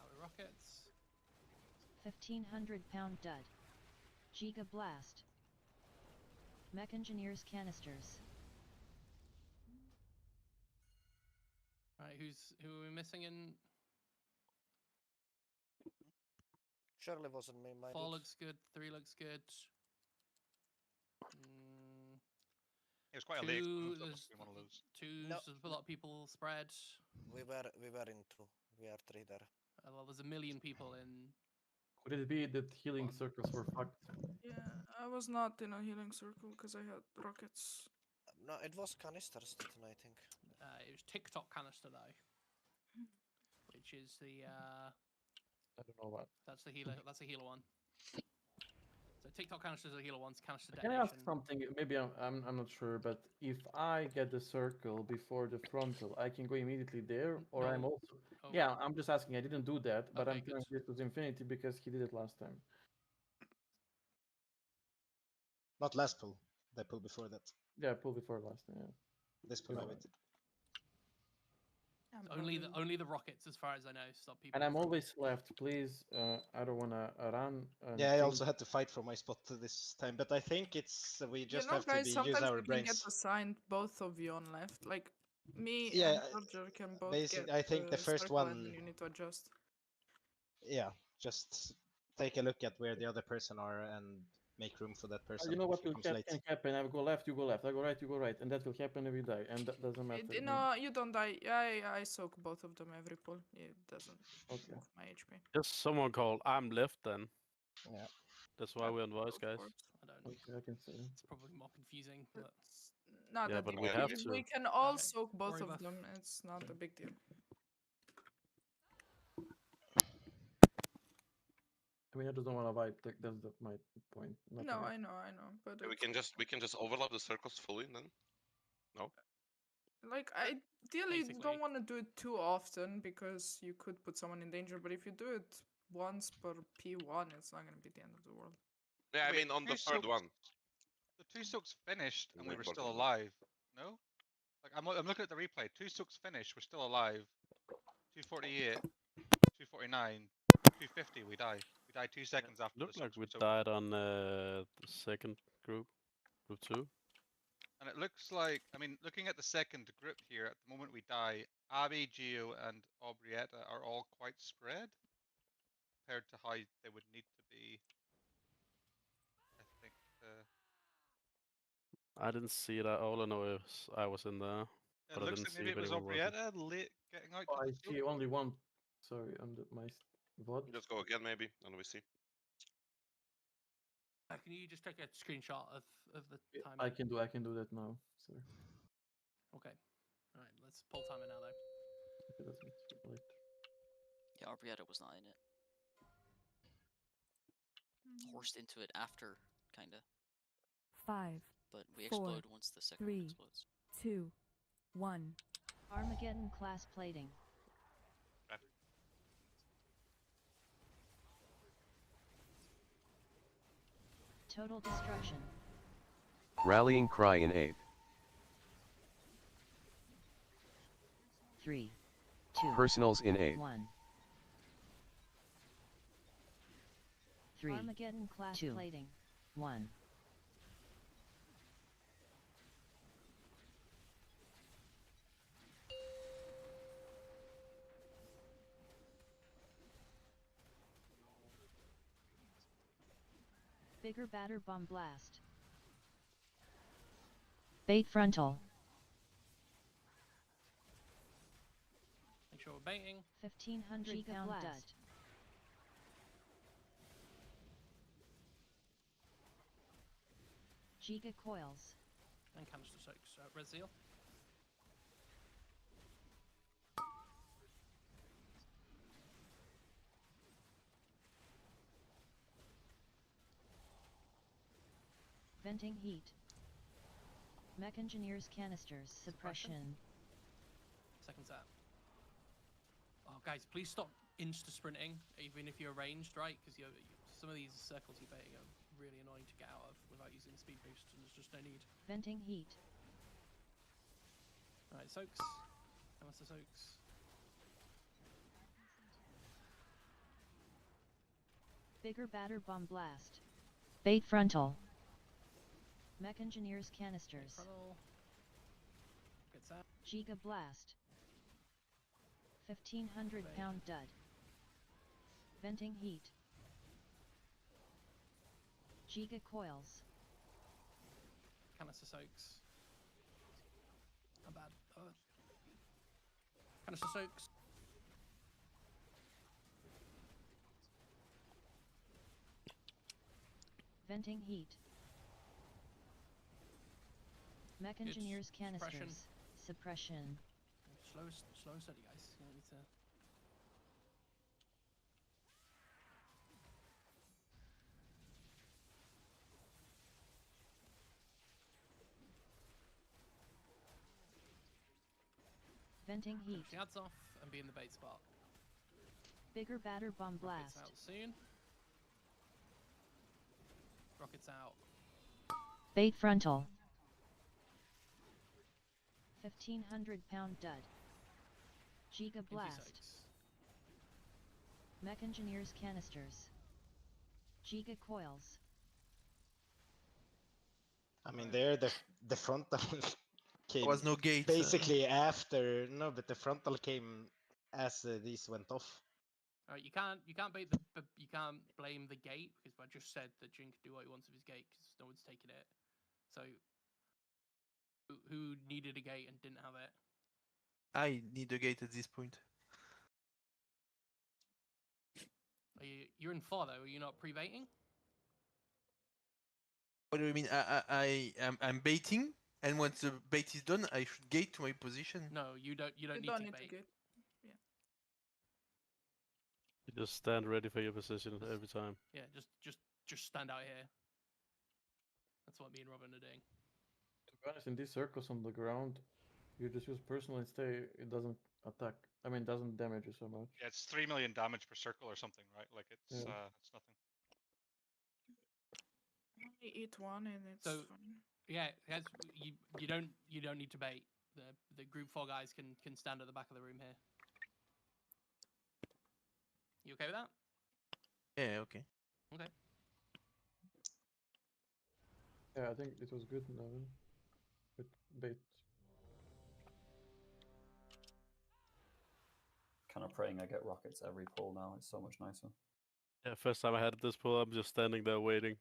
F: Out with rockets.
Q: 1,500 pound dud. Giga blast. Mech engineers canisters.
F: Right, who are we missing in?
G: Surely wasn't me, my
F: 4
G: dude.
F: looks good, 3 looks good.
M: It was quite a late move, that
F: There's
M: must be one of those.
F: 2s,
G: No.
F: there's a lot of people spread.
G: We were in 2. We are 3 there.
F: Well, there's a million people in.
L: Could it be that healing circles were fucked?
A: Yeah, I was not in a healing circle because I had rockets.
G: No, it was canisters, I think.
F: It was TikTok canister though, which is the.
L: I don't know what.
F: That's the healer. That's the healer one. So TikTok canisters are healer ones. Canister
L: Can I ask
F: detonation.
L: something? Maybe I'm not sure, but if I get the circle before the frontal, I can go immediately there, or I'm
F: No.
L: also.
F: Oh.
L: Yeah, I'm just asking. I didn't do that, but
F: Okay,
L: I'm trying this with Infinity because he did it last time.
E: Not last pull. They pull before that.
L: Yeah, pull before last time. Yeah.
E: This pull I
L: Yeah.
E: waited.
F: Only the rockets, as far as I know, stop people.
L: And I'm always left. Please, I don't wanna run. and
E: Yeah, I
L: think-
E: also had to fight for my spot this time, but I think it's we just
A: you know,
E: have
A: guys,
E: to use
A: sometimes
E: our
A: you can
E: brains.
A: get assigned both of you on left. Like me
E: Yeah,
A: and Roger can both
E: basic-
A: get
E: I think the first
A: circle
E: one-
A: and then you need to adjust.
E: Yeah, just take a look at where the other person are and make room for that person.
L: You know
E: if
L: what
E: he
L: will
E: comes late.
L: can happen? I will go left, you go left. I go right, you go right, and that will happen every day, and that doesn't matter.
A: No, you don't die. I soak both of them every pull. It doesn't
L: Okay.
A: move my HP.
B: Just someone called I'm left then.
E: Yeah.
B: That's why we're on voice, guys.
F: I don't.
L: Okay, I can see.
F: It's probably more confusing, but
A: No,
B: Yeah,
A: that
B: but
A: you
B: we
A: can-
B: have
A: we
B: to.
A: can all
F: Okay.
A: soak both
F: Worry
A: of
F: about-
A: them. It's not a big deal.
L: I mean, I just don't want to wipe. That's my point.
A: No,
L: nothing
A: I know, but
D: Yeah, we can just overlap the circles fully then. No.
A: like I ideally
F: Basically.
A: don't want to do it too often because you could put someone in danger. But if you do it once per P1, it's not gonna be the end of the world.
D: Yeah, I
M: Wait,
D: mean on the
M: two
D: third
M: soaks-
D: one.
M: The 2 soaks finished and we
D: More
M: were still
D: important.
M: alive. No? Like I'm looking at the replay. 2 soaks finished, we're still alive. 248, 249, 250, we die. We die 2 seconds after the
B: Looked like
M: soaks
B: we
M: were soaked.
B: died on the second group 2.
M: And it looks like, I mean, looking at the second group here, at the moment we die, Abby, Gio, and Aubrietta are all quite spread compared to how they would need to be. I think.
B: I didn't see that. All I know is I was in there,
M: It
B: but I
M: looks
B: didn't
M: like
B: see
M: maybe
B: if
M: it was
B: anyone wasn't.
M: Aubrietta late getting out.
L: Oh,
M: To
L: I
M: the
L: see only one. Sorry, my VOD.
D: Just go again maybe, and we see.
F: Can you just take a screenshot of the time?
L: I can do that now. Sorry.
F: Okay. All right. Let's pull timer now, though.
L: Okay, that's it. Late.
U: Yeah, Arbrietta was not in it. Forced into it after, kinda.
P: 5,
U: But we
P: 4,
U: explode once the second one
P: 3,
U: explodes.
P: 2, 1.
Q: Armageddon class plating. Total destruction.
R: Rallying cry in 8.
Q: 3, 2,
R: Personals in 8.
Q: 1. 3,
U: Armageddon class
Q: 2,
U: plating.
Q: 1. Bigger batter bomb blast. Bait frontal.
F: Make sure we're baiting.
Q: 1500
U: Giga
Q: pound
U: blast.
Q: dud. Giga coils.
F: And canister soaks. Red seal.
Q: Venting heat. Mech engineers canisters. Suppression.
F: Second set. Oh, guys, please stop insta sprinting, even if you're ranged, right? Because some of these circles you're baiting are really annoying to get out of without using speed boost, and there's just no need.
Q: Venting heat.
F: Alright, soaks. Canister soaks.
Q: Bigger batter bomb blast. Bait frontal. Mech engineers canisters.
F: Frontal. Gets out.
Q: Giga blast. 1500 pound dud. Venting heat. Giga coils.
F: Canister soaks. Not bad. Canister soaks.
Q: Venting heat. Mech
F: Good.
Q: engineers canisters.
F: Suppression.
Q: Suppression.
F: Slow and steady, guys. You don't need to.
Q: Venting heat.
F: Finish the ads off and be in the bait spot.
Q: Bigger batter bomb
F: Rockets
Q: blast.
F: out soon. Rockets out.
Q: Bait frontal. 1500 pound dud. Giga
F: Empty
Q: blast.
F: soaks.
Q: Mech engineers canisters. Giga coils.
E: I mean, there the frontal came.
S: was no gate,
E: Basically after, no, but the frontal came as these went off.
F: All right, you can't bait you can't blame the gate because I just said that Jin could do what he wants with his gate because no one's taking it. So who needed a gate and didn't have it?
S: I need a gate at this point.
F: You're in 4 though. Are you not pre-baiting?
S: What do you mean? I'm baiting, and once the bait is done, I should gate to my position.
F: No, you don't. You don't need to bait.
A: Yeah.
B: You just stand ready for your position every time.
F: Yeah, just stand out here. That's what me and Robin are doing.
L: To be honest, in these circles on the ground, you just use personal and stay. It doesn't attack. I mean, doesn't damage you so much.
M: Yeah, it's 3 million damage per circle or something, right? Like it's
L: Yeah.
M: it's nothing.
A: Only eat one and it's
F: So
A: fine.
F: yeah, you don't need to bait. The group 4 guys can stand at the back of the room here. You okay with that?
S: Yeah, okay.
F: Okay.
L: Yeah, I think it was good, Navin. With bait.
O: Kind of praying I get rockets every pull now. It's so much nicer.
B: Yeah, first time I had this pull, I'm just standing there waiting.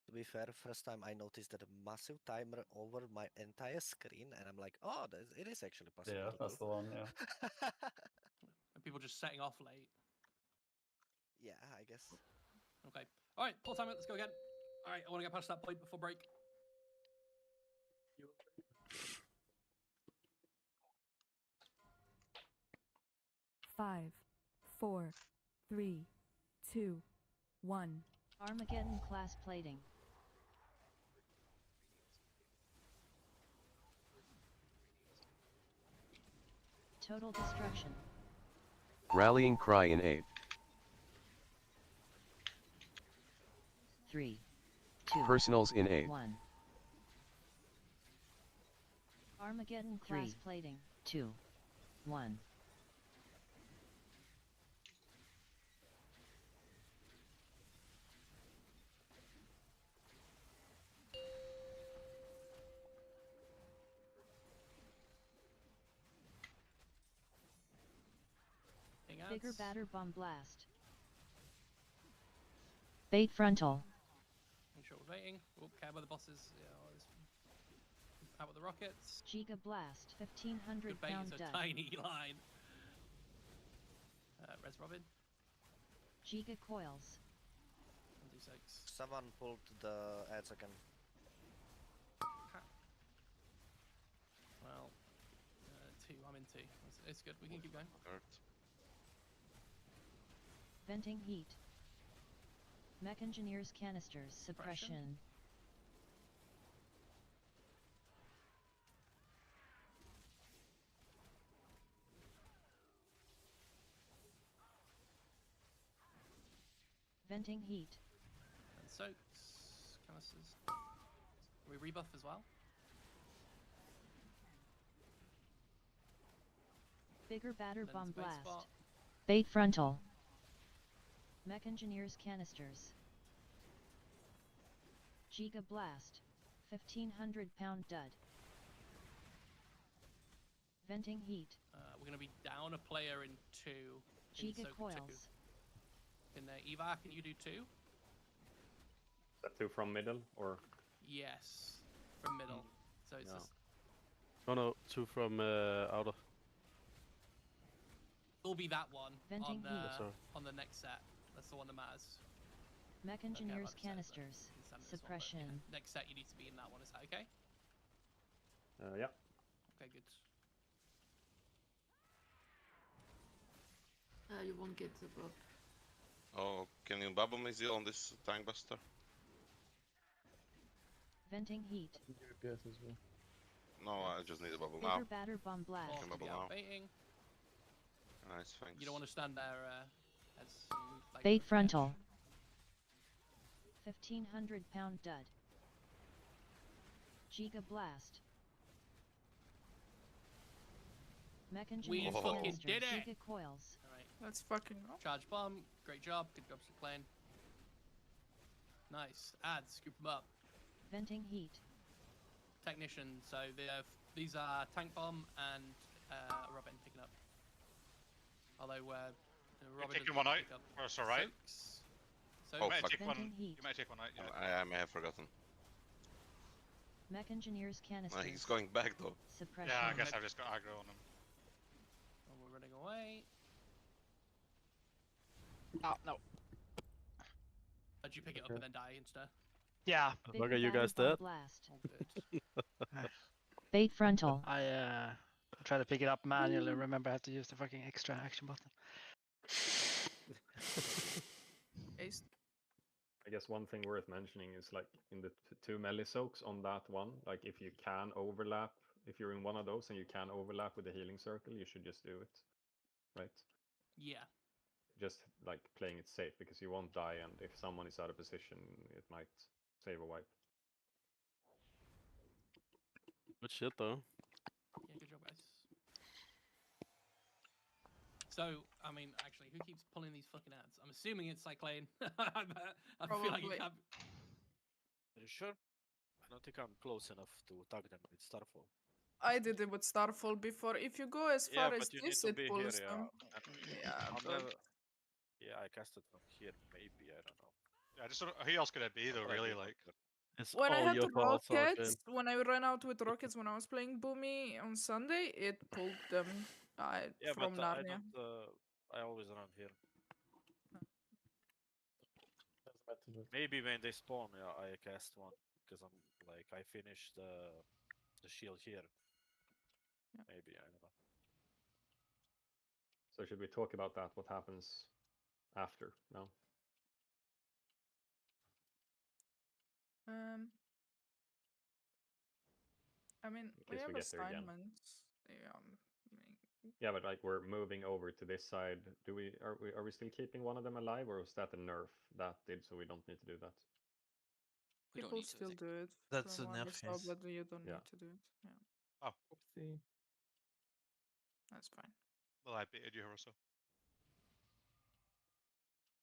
G: To be fair, first time I noticed that a massive timer over my entire screen, and I'm like, oh, it is actually possible.
O: Yeah,
G: to
O: that's
G: do.
O: the one. Yeah.
F: And people just setting off late.
G: Yeah, I guess.
F: Okay. All right, full timer. Let's go again. All right, I want to get past that point before break.
P: 5, 4, 3, 2, 1.
Q: Armageddon class plating. Total destruction.
R: Rallying cry in 8.
Q: 3, 2,
R: Personals in 8.
Q: 1. Armageddon class plating. 2, 1. Bigger batter bomb blast. Bait frontal.
F: Make sure we're waiting. Oh, care about the bosses. Yeah, how about the rockets?
Q: Giga blast. 1500
F: Good bait
Q: pound
F: is a
Q: dud.
F: tiny line. Res Robin.
Q: Giga coils.
F: 1d6.
G: Someone pulled the ads again.
F: Well, 2. I'm in 2. It's good. We can keep going.
Q: Venting heat. Mech engineers canisters suppression. Venting heat.
F: And soaks. Canisters. We rebuff as well.
Q: Bigger batter
F: Then
Q: bomb
F: space
Q: blast.
F: spot.
Q: Bait frontal. Mech engineers canisters. Giga blast. 1500 pound dud. Venting heat.
F: We're going to be down a player in 2.
Q: Giga
F: soak
Q: coils.
F: 2. In Eva, can you do 2?
H: Is that 2 from middle or?
F: Yes. From middle. So it's
B: No.
F: just,
B: Oh no, 2 from outer.
F: it'll be that one
Q: Venting heat.
F: on the next set. That's the one that matters.
Q: Mech
F: Don't care
Q: engineers
F: about the set, but
Q: canisters.
F: you can stand in this one, but
Q: Suppression.
F: yeah. Next set you need to be in that one. Is that okay?
H: Yeah.
F: Okay, good.
I: You won't get the bob.
D: Oh, can you bubble me Zeal on this tank buster?
Q: Venting heat.
L: UPS as well.
D: No, I just need a bubble now.
Q: Bigger batter bomb blast.
D: Can bubble
F: Yeah,
D: now.
F: baiting.
D: Nice, thanks.
F: You don't want to stand there as like
Q: Bait frontal. 1500 pound dud. Giga blast. Mech
F: We
Q: engineers
F: fucking
Q: canisters.
F: did it!
Q: Giga coils.
F: Alright.
A: Let's fucking go.
F: Charge bomb. Great job. Good job playing. Nice. Ads. Scoop them up.
Q: Venting heat.
F: Technician. So these are tank bomb and Robin picking up. Although Robin
M: taking
F: doesn't
M: one out.
F: pick up
M: That's all right.
F: So
D: Oh,
M: You might
D: fuck.
M: take one.
Q: Venting heat.
M: You might take one out. Yeah.
D: I may have forgotten.
Q: Mech engineers canisters.
D: He's going back though.
Q: Suppression.
M: Yeah, I guess I've just got aggro on him.
F: And we're running away.
J: Oh no.
F: Did you pick it up and then die instead?
J: Yeah.
B: Look at you guys dead.
Q: Blast.
F: Oh, good.
Q: Bait frontal.
J: I try to pick it up manually. Remember, I have to use the fucking extra action button.
A: Ace.
H: I guess one thing worth mentioning is like in the two melee soaks on that one, like if you can overlap, if you're in one of those and you can overlap with the healing circle, you should just do it, right?
F: Yeah.
H: Just like playing it safe because you won't die, and if someone is out of position, it might save a wipe.
B: Good shit though.
F: Yeah, good job, guys. So, I mean, actually, who keeps pulling these fucking ads? I'm assuming it's Cyclane. I feel like it
A: Probably.
F: can't.
N: Are you sure? I don't think I'm close enough to tag them with Starfall.
A: I did it with Starfall before. If you go as far as
N: but you need
A: this,
N: to
A: it
N: be
A: pulls
N: here,
A: them. Yeah,
N: I'm
A: but
N: never... Yeah, I casted from here, maybe, I don't know.
M: Yeah, I just don't know who else could it be though. Really, like.
B: It's
A: when I
B: all
A: had
B: your fault,
A: rockets,
B: Sarkin.
A: when I ran out with rockets when I was playing Boomy on Sunday, it pulled them
N: Yeah,
A: from
N: but I
A: Narnia.
N: don't. I always run here. Maybe when they spawn, yeah, I cast one because I'm like I finished the shield here.
A: Yeah.
N: Maybe I don't know.
H: So should we talk about that? What happens after? No.
A: I mean,
H: In
A: we
H: case
A: have
H: we get there again.
A: assignments. Yeah,
H: Yeah, but like we're moving over to this side. Are we still keeping one of them alive, or was that a nerf that did so we don't need to do that?
U: We don't
A: people
U: need to, I
A: still
U: think.
A: do it.
S: That's
A: from
S: a
A: what I
S: nerf,
A: saw,
S: yes.
A: but you don't
H: Yeah.
A: need to do it. Yeah,
M: Oh,
H: Oopsie.
A: that's fine.
M: well, I baited you, Russell.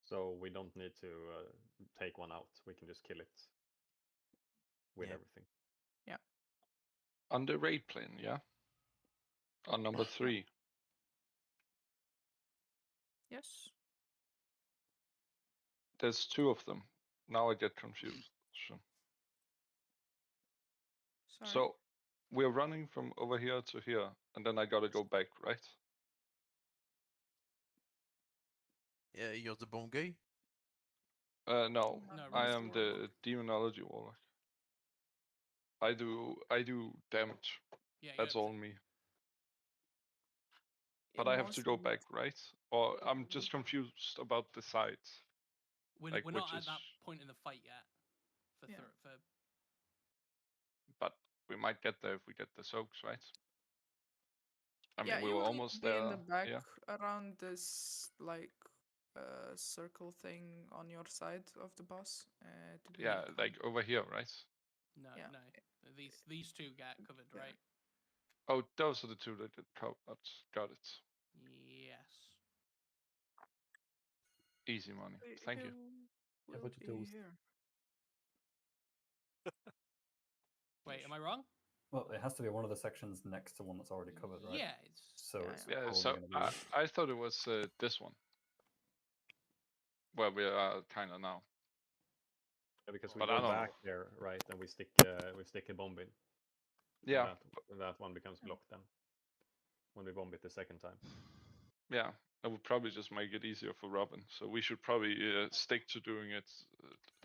H: So we don't need to take one out. We can just kill it with
S: Yeah.
H: everything.
A: Yeah.
C: On the raid plane, yeah? On number 3.
A: Yes.
C: There's 2 of them. Now I get confused.
A: Sorry.
C: So we're running from over here to here, and then I gotta go back, right?
S: Yeah, you're the bomb guy.
C: No,
F: No,
C: I
F: Russell
C: am the demonology warlock. I do damage.
F: Yeah,
C: That's
F: you're-
C: all me. But I have to go back, right? Or I'm just confused about the sides.
F: We're,
C: Like,
F: we're not
C: which
F: at
C: is-
F: that point in the fight yet. For,
A: Yeah.
F: for
C: But we might get there if we get the soaks, right? I mean,
A: yeah,
C: we
A: you
C: were
A: will need
C: almost
A: to be
C: there.
A: in the back
C: Yeah.
A: around this like circle thing on your side of the boss. To be
C: Yeah, like over here, right?
F: no,
A: Yeah.
F: no. These two get covered,
A: Yeah.
F: right?
C: Oh, those are the 2 that get covered. Got it.
F: Yes.
C: Easy money. Thank you.
A: Will
L: put your
A: be
L: toast.
A: here.
F: Wait, am I wrong?
O: Well, it has to be one of the sections next to one that's already covered, right?
F: Yeah, it's
O: So
A: yeah,
O: it's
C: Yeah,
O: probably
C: so
O: gonna be...
C: I thought it was this one. Where we are kind of now.
H: Yeah, because we
C: But I
H: go
C: don't
H: back
C: know.
H: there, right, and we stick a bomb in.
C: Yeah.
H: And that one becomes blocked then. When we bomb it the second time.
C: Yeah, that would probably just make it easier for Robin. So we should probably stick to doing it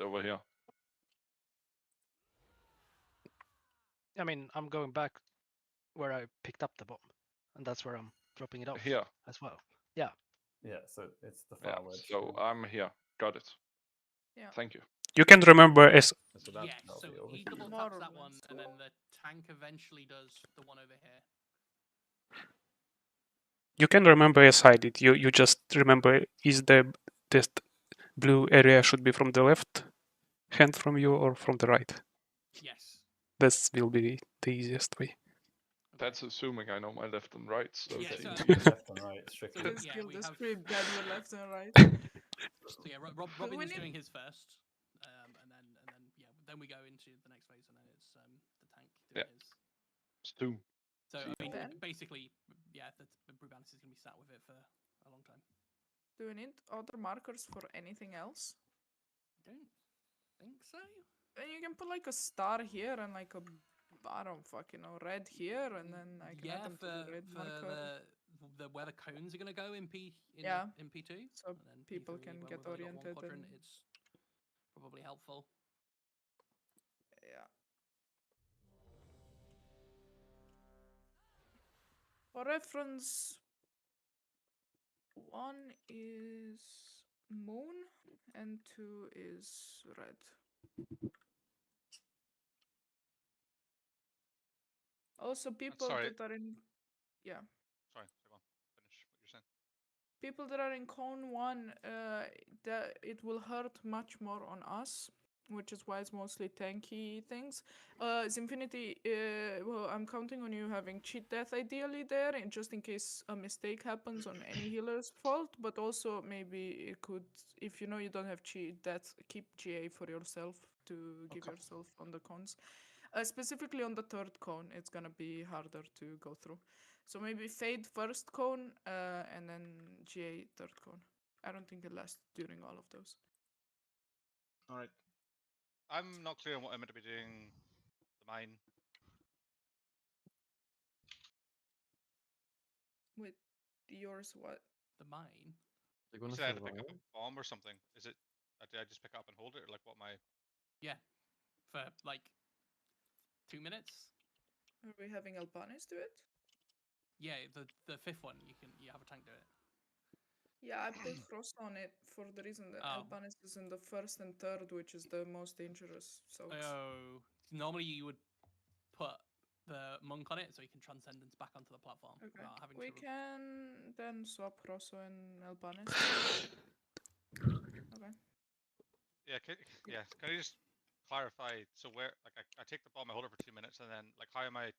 C: over here.
J: I mean, I'm going back where I picked up the bomb, and that's where I'm dropping it off
C: Here.
J: as well. Yeah.
O: Yeah, so it's the
C: Yeah,
O: far wedge.
C: so I'm here. Got it.
A: Yeah.
C: Thank you.
K: You can remember as
H: So that,
F: Yes, so he double
A: More
F: taps
A: or
F: that one,
A: less.
F: and then the tank eventually does the one over here.
K: you can remember a side. You just remember is this blue area should be from the left hand from you or from the right.
F: Yes.
K: That will be the easiest way.
C: That's assuming I know my left and right. So
F: Yeah,
C: it's
F: so-
C: easy.
O: Left and right, strictly.
A: This
F: yeah,
A: guild
F: we
A: is
F: have-
A: pretty bad with left and right.
F: So yeah, Robin
A: we
F: is
A: need-
F: doing his first, and then yeah, then we go into the next phase, and then it's the tank doing
C: Yeah.
F: his.
C: It's 2.
F: So I mean,
A: Ben?
F: basically, yeah, the Brubanus is going to be sat with it for a long time.
A: Do we need other markers for anything else?
F: Don't think so.
A: And you can put like a star here and like a, I don't fucking know, red here, and then I can add them to the red marker.
F: The where the cones are gonna go in
A: Yeah.
F: in P2,
A: So
F: and then
A: people
F: P3,
A: can
F: when
A: get
F: we've only got one
A: oriented
F: quadrant,
A: and-
F: it's probably helpful.
A: Yeah. For reference, 1 is moon and 2 is red. Also, people
M: sorry.
A: that are in, yeah,
M: Sorry, go on. Finish what you're saying.
A: people that are in cone 1, that it will hurt much more on us, which is why it's mostly tanky things. Zinfinity, well, I'm counting on you having cheat death ideally there, and just in case a mistake happens on any healer's fault, but also maybe it could, if you know you don't have cheat death, keep GA for yourself to give yourself on the cons. Specifically on the third cone, it's gonna be harder to go through. So maybe fade first cone, and then GA third cone. I don't think it lasts during all of those.
E: Alright.
M: I'm not clear on what I'm meant to be doing. The mine.
A: With yours, what?
F: The mine?
H: They're
M: You
H: gonna
M: said I had to pick up
H: survive.
M: a bomb or something. Is it? Did I just pick it up and hold it, or like what my?
F: Yeah, for like 2 minutes.
A: Are we having Albanis do it?
F: Yeah, the fifth one you have a tank do it.
A: Yeah, I put frost on it for the reason that
F: Oh.
A: Albanis is in the first and third, which is the most dangerous. So
F: Oh, normally you would put the monk on it so you can transcendence back onto the platform
A: okay,
F: without having
A: we
F: to.
A: can then swap Rosso and Albanis. Okay.
M: Yeah, Can you just clarify? So where, like, I take the bomb, I hold it for 2 minutes, and then, like, how am I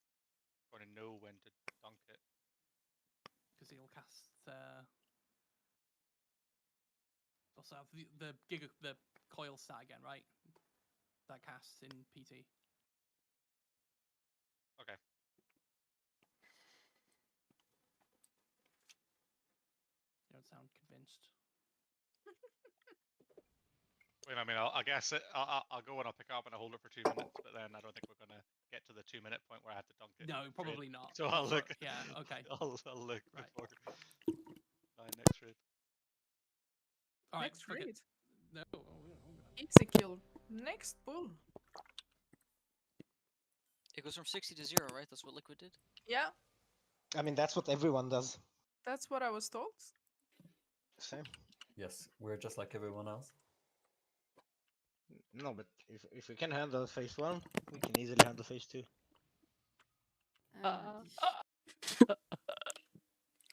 M: going to know when to dunk it?
F: Because he'll cast. Also have the coil stat again, right? That casts in PT.
M: Okay.
F: You don't sound convinced.
M: Wait, I mean, I guess it. I'll go and I'll pick it up and I'll hold it for 2 minutes, but then I don't think we're gonna get to the 2 minute point where I have to dunk it.
F: No,
M: in
F: probably
M: trade.
F: not.
M: So I'll
F: Before-
M: look.
F: yeah, okay.
M: I'll look
F: Right.
M: before my next trade.
F: All right,
A: Next
F: okay.
A: raid.
F: No.
A: Easy kill. Next bull.
U: It goes from 60 to 0, right? That's what Liquid did?
A: Yeah,
E: I mean, that's what everyone does.
A: that's what I was told.
E: Same.
O: Yes, we're just like everyone else.
E: No, but if we can handle phase 1, we can easily handle phase 2.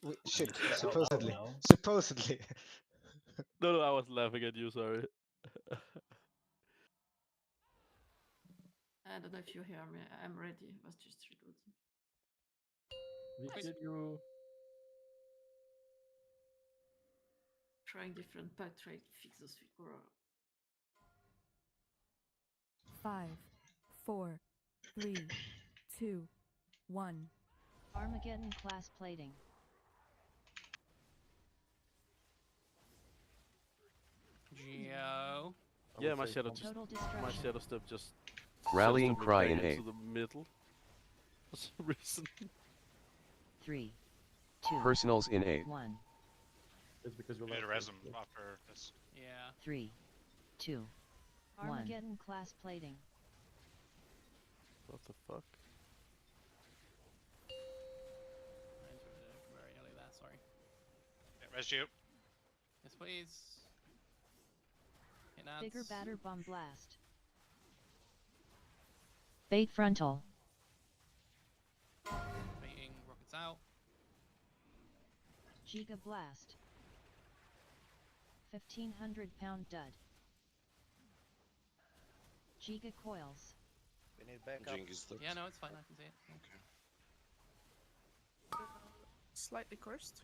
E: We should, supposedly.
O: no.
E: Supposedly.
B: No, I was laughing at you. Sorry.
I: I don't know if you hear me. I'm ready. I was just reloading.
H: Did you?
I: Trying different path, trying to fix those figure.
P: 5, 4, 3, 2, 1.
Q: Armageddon class plating.
F: Geo.
B: Yeah, my shadow
Q: Total
B: just my
Q: destruction.
B: shadow step just
R: Rallying
B: sends me
R: cry
B: back
R: in
B: into
R: 8.
B: the middle for some reason.
Q: 3, 2,
R: Personals in 8.
Q: 1.
H: It's because you
M: We need
H: like
M: a resin after this.
F: Yeah.
Q: 3, 2, 1. Armageddon class plating.
B: What the fuck?
F: Very early there, sorry.
M: Yeah, res you.
F: Yes, please. Hit ads.
Q: Bigger batter bomb blast. Bait frontal.
F: Baiting rockets out.
Q: Giga blast. 1,500-pound dud. Giga coils.
G: We need backup.
F: Yeah, no, it's fine. I can see it.
D: Okay.
A: Slightly cursed.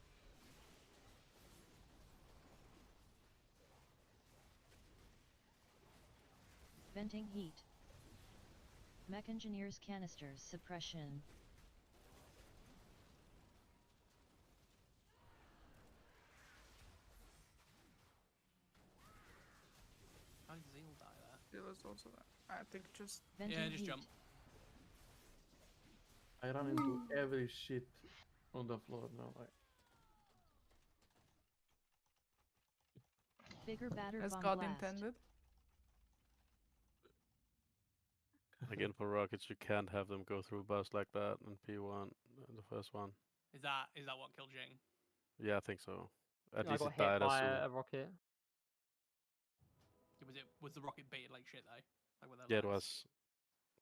Q: Venting heat. Mech engineers canisters suppression.
A: realized also that. I think just
F: Yeah, just jump.
L: I run into every shit on the floor now.
P: Bigger, badder,
A: as
P: bomb
A: God
P: blast.
A: intended.
B: Again, for rockets, you can't have them go through bus like that in P1, the first one.
F: Is that what killed Jing?
B: Yeah, I think so. At
T: I
B: least
T: got
B: he died
T: hit
B: as
T: by
B: soon.
T: a rocket.
F: Was the rocket baited like shit though? Like with their
B: Yeah, it
F: lines?
B: was.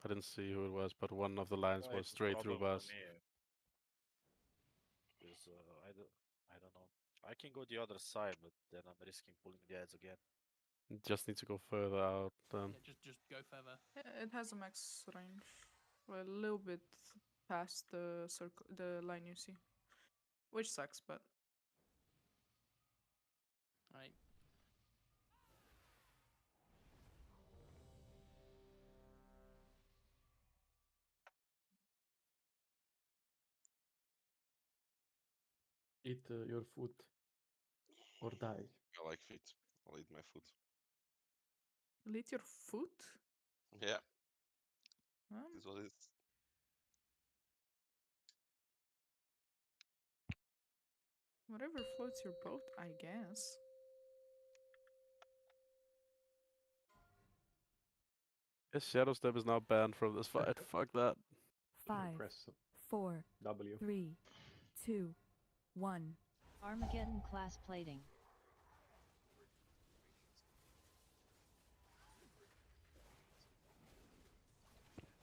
B: I didn't see who it was, but one of the lines
N: No,
B: was
N: it's a
B: straight through
N: problem
B: bus.
N: for me. Because I don't know. I can go the other side, but then I'm risking pulling the ads again.
B: You just need to go further out then.
F: Yeah, just go further.
A: It has a max range, a little bit past the circle, the line you see, which sucks, but.
F: Right.
L: Eat your food or die.
D: I like feet. I'll eat my food.
A: Eat your food?
D: Yeah. This is what it is.
A: Whatever floats your boat, I guess.
B: Yes, Shadow Step is now banned from this fight. Fuck that.
P: 5,
H: Press
P: 4,
H: W.
P: 3, 2, 1.
Q: Armageddon class plating.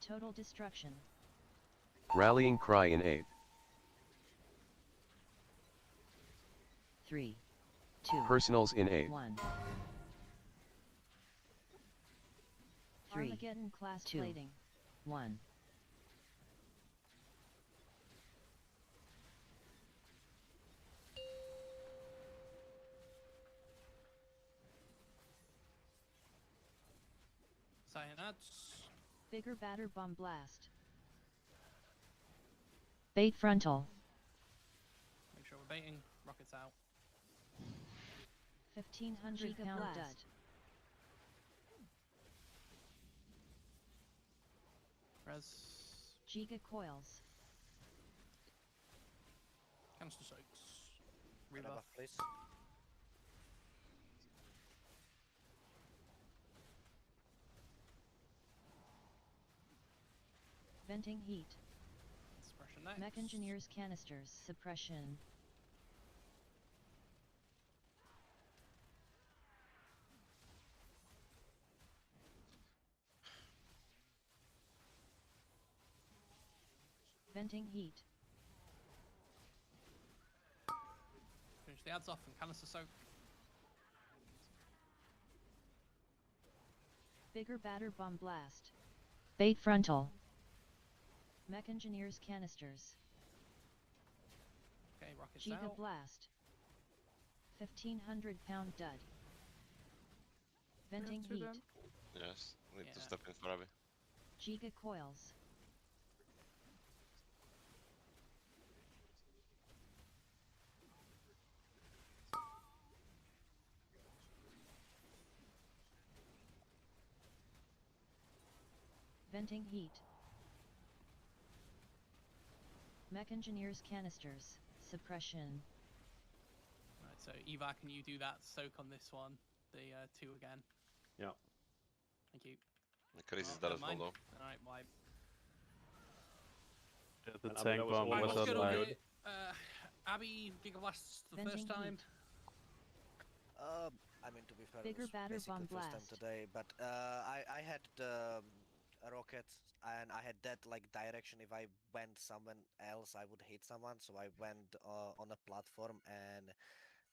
Q: Total destruction.
R: Rallying cry in aid.
Q: 3, 2,
R: Personals in aid.
Q: 1. 3,
U: Armageddon class
Q: 2,
U: plating.
Q: 1.
F: Cyanats.
U: Bigger batter bomb blast.
Q: Bait frontal.
F: Make sure we're baiting. Rockets out.
U: 1500
Q: Giga
U: pound
Q: blast.
U: dud.
F: Res.
U: Giga coils.
F: Canister soaks.
G: Can I
F: Rebuff.
G: buff, please?
U: Venting heat.
F: Suppression next.
U: Mech engineers canisters. Suppression. Venting heat.
F: Finish the ads off and canister soak.
U: Bigger batter bomb blast.
Q: Bait frontal.
U: Mech engineers canisters.
F: Okay, rockets
U: Giga
F: out.
U: blast. 1500 pound dud. Venting
A: to
U: heat.
A: them.
D: Yes. Need to
F: Yeah.
D: step in for Abby.
U: Giga coils. Venting heat. Mech engineers canisters. Suppression.
F: Right, so Eva, can you do that soak on this one? The 2 again.
H: Yeah.
F: Thank you.
D: Chris is
F: Oh,
D: there
F: never
D: as well
F: mind.
D: though.
F: Alright, wipe.
B: Yeah, the
H: And Abby,
B: tank
H: that was
B: bomb
H: almost
B: was
F: Let's
B: on
F: get on
B: like.
F: it. Abby, Giga Blast the
U: Venting
F: first time.
U: heat.
G: I mean, to be fair,
U: Bigger
G: it was
U: batter
G: basically
U: bomb
G: the first time
U: blast.
G: today, but I had a rocket and I had that like direction. If I went somewhere else, I would hit someone. So I went on a platform, and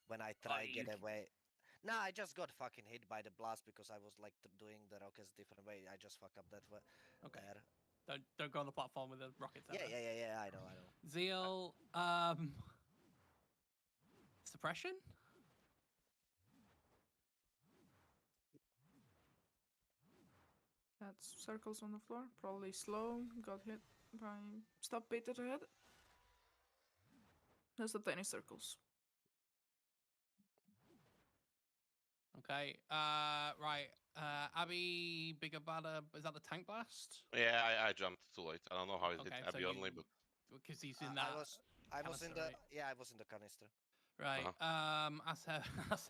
G: when I try
F: you
G: get away, nah, I just got fucking hit by the blast because I was like doing the rockets different way. I just fuck up that way.
F: Okay.
G: There.
F: Don't go on the platform with the rockets out.
G: Yeah. I know.
F: Zeal, suppression?
A: That's circles on the floor. Probably slow. Got hit by. Stop baited ahead. There's the tiny circles.
F: Okay. Right. Abby, bigger badder. Is that the tank blast?
D: Yeah, I jumped too late. I don't know how it hit
F: Okay,
D: Abby
F: so
D: only,
F: you-
D: but
F: Because he's in that.
G: I was in
F: canister,
G: the
F: right?
G: yeah, I was in the canister.
F: Right. As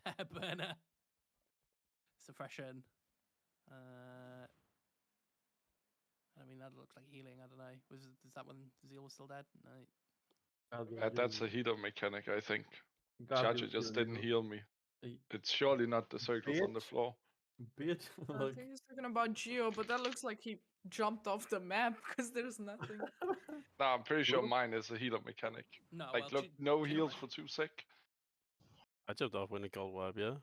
F: hair burner. Suppression. I mean that looks like healing. I don't know. Is that when Zeal was still dead? No.
C: That's a healer mechanic, I think.
L: God,
C: Chacha
L: you're
C: just
L: killing
C: didn't
L: me.
C: heal me. It's surely not the circles on the floor.
L: Bitch.
A: I think he's talking about Geo, but that looks like he jumped off the map because there's nothing.
C: No, I'm pretty sure mine is a healer mechanic.
F: No,
C: Like,
F: well,
C: look, no heals for 2 sec.
B: I jumped off when it got wipe, yeah.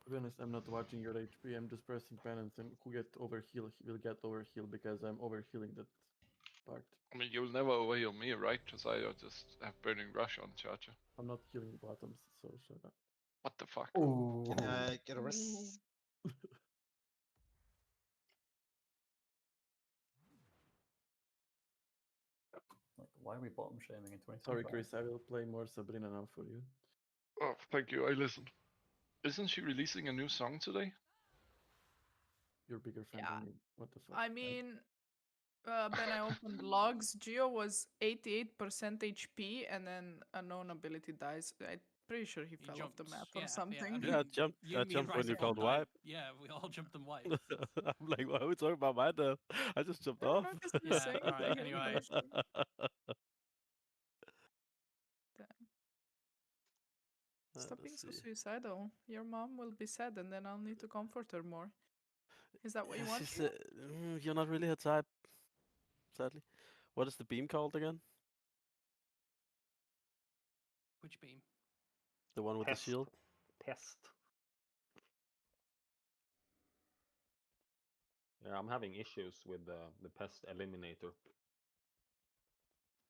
L: To be honest, I'm not watching your HP. I'm just pressing penance, and who get overheal will get overheal because I'm overhealing that part.
C: I mean, you'll never overheal me, right? Because I just have Burning Rush on Chacha.
L: I'm not healing bottoms, so shut up.
C: What the fuck?
L: Oh.
E: Can I get a rest?
O: Like, why are we bottom shaming in 2025?
L: Sorry, Chris. I will play more Sabrina now for you.
C: Oh, thank you. I listened. Isn't she releasing a new song today?
L: You're a bigger fan than me. What the fuck?
A: I mean, when I opened logs, Geo was 88% HP, and then a known ability dies. I'm pretty sure he fell off the map or something.
B: Yeah, I jumped when you called wipe.
F: Yeah, we all jumped and wiped.
B: I'm like, why are we talking about my death? I just jumped off.
F: Yeah, alright, anyway.
A: Stop being so suicidal. Your mom will be sad, and then I'll need to comfort her more. Is that what you want? Geo?
B: You're not really her type, sadly. What is the beam called again?
F: Which beam?
B: The one with
H: Pest.
B: the shield?
H: Pest. Yeah, I'm having issues with the pest eliminator.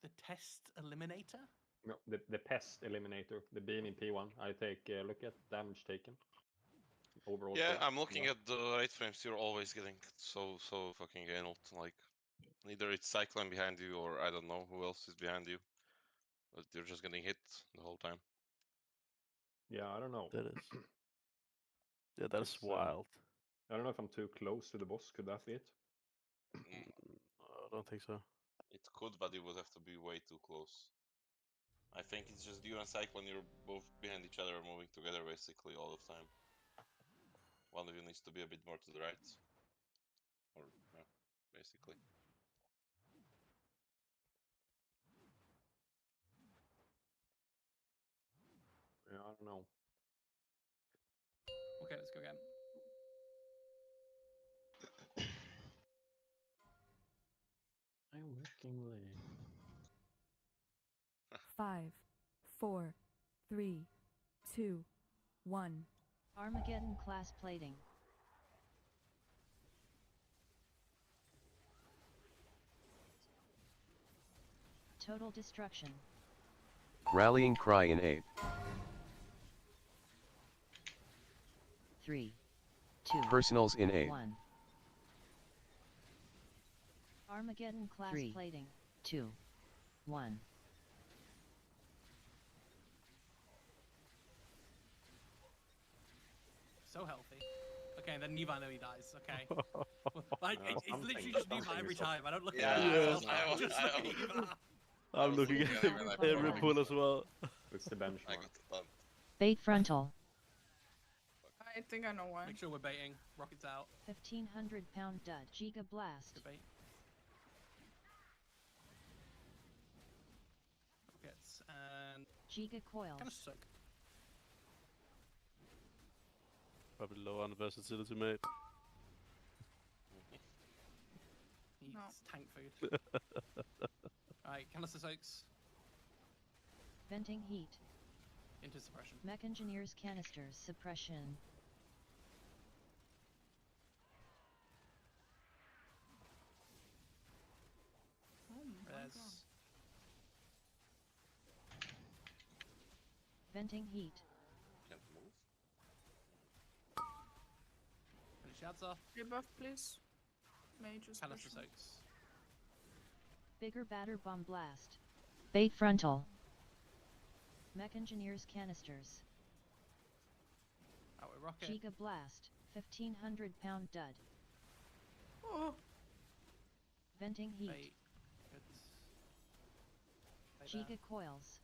F: The test eliminator?
H: No, the pest eliminator, the beam in P1. I take a look at damage taken. Overall.
D: yeah,
H: score.
D: I'm looking
H: Yeah.
D: at the right frames. You're always getting so fucking anal. Like, either it's cycling behind you or I don't know who else is behind you, but you're just getting hit the whole time.
H: Yeah, I don't know.
B: That is. Yeah, that's
H: It's,
B: wild.
H: I don't know if I'm too close to the boss. Could that be it?
B: I don't think so.
D: It could, but it would have to be way too close. I think it's just you and Cyclone, you're both behind each other, moving together basically all the time. One of you needs to be a bit more to the right. Or, yeah, basically.
H: Yeah, I don't know.
F: Okay, let's go again.
L: I'm working late.
P: 5, 4, 3, 2, 1.
U: Armageddon class plating. Total destruction.
R: Rallying cry in 8.
U: 3, 2,
R: Personals in 8.
U: 1. Armageddon class plating. 2, 1.
F: So healthy. Okay, and then Niva nearly dies. Okay. Like, it's literally just Niva every time. I don't look at it. I'm just looking at Niva.
B: I'm looking at every pull as well.
H: It's the benchmark.
U: Bait frontal.
A: I think I know why.
F: Make sure we're baiting. Rockets out.
U: 1,500 pound dud. Giga blast.
F: Good bait. Rockets and
U: Giga coils.
F: kind of suck.
B: Probably low on versatility, mate.
F: Eats tank food. Alright, canister soaks.
U: Venting heat.
F: Into suppression.
U: Mech engineers canisters suppression.
F: Res.
U: Venting heat.
D: Can't move.
F: Finish shots off.
A: Rebuff, please. Mages.
F: Canister soaks.
U: Bigger batter bomb blast. Bait frontal. Mech engineers canisters.
F: Our rocket.
U: Giga Blast, 1500-pound dud.
A: Oh.
U: Venting heat.
F: Bait.
U: Giga Coils.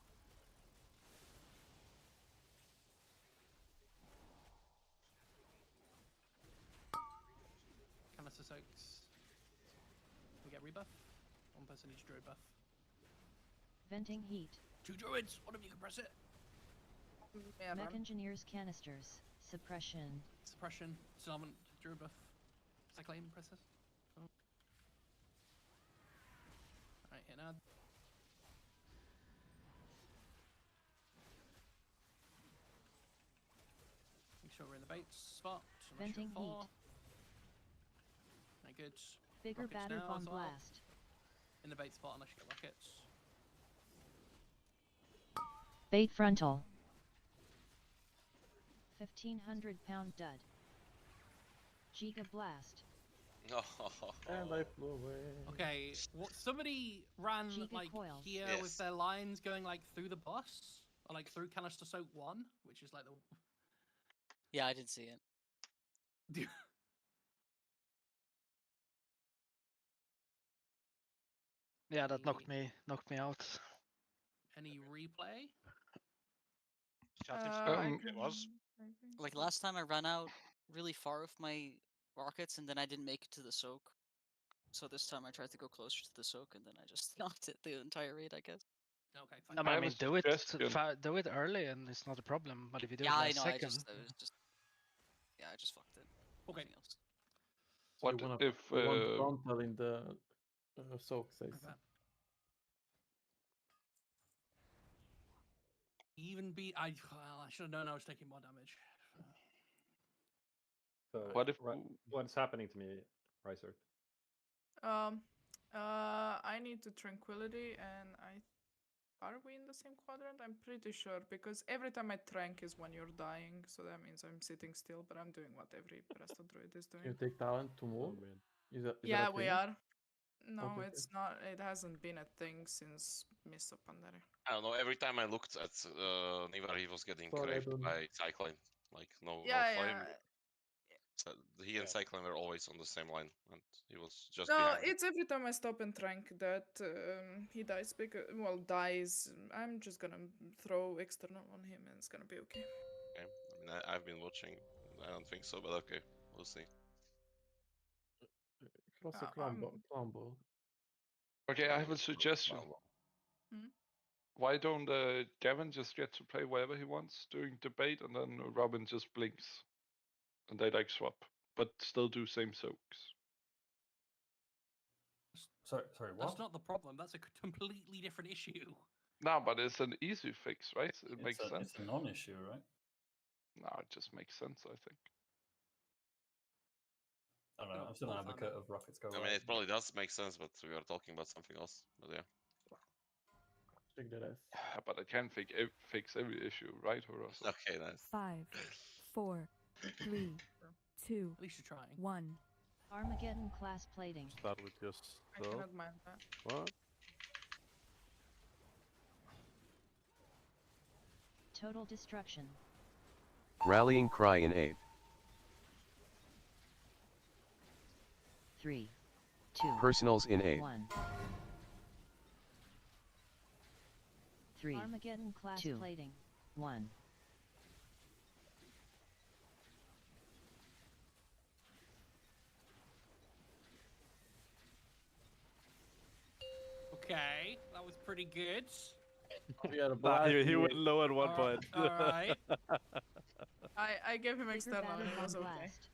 F: Canister soaks. We get rebuff. One person each druid buff.
U: Venting heat.
F: 2 druids! One of you can press it!
A: Yeah,
U: Mech Engineers Canisters. Suppression.
F: Suppression. Summon. Druid buff. Cyclane presses. Oh. Alright, hit ad. Make sure we're in the bait spot.
U: Venting heat.
F: Very good.
U: Bigger
F: Rockets
U: batter
F: now
U: bomb
F: as well.
U: blast.
F: In the bait spot unless you get rockets.
U: Bait frontal. 1500-pound dud. Giga Blast.
L: And I flew away.
F: Okay, what somebody ran
U: Giga
F: like
U: coils.
F: here with
D: Yes.
F: their lines going like through the boss, or like through canister soak 1, which is like the
T: Yeah, I didn't see it.
J: Yeah, that knocked me out.
F: any replay.
M: It was.
T: Like last time I ran out really far with my rockets and then I didn't make it to the soak. So this time I tried to go closer to the soak and then I just knocked it the entire raid, I guess.
F: Okay,
J: No, but I mean, do it early and it's not a problem. But if you do
T: Yeah,
J: it
T: I
J: last
T: know.
J: second,
T: I was just. Yeah, I just fucked it.
F: Okay.
T: Nothing else.
L: So
C: What
L: you wanna
C: if
L: one frontal in the soak says.
F: Even be I should have known I was taking more damage.
H: So
C: What if-
H: what's happening to me, Riser?
A: I need the tranquility, and are we in the same quadrant? I'm pretty sure, because every time I trank is when you're dying, so that means I'm sitting still, but I'm doing what every Presto Druid is doing.
L: You take talent to move. Is that
A: Yeah,
L: a
A: we
L: thing?
A: are. No,
L: Okay,
A: it's not. It hasn't been a thing since Mists of Pandaria.
D: I don't know. Every time I looked at Nivar, he was getting
L: Sorry, I
D: craved
L: don't-
D: by Cyclone. Like no
A: Yeah,
D: flame.
A: yeah.
D: So he and Cyclone were always on the same line, and he was just
A: No,
D: behind.
A: it's every time I stop and trank that he dies because dies. I'm just gonna throw external on him and it's gonna be okay.
D: Okay. I mean, I've been watching. I don't think so, but okay, we'll see.
L: Cross
A: Uh,
L: a
A: I'm-
L: crumble.
C: Okay, I have a suggestion.
A: Hmm?
C: Why don't Gavin just get to play wherever he wants during debate, and then Robin just blinks, and they like swap, but still do same soaks.
O: Sorry, what?
F: That's not the problem. That's a completely different issue.
C: No, but it's an easy fix, right? It makes
O: It's
C: sense.
O: a non-issue, right?
C: No, it just makes sense, I think.
O: I don't know. I'm still an advocate of rockets go
D: I mean,
O: right.
D: it probably does make sense, but we are talking about something else. But yeah.
L: Check that ass.
C: Yeah, but I can't fix every issue, right, Horace?
D: Okay, nice.
P: 5, 4, 3, 2,
F: At least you're trying.
P: 1.
U: Armageddon class plating.
B: Start with just
A: I cannot mind that.
B: What?
U: Total destruction.
R: Rallying cry in aid.
U: 3, 2,
R: Personals in aid.
U: 1. 3, Armageddon class 2, plating. 1.
F: Okay, that was pretty good.
L: We had a
B: Nah,
L: blast.
B: he went low at one
F: Alright,
B: point.
F: alright.
A: I gave him
U: Bigger
A: external
U: batter
A: and it was
U: bomb
A: okay.
U: blast.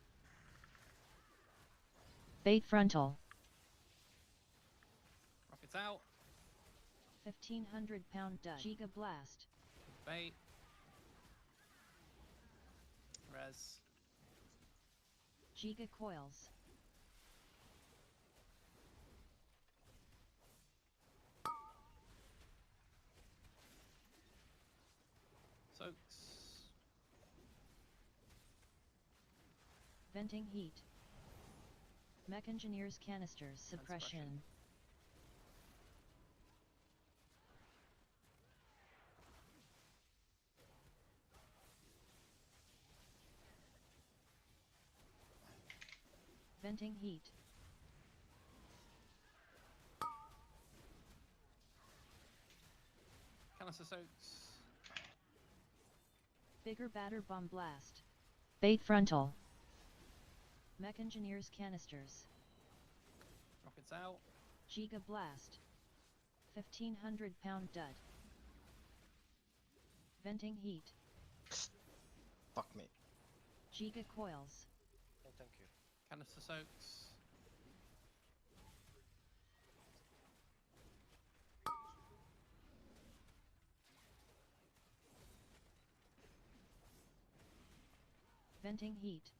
U: Bait frontal.
F: Rockets out.
U: 1500-pound dud. Giga Blast.
F: Bait. Res.
U: Giga Coils.
F: Soaks.
U: Venting heat. Mech Engineers Canisters suppression. Venting heat.
J: Canister soaks.
U: Bigger batter bomb blast.
Q: Bait frontal.
U: Mech engineers canisters.
J: Rockets out.
U: Giga blast. 1,500 pound dud. Venting heat.
E: Fuck me.
U: Giga coils.
G: Oh, thank you.
J: Canister soaks.
U: Venting heat.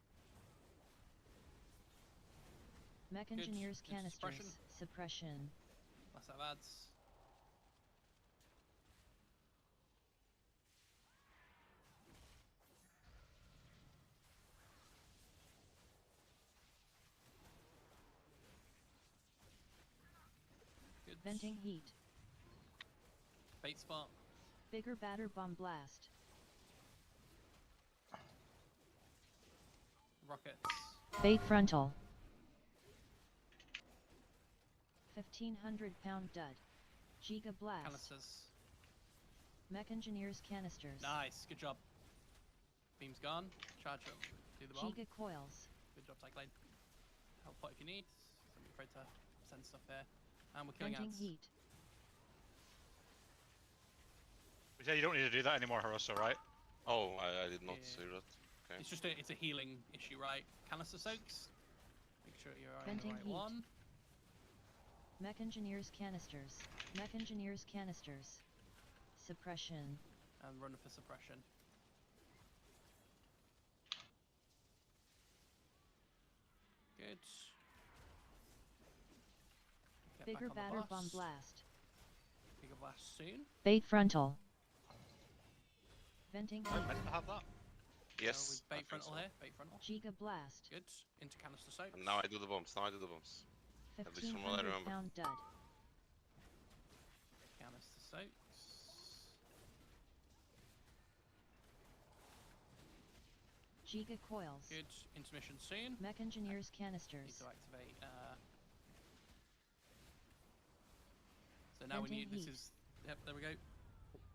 U: Mech
J: Good.
U: engineers
J: Good
U: canisters. Suppression.
J: Let's have ads. Good.
U: Venting heat.
J: Bait spot.
U: Bigger batter bomb blast.
J: Rockets.
Q: Bait frontal.
U: 1,500 pound dud. Giga blast.
J: Canisters.
U: Mech engineers canisters.
J: Nice. Good job. Beam's gone. Charge up. Do the bomb.
U: Giga coils.
J: Good job, Cyclone. Help pot if you need. Don't be afraid to send stuff there. And we're killing
U: Venting
J: ants.
U: heat.
M: But yeah, you don't need to do that anymore, Haruso, right?
D: Oh, I did not
J: Yeah.
D: see that. Okay.
J: It's just it's a healing issue, right? Canister soaks. Make sure you're on the
U: Venting
J: right
U: heat.
J: one.
U: Mech engineers canisters. Mech engineers canisters. Suppression.
J: And run for suppression. Good. Get
U: Bigger
J: back on
U: batter
J: the
U: bomb
J: boss.
U: blast.
J: Bigger blast soon.
Q: Bait frontal.
U: Venting
M: I
U: heat.
M: meant to have that.
D: Yes.
J: So
D: I
J: bait
D: think
J: frontal
D: so.
J: here. Bait frontal.
U: Giga blast.
J: Good. Into canister soaks.
D: And now I do the bombs. Now I do the bombs. At least from what I
U: 1,500
D: remember.
U: pound dud.
J: Canister soaks.
U: Giga coils.
J: Good. Intermission soon.
U: Mech engineers
J: Need
U: canisters.
J: to activate. So now we
U: Venting
J: need. This
U: heat.
J: is. Yep. There we go.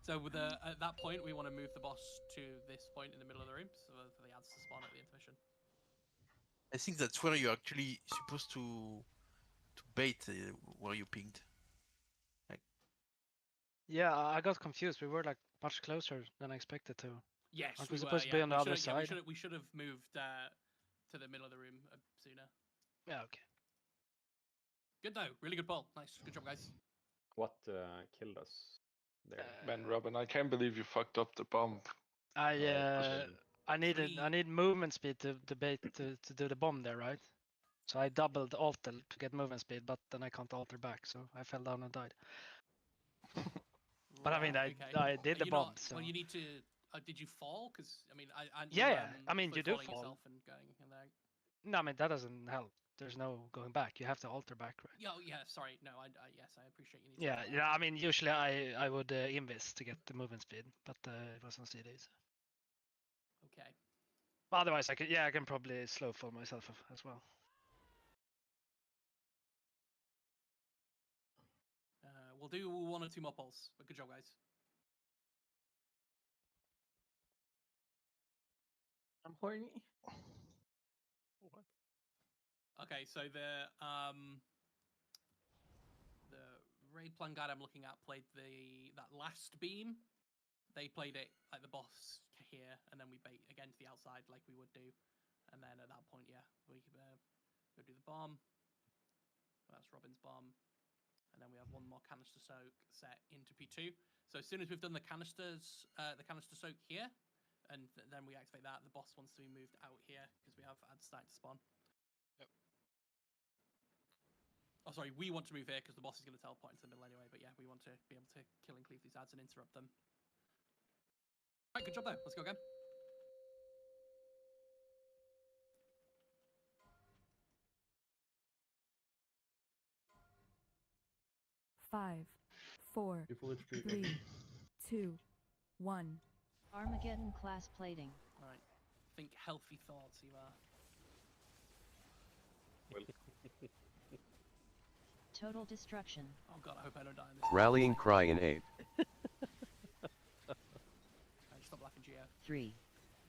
J: So with the at that point we want to move the boss to this point in the middle of the room, so for the ads to spawn at the intermission.
S: I think that's where you're actually supposed to bait where you pinged. Like,
J: Yeah, I got confused. We were like much closer than I expected to. Yes,
V: Aren't
J: we
V: we
J: were,
V: supposed to be
J: yeah.
V: on the
J: We
V: other
J: should've- yeah,
V: side?
J: we should have moved to the middle of the room sooner.
V: Yeah, okay.
J: Good though. Really good ball. Nice. Good job, guys.
H: What killed us there?
C: Man, Robin, I can't believe you fucked up the bomb.
V: I need movement speed to bait to do the bomb there, right? So I doubled alter to get movement speed, but then I can't alter back, so I fell down and died. But I mean, I did the
J: You
V: bomb.
J: not-
V: So
J: Well, you need to. Did you fall? Because I mean,
V: yeah. I mean,
J: fully
V: you do
J: falling
V: fall.
J: yourself and going and then.
V: No, I mean that doesn't help. There's no going back. You have to alter back, right?
J: Yeah, yeah. Sorry. No, yes, I appreciate you need.
V: Yeah,
J: to
V: yeah. I mean, usually I would invis to get the movement speed, but it was on CDs.
J: Okay.
V: But otherwise, I can probably slow fall myself as well.
J: We'll do one or two more polls. But good job, guys.
L: I'm horny.
J: What? Okay, so the raid plan guide I'm looking at played that last beam. They played it like the boss here, and then we bait again to the outside like we would do, and then at that point, yeah, we go do the bomb. That's Robin's bomb, and then we have one more canister soak set into P2. So as soon as we've done the canister soak here, and then we activate that, the boss wants to be moved out here because we have ads starting to spawn.
M: Yep.
J: Oh, sorry, we want to move here because the boss is going to teleport into the middle anyway. But yeah, we want to be able to kill and cleave these ads and interrupt them. Right, good job though. Let's go again.
P: Five, four, three, two, one.
U: Armageddon class plating.
J: Right. Think healthy thoughts, Eva.
U: Total destruction.
J: Oh god, I hope I don't die in this.
R: Rallying cry in 8.
J: Stop laughing, Gio.
U: 3,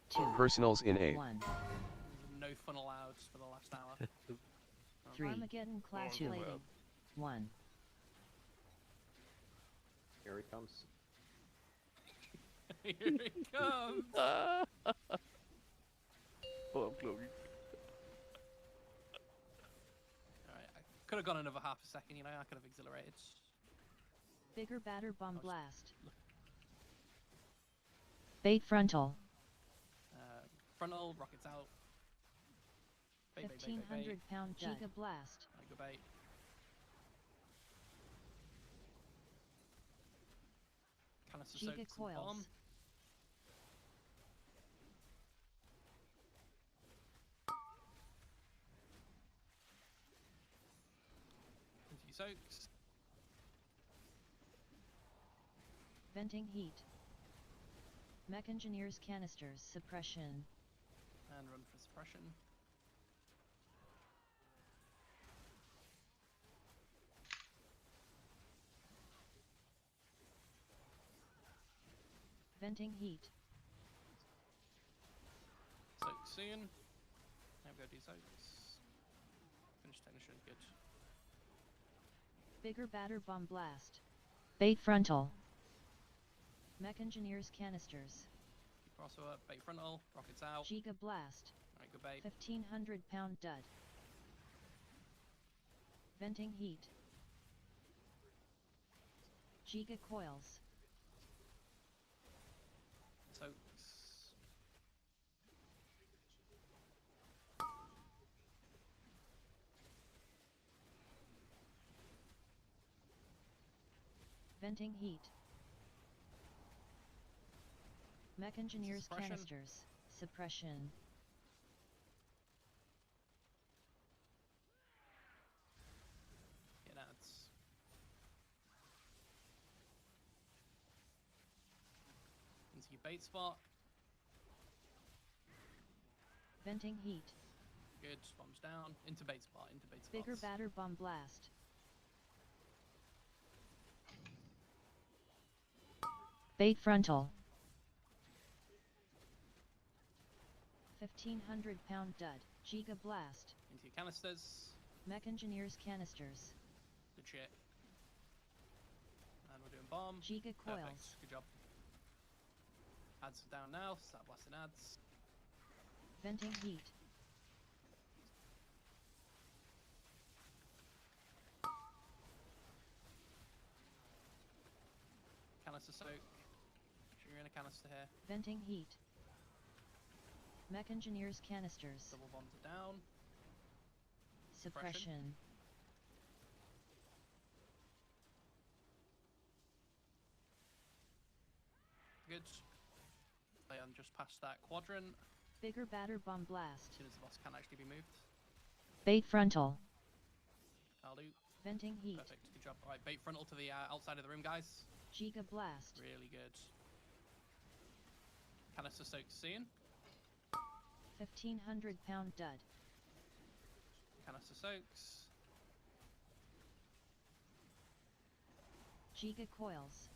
U: 2,
R: Personals in 8.
U: 1.
J: No fun allowed for the last hour.
U: 3, Armageddon class
H: 2,
U: plating. 1.
H: Here he comes.
J: Here it comes!
B: Oh, I'm glowing.
J: Alright, I could have gone another half a second, you know, I could have exhilarated.
U: Bigger batter bomb blast.
Q: Bait frontal.
J: Frontal, rockets out. Bait,
U: 1,500 pound Giga blast.
J: Alright, go bait. Canister
U: Giga
J: soaks and
U: coils.
J: bomb. Into soaks.
U: Venting heat. Mech engineers canisters suppression.
J: And run for suppression.
U: Venting heat.
J: Soak soon. Now we go do soaks. Finish technician, good.
U: Bigger batter bomb blast.
Q: Bait frontal.
U: Mech engineers canisters.
J: Keep also up, bait frontal, rockets out.
U: Giga blast.
J: Alright, go bait.
U: 1,500 pound dud. Venting heat. Giga coils.
J: Soaks.
U: Venting heat. Mech engineers
J: Suppression.
U: canisters. Suppression.
J: Get ads. Into your bait spot.
U: Venting heat.
J: Good, bombs down. Into bait spot, into bait spots.
U: Bigger batter bomb blast.
Q: Bait frontal.
U: 1,500 pound dud. Giga blast.
J: Into your canisters.
U: Mech engineers canisters.
J: Good shit. And we're doing bomb.
U: Giga
J: Perfect.
U: coils.
J: Good job. Ads are down now. Start blasting ads.
U: Venting heat.
J: Canister soak. Sure you're in a canister here.
U: Venting heat. Mech engineers canisters.
J: Double bombs are down.
U: Suppression.
J: Good. I am just past that quadrant.
U: Bigger batter bomb
J: As
U: blast.
J: soon as the boss can actually be moved.
Q: Bait frontal.
J: I'll do.
U: Venting heat.
J: Perfect. Good job. Alright, bait frontal to the outside of the room, guys.
U: Giga blast.
J: Really good. Canister soak soon.
U: 1,500 pound dud.
J: Canister soaks.
U: Giga coils.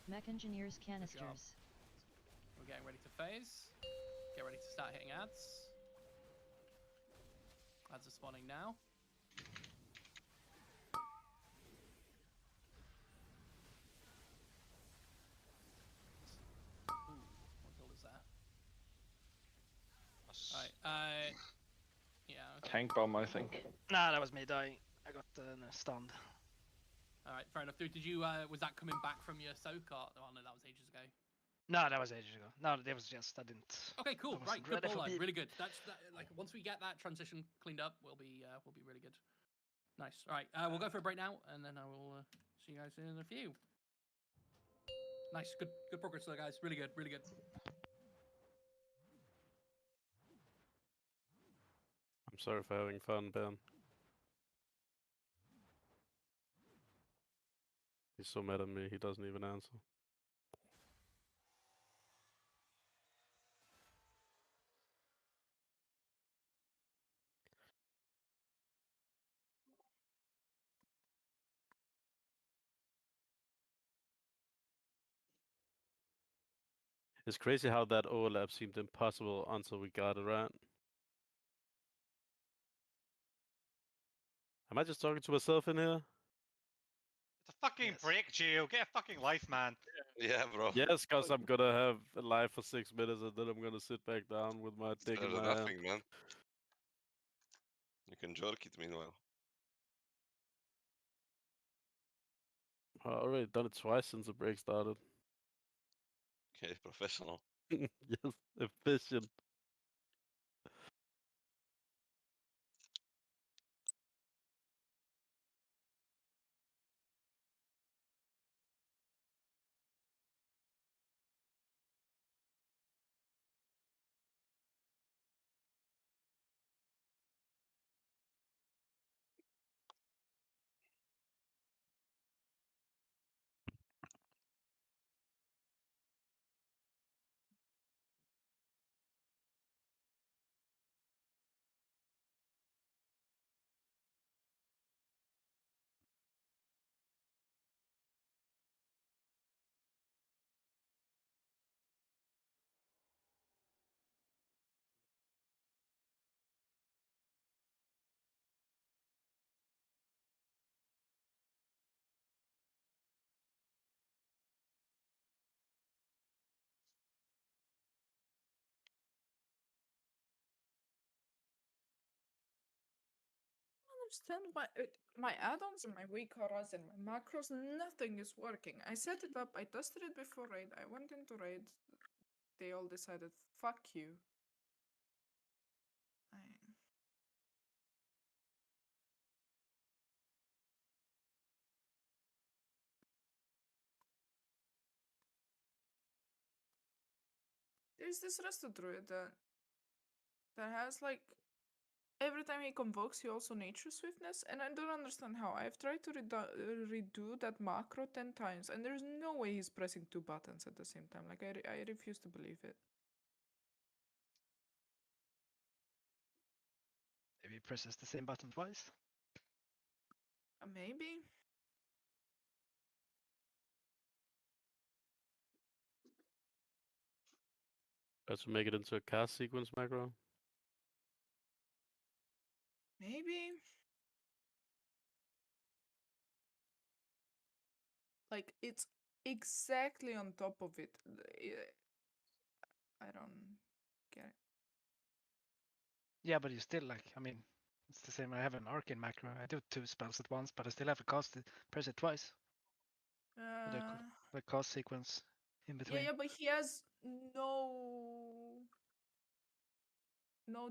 U: Mech engineers canisters.
J: We're getting ready to phase. Get ready to start hitting ads. Ads are spawning now. Ooh, what build is that? Alright, yeah, okay.
C: Tank bomb, I think.
V: Nah, that was me dying. I got stunned.
J: Alright, fair enough. Dude, did you, was that coming back from your soak or? Oh no, that was ages ago.
V: No, that was ages ago. No, that was just I didn't.
J: Okay, cool.
V: I wasn't
J: Right, good
V: ready for
J: ball line.
V: beat.
J: Really good. That's like once we get that transition cleaned up, we'll be really good. Nice. All right, we'll go for a break now, and then I will see you guys in a few. Nice, good progress there, guys. Really good, really good.
B: I'm sorry for having fun, Ben. He's so mad at me, he doesn't even answer. It's crazy how that overlap seemed impossible until we got it right. Am I just talking to myself in here?
M: It's a fucking break, Geo. Get a fucking life, man.
D: Yeah, bro.
B: Yes, because I'm gonna have a live for 6 minutes and then I'm gonna sit back down with my dick in
D: Better
B: my
D: than
B: hand.
D: nothing, man. You can jerk it meanwhile.
B: I already done it twice since the break started.
D: Okay, professional.
B: Yes, efficient.
A: Understand why my add-ons and my weak auras and my macros, nothing is working. I set it up, I tested it before raid, I went into raid, they all decided, fuck you. There's this resto druid that has like every time he convokes, he also nature swiftness, and I don't understand how. I've tried to redo that macro 10 times, and there's no way he's pressing 2 buttons at the same time. Like, I refuse to believe it.
V: Maybe he presses the same button twice.
A: Maybe.
B: Let's make it into a cast sequence macro.
A: Maybe. Like, it's exactly on top of it. I don't get it.
V: Yeah, but you still like, I mean, it's the same. I have an arcane macro. I do 2 spells at once, but I still have to press it twice. The cast sequence in between.
A: Yeah, but he has no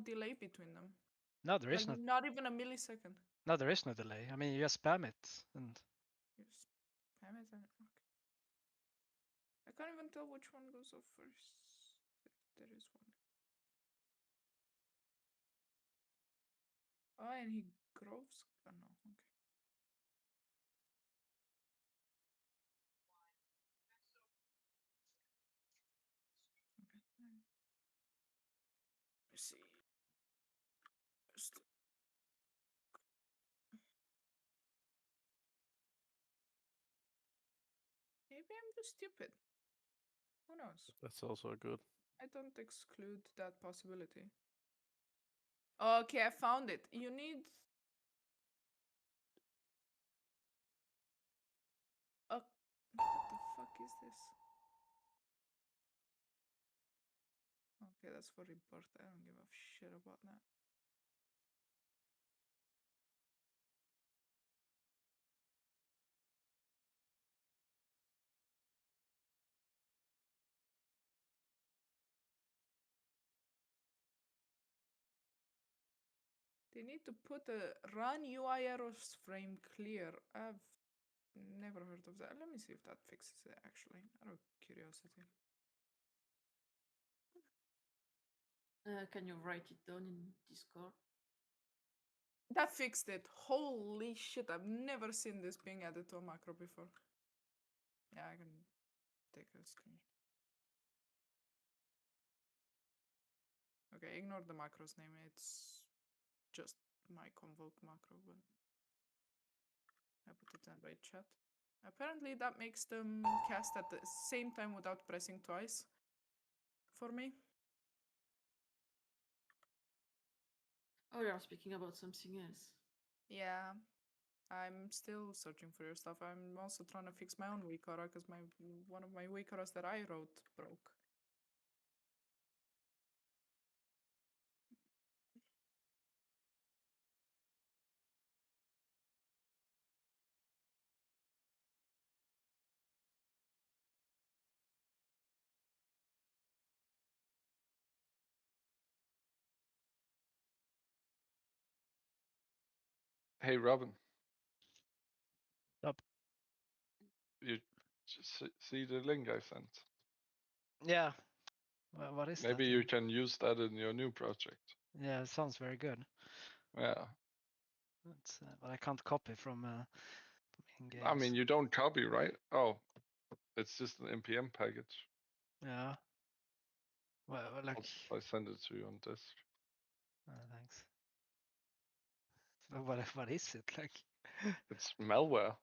A: delay between them.
V: No, there is
A: like, not even a millisecond.
V: No, there is no delay. I mean, you just spam it and.
A: You spam it and okay. I can't even tell which one goes off first. If there is one. Oh, and he grows. Oh no, okay. Let's see. Maybe I'm just stupid. Who knows?
B: That's also good.
A: I don't exclude that possibility. Okay, I found it. You need a... What the fuck is this? Okay, that's for report. I don't give a shit about that. They need to put a run UI errors frame clear. I've never heard of that. Let me see if that fixes it actually, out of curiosity.
I: Can you write it down in Discord?
A: That fixed it. Holy shit, I've never seen this being added to a macro before. Yeah, I can take a screen. Okay, ignore the macro's name. It's just my convoke macro, but I put it in right chat. Apparently that makes them cast at the same time without pressing twice. for me.
I: Oh, you're speaking about something else.
A: Yeah, I'm still searching for your stuff. I'm also trying to fix my own weak aura because one of my weak auras that I wrote broke.
C: Hey, Robin.
V: Up.
C: You just see the link I sent?
V: Yeah. Well, what is
C: Maybe
V: that?
C: you can use that in your new project.
V: Yeah, it sounds very good.
C: Yeah.
V: But I can't copy from in-game.
C: I mean, you don't copy, right? Oh, it's just an npm package.
V: Yeah. Well, like.
C: I send it to you on disk.
V: Thanks. But what is it like?
C: It's malware.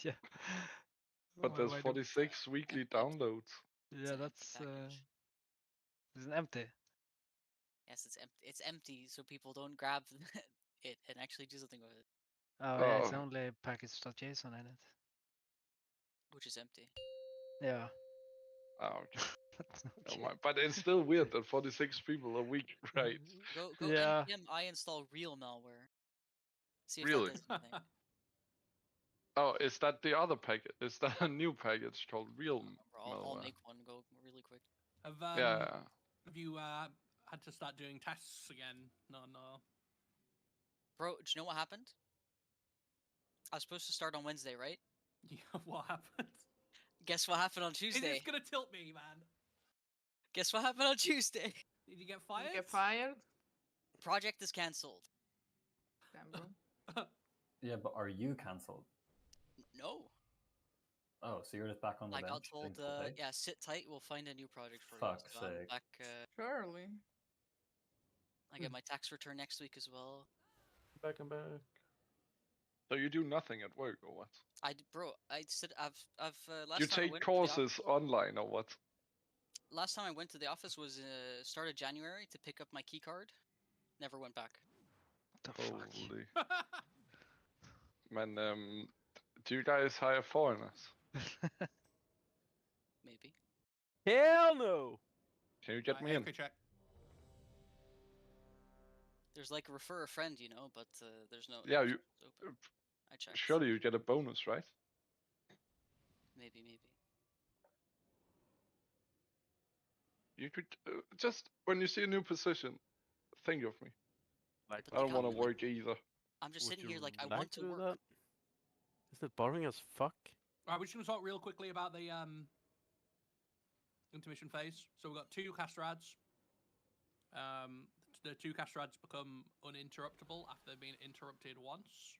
V: Yeah.
C: But there's
V: Why do-
C: 46 weekly downloads.
V: Yeah, that's it's empty.
T: Yes, it's empty, so people don't grab it and actually do something with it,
V: Oh yeah, it's only package.json in it.
T: which is empty.
V: Yeah.
C: Oh, okay.
V: Okay.
C: But it's still weird that 46 people a week, right?
T: Go
V: Yeah.
T: npm I install real malware. See if
C: Really?
T: that does anything.
C: Oh, is that the other package? Is that a new package called real
T: I'll
C: malware?
T: make one go really quick.
J: Have you had to start doing tests again? No.
T: Bro, do you know what happened? I was supposed to start on Wednesday, right?
J: Yeah, what happened?
T: Guess what happened on
J: Is
T: Tuesday?
J: this gonna tilt me, man?
T: Guess what happened on Tuesday?
J: Did you get fired?
A: Get fired?
T: Project is cancelled.
A: Damn, bro.
O: Yeah, but are you cancelled?
T: No.
O: Oh, so you're just back on the
T: I
O: bench?
T: got told,
O: waiting for pay?
T: yeah, sit tight. We'll find a new project for
O: Fuck's
T: you. So I'm
O: sake.
T: back.
A: Surely.
T: I get my tax return next week as well.
L: I'm back.
C: So you do nothing at work or what?
T: Bro, I said I've last
C: You
T: time I
C: take
T: went
C: courses online or what?
T: last time I went to the office was start of January to pick up my key card. Never went back.
C: Holy. Man, do you guys hire foreigners?
T: Maybe.
B: Hell no!
C: Can you get me in?
J: Check.
T: There's like refer a friend, you know, but there's no.
C: Yeah, you.
T: Open. I checked.
C: Surely you get a bonus, right?
T: Maybe.
C: You could just when you see a new position, think of me.
B: Like,
C: I don't want to work either.
T: I'm just
B: would
T: sitting
B: you
T: here like I
B: like
T: want
B: to
T: to
B: do
T: work.
B: that? Isn't it boring as fuck?
J: Alright, we're just gonna talk real quickly about the intermission phase. So we've got 2 caster ads. The 2 caster ads become uninterruptible after they've been interrupted once.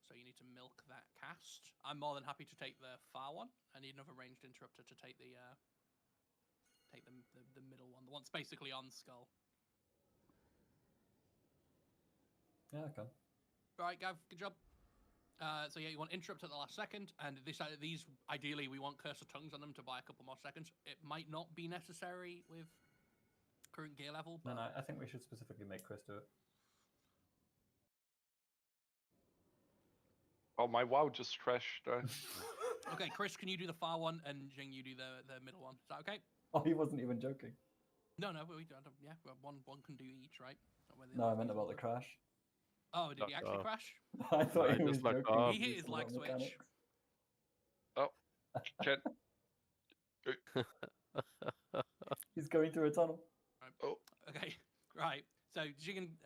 J: So you need to milk that cast. I'm more than happy to take the far one. I need another ranged interrupter to take the middle one. The one's basically on skull.
O: Yeah, okay.
J: Alright, Gav, good job. So yeah, you want interrupt at the last second, and these ideally we want cursor tongues on them to buy a couple more seconds. It might not be necessary with current gear level, but
O: No, I think we should specifically make Chris do it.
C: Oh, my WoW just crashed.
J: Okay, Chris, can you do the far one, and Jing, you do the middle one? Is that okay?
O: Oh, he wasn't even joking.
J: No, we don't. Yeah, one can do each, right?
O: No, I meant about the crash.
J: Oh, did he actually crash?
O: I thought he was
B: just locked
O: joking.
B: off.
J: He hit his lag switch.
O: Mechanics.
C: Oh, can.
O: He's going through a tunnel.
J: Right.
C: Oh.
J: Okay, right. So Jing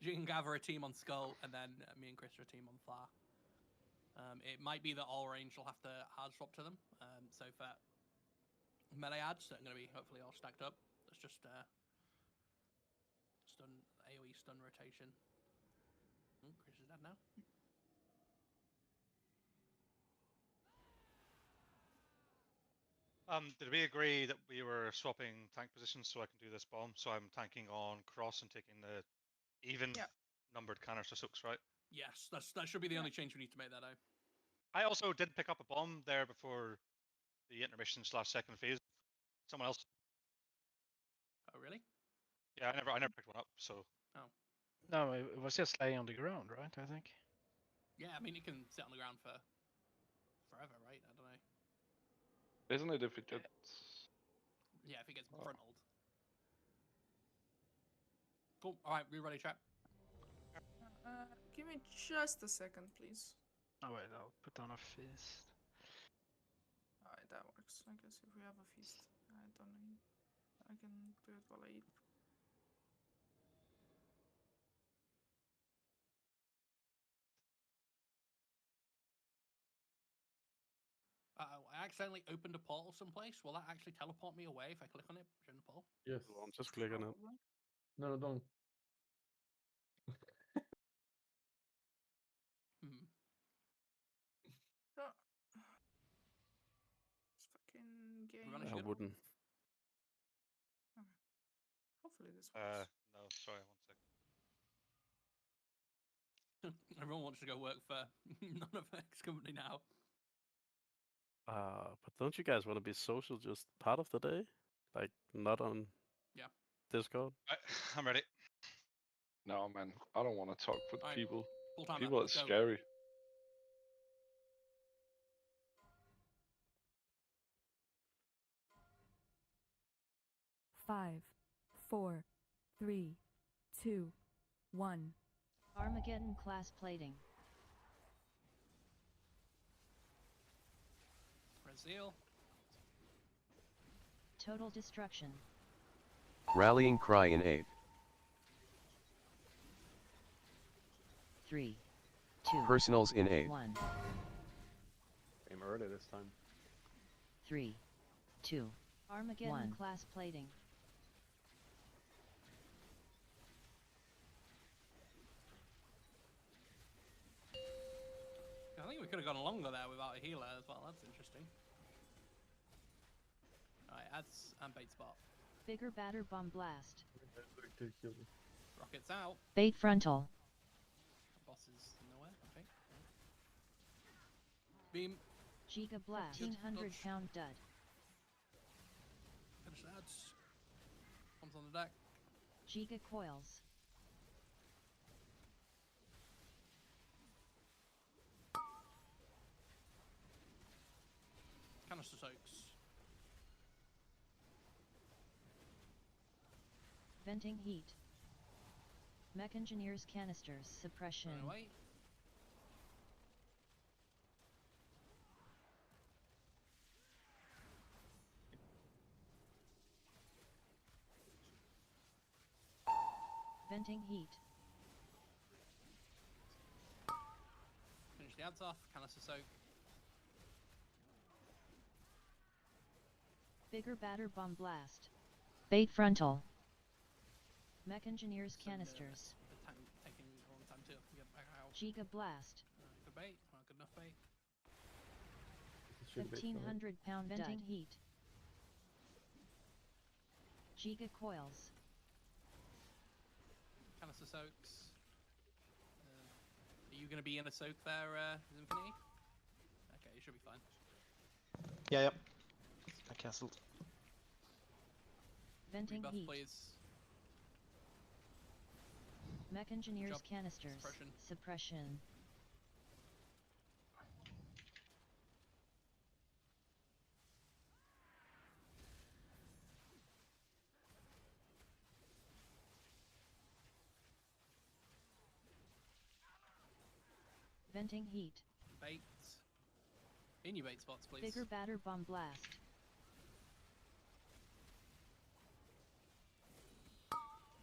J: and Gav are a team on skull, and then me and Chris are a team on far. It might be that all range will have to hard swap to them. So for melee ads that are going to be hopefully all stacked up, that's just stun AoE stun rotation. Chris is dead now.
M: Did we agree that we were swapping tank positions so I can do this bomb? So I'm tanking on cross and taking the even numbered canister soaks, right?
J: Yes, that should be the only change we need to make that out.
M: I also did pick up a bomb there before the intermission /second phase. Someone else Yeah, I never picked one up. So.
J: Oh.
V: No, it was just laying on the ground, right? I think.
J: Yeah, I mean it can sit on the ground for forever, right? I don't know.
C: Isn't it if it gets?
J: Yeah, if it gets frontaled. Cool. All right, we ready, chat?
A: Give me just a second, please.
V: Oh wait, I'll put down a fist.
A: Alright, that works. I guess if we have a feast, I don't need. I can do it while I eat.
J: I accidentally opened a portal someplace. Will that actually teleport me away if I click on it during the portal?
L: Yes.
B: Just click on it.
L: No, don't.
J: Hmm.
A: So, this fucking game.
B: I wouldn't.
A: Hopefully this works.
M: No, sorry, 1 second.
J: Everyone wants to go work for non-effects company now.
B: But don't you guys want to be social just part of the day? Like, not on Discord?
M: I'm ready.
C: No, man, I don't want to talk with
J: Alright,
C: people.
J: full timer,
C: People are
J: let's go.
C: scary.
P: Five, 4, 3, 2, 1.
U: Armageddon class plating.
J: Brazil.
U: Total destruction.
R: Rallying cry in aid.
U: 3, 2,
R: Personals in aid.
U: 1.
H: Came early this time.
U: 3, 2, Armageddon 1. class plating.
J: I think we could have gone longer there without a healer as well. That's interesting. Alright, ads and bait spot.
U: Bigger batter bomb blast.
J: Rockets out.
U: Bait frontal.
J: Boss is nowhere, okay. Beam.
U: Giga blast. 1,500 pound dud.
J: Finish the ads. Bombs on the deck.
U: Giga coils.
J: Canister soaks.
U: Venting heat. Mech engineers canisters suppression.
J: Going away.
U: Venting heat.
J: Finish the ads off. Canister soak.
U: Bigger batter bomb blast. Bait frontal. Mech engineers canisters.
J: The time taking a long time to get back out.
U: Giga blast.
J: Good bait. Not good enough bait.
U: 1,500 pound venting heat. Giga coils.
J: Canister soaks. Are you going to be in a soak there, Infinity? Okay, you should be fine.
E: Yeah, yep. I cancelled.
U: Venting
J: Rebuff,
U: heat.
J: please.
U: Mech engineers
J: Jump.
U: canisters.
J: Suppression.
U: Suppression. Venting heat.
J: Bait. In your bait spots, please.
U: Bigger batter bomb blast.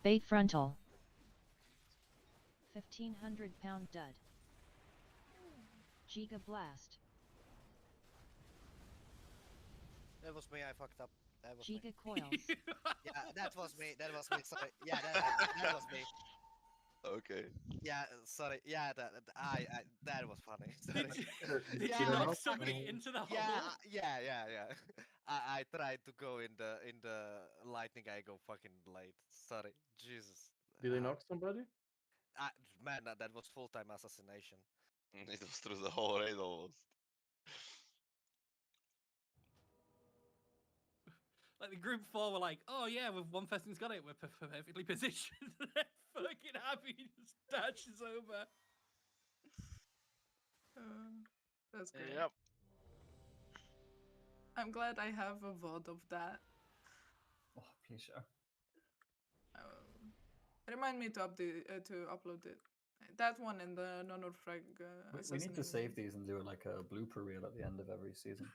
U: Bait frontal. 1,500 pound dud. Giga blast.
G: That was me, I fucked up. That was
U: Giga
G: me.
U: coils.
G: Yeah, that was me, sorry. Yeah, that was me.
D: Okay.
G: Yeah, sorry. Yeah, that was funny. Sorry.
J: Did you knock somebody into the hole?
G: Yeah. I tried to go in the lightning. I go fucking late. Sorry, Jesus.
L: Did they knock somebody?
G: Man, that was full-time assassination.
D: It was through the whole raid almost.
F: Like the group 4 were like, oh yeah, with one person's got it, we're perfectly positioned. Fucking happy, just dashes over.
A: That's great.
V: Yep.
A: I'm glad I have a VOD of that.
O: Oh, please share.
A: Remind me to upload it. That one and the non-frag
O: We need to save these and do like a blooper reel at the end of every season.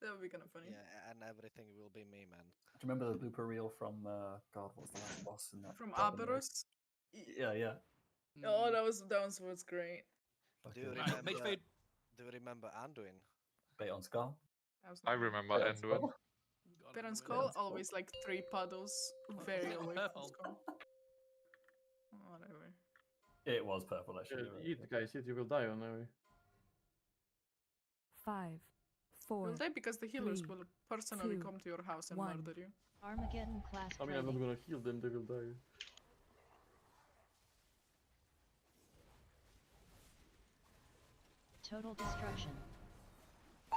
A: That would be kind of funny.
G: Yeah, and everything will be me, man.
O: Do you remember the blooper reel from God? What's the last boss in that?
A: From
O: Dragon Age?
A: Aberus?
O: Yeah.
A: Oh, that was great.
G: Do you
O: Okay.
G: remember? Do you remember Anduin?
O: Bait on Skull.
C: I remember Anduin.
A: Bit on Skull, always like 3 puddles, very away from Skull. Whatever.
O: It was purple, actually.
L: Eat, guys, eat, you will die on our
P: 5, 4.
A: Will they? Because the healers
P: 3,
A: will personally
P: 2,
A: come to your house and
P: 1.
A: murder you.
Q: Armageddon class
L: I mean, I'm not
Q: plating.
L: gonna heal them, they will die.
Q: Total destruction.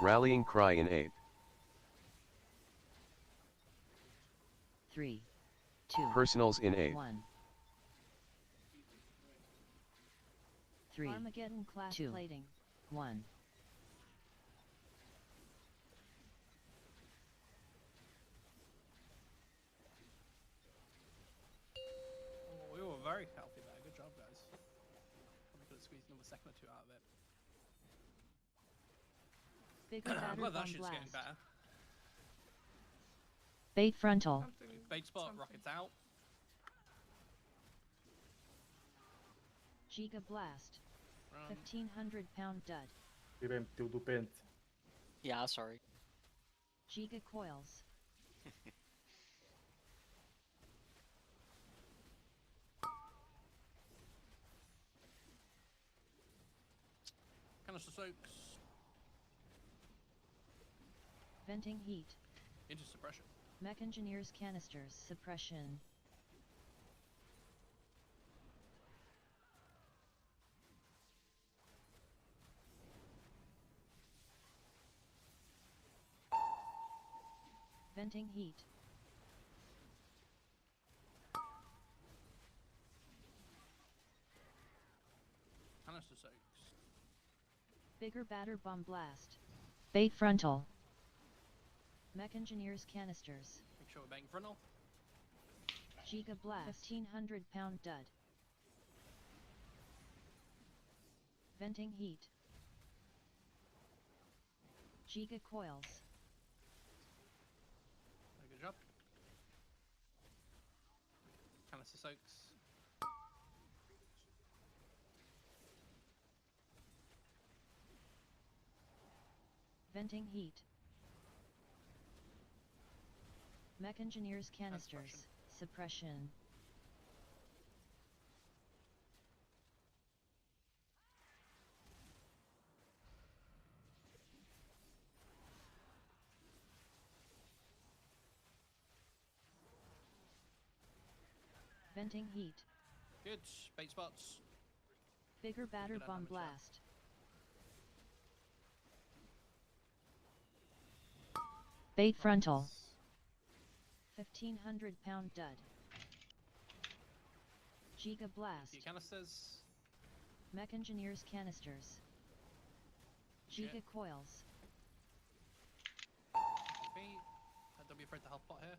R: Rallying cry in aid.
Q: 3, 2,
R: Personals in aid.
Q: 1. 3, Armageddon class 2, plating. 1.
F: Oh, we were very healthy there. Good job, guys. Probably could have squeezed another second or 2 out of it.
Q: Bigger
F: I'm
Q: batter
F: glad that
Q: bomb
F: shit's getting
Q: blast.
F: better.
Q: Bait frontal.
F: Bait spot, rockets out.
Q: Giga blast.
F: Run.
Q: 1500 pound dud.
T: Yeah, sorry.
Q: Giga coils.
F: Canister soaks.
Q: Venting heat.
F: Into suppression.
Q: Mech engineers canisters suppression. Venting heat.
F: Canister soaks.
Q: Bigger batter bomb blast. Bait frontal. Mech engineers canisters.
F: Make sure we're bang frontal.
Q: Giga blast. 1500 pound dud. Venting heat. Giga coils.
F: Very good job. Canister soaks.
Q: Venting heat. Mech engineers canisters. Suppression. Venting heat.
F: Good. Bait spots.
Q: Bigger batter
F: Good
Q: bomb
F: damage there.
Q: blast. Bait frontal. 1500 pound dud. Giga blast.
F: Few canisters.
Q: Mech engineers canisters.
F: Shit.
Q: Giga coils.
F: Feet. Don't be afraid to health pot here.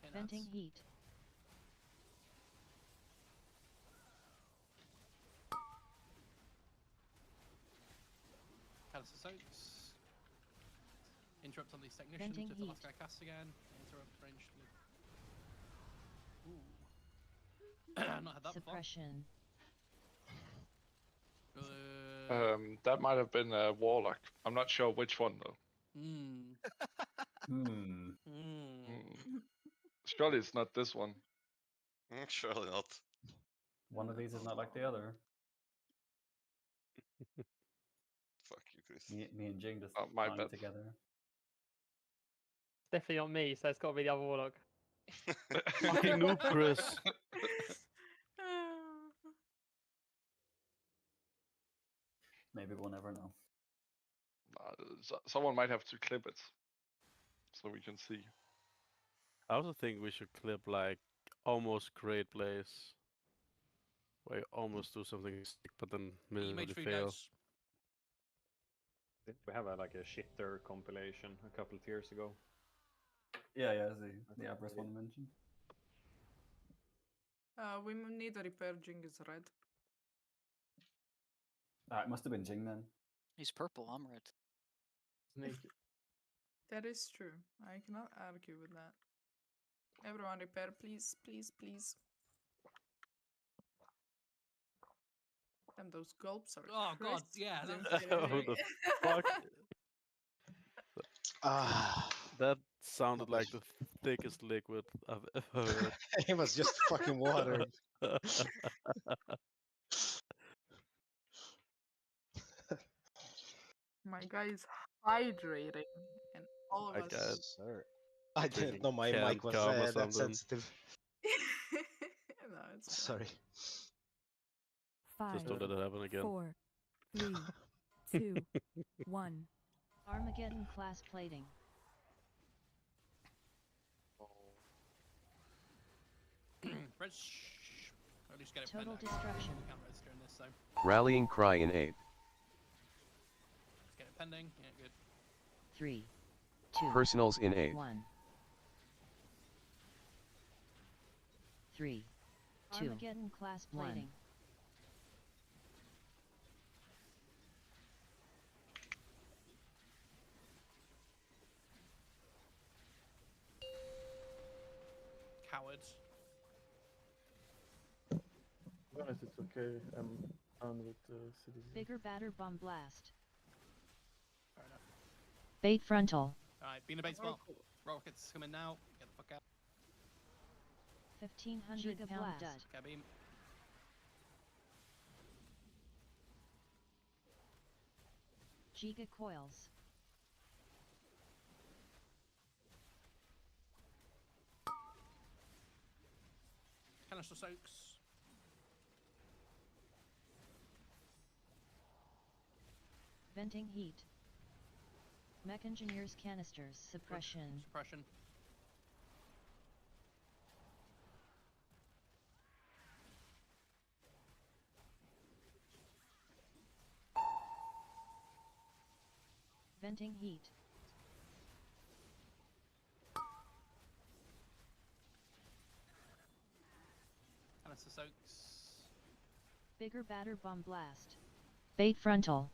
F: Okay,
Q: Venting
F: nuts.
Q: heat.
F: Canister soaks. Interrupt on these technicians
Q: Venting
F: if the
Q: heat.
F: last guy casts again. Interrupt ranged. Ooh. Not had that before.
Q: Suppression.
C: That might have been a Warlock. I'm not sure which one though. Surely it's not this one.
D: Surely not.
O: One of these is not like the other.
D: Fuck you, Chris.
O: Me and Jing just
C: my
O: lying
C: bad.
O: together.
K: Definitely not me, so it's got to be the other warlock.
B: Fucking noob, Chris.
O: Maybe we'll never know.
C: Someone might have to clip it, so we can see.
B: I also think we should clip like almost great plays, where you almost do something sick, but then miserably fail.
H: We have like a shitter compilation a couple of years ago.
O: Yeah, the Abras one mentioned.
A: We need a repair. Jing is red.
O: It must have been Jing then.
T: He's purple, I'm red.
A: That is true. I cannot argue with that. Everyone repair, please, please, please. And those gulps are
J: Oh god,
A: crisp.
J: yeah.
B: Who the fuck? That sounded like the thickest liquid I've ever heard.
E: It was just fucking water.
A: My guy is hydrating, and all of us.
E: Sir. I didn't know my mic was that sensitive.
A: No, it's
E: sorry.
P: 5,
B: Just don't let it happen again.
P: 4, 3, 2, 1.
Q: Armageddon class plating.
J: At least get it
Q: Total
J: pending.
Q: destruction.
J: We can't register in this, so
R: Rallying cry in 8.
J: let's get it pending. Yeah, good.
Q: 3, 2,
R: Personals in 8.
Q: 1. 3, 2, Armageddon class plating.
J: 1. Cowards.
L: To be honest, it's okay. I'm on with citizens.
Q: Bigger batter bomb blast.
J: Fair enough.
Q: Bait frontal.
J: Alright, be in a bait spot. Rockets coming now. Get the fuck out.
Q: 1500
J: Giga
Q: pound
J: blast.
Q: dud.
J: Okay, beam.
Q: Giga coils.
J: Canister soaks.
Q: Venting heat. Mech engineers canisters suppression.
J: Suppression.
Q: Venting heat.
J: Canister soaks.
Q: Bigger batter bomb blast. Bait frontal.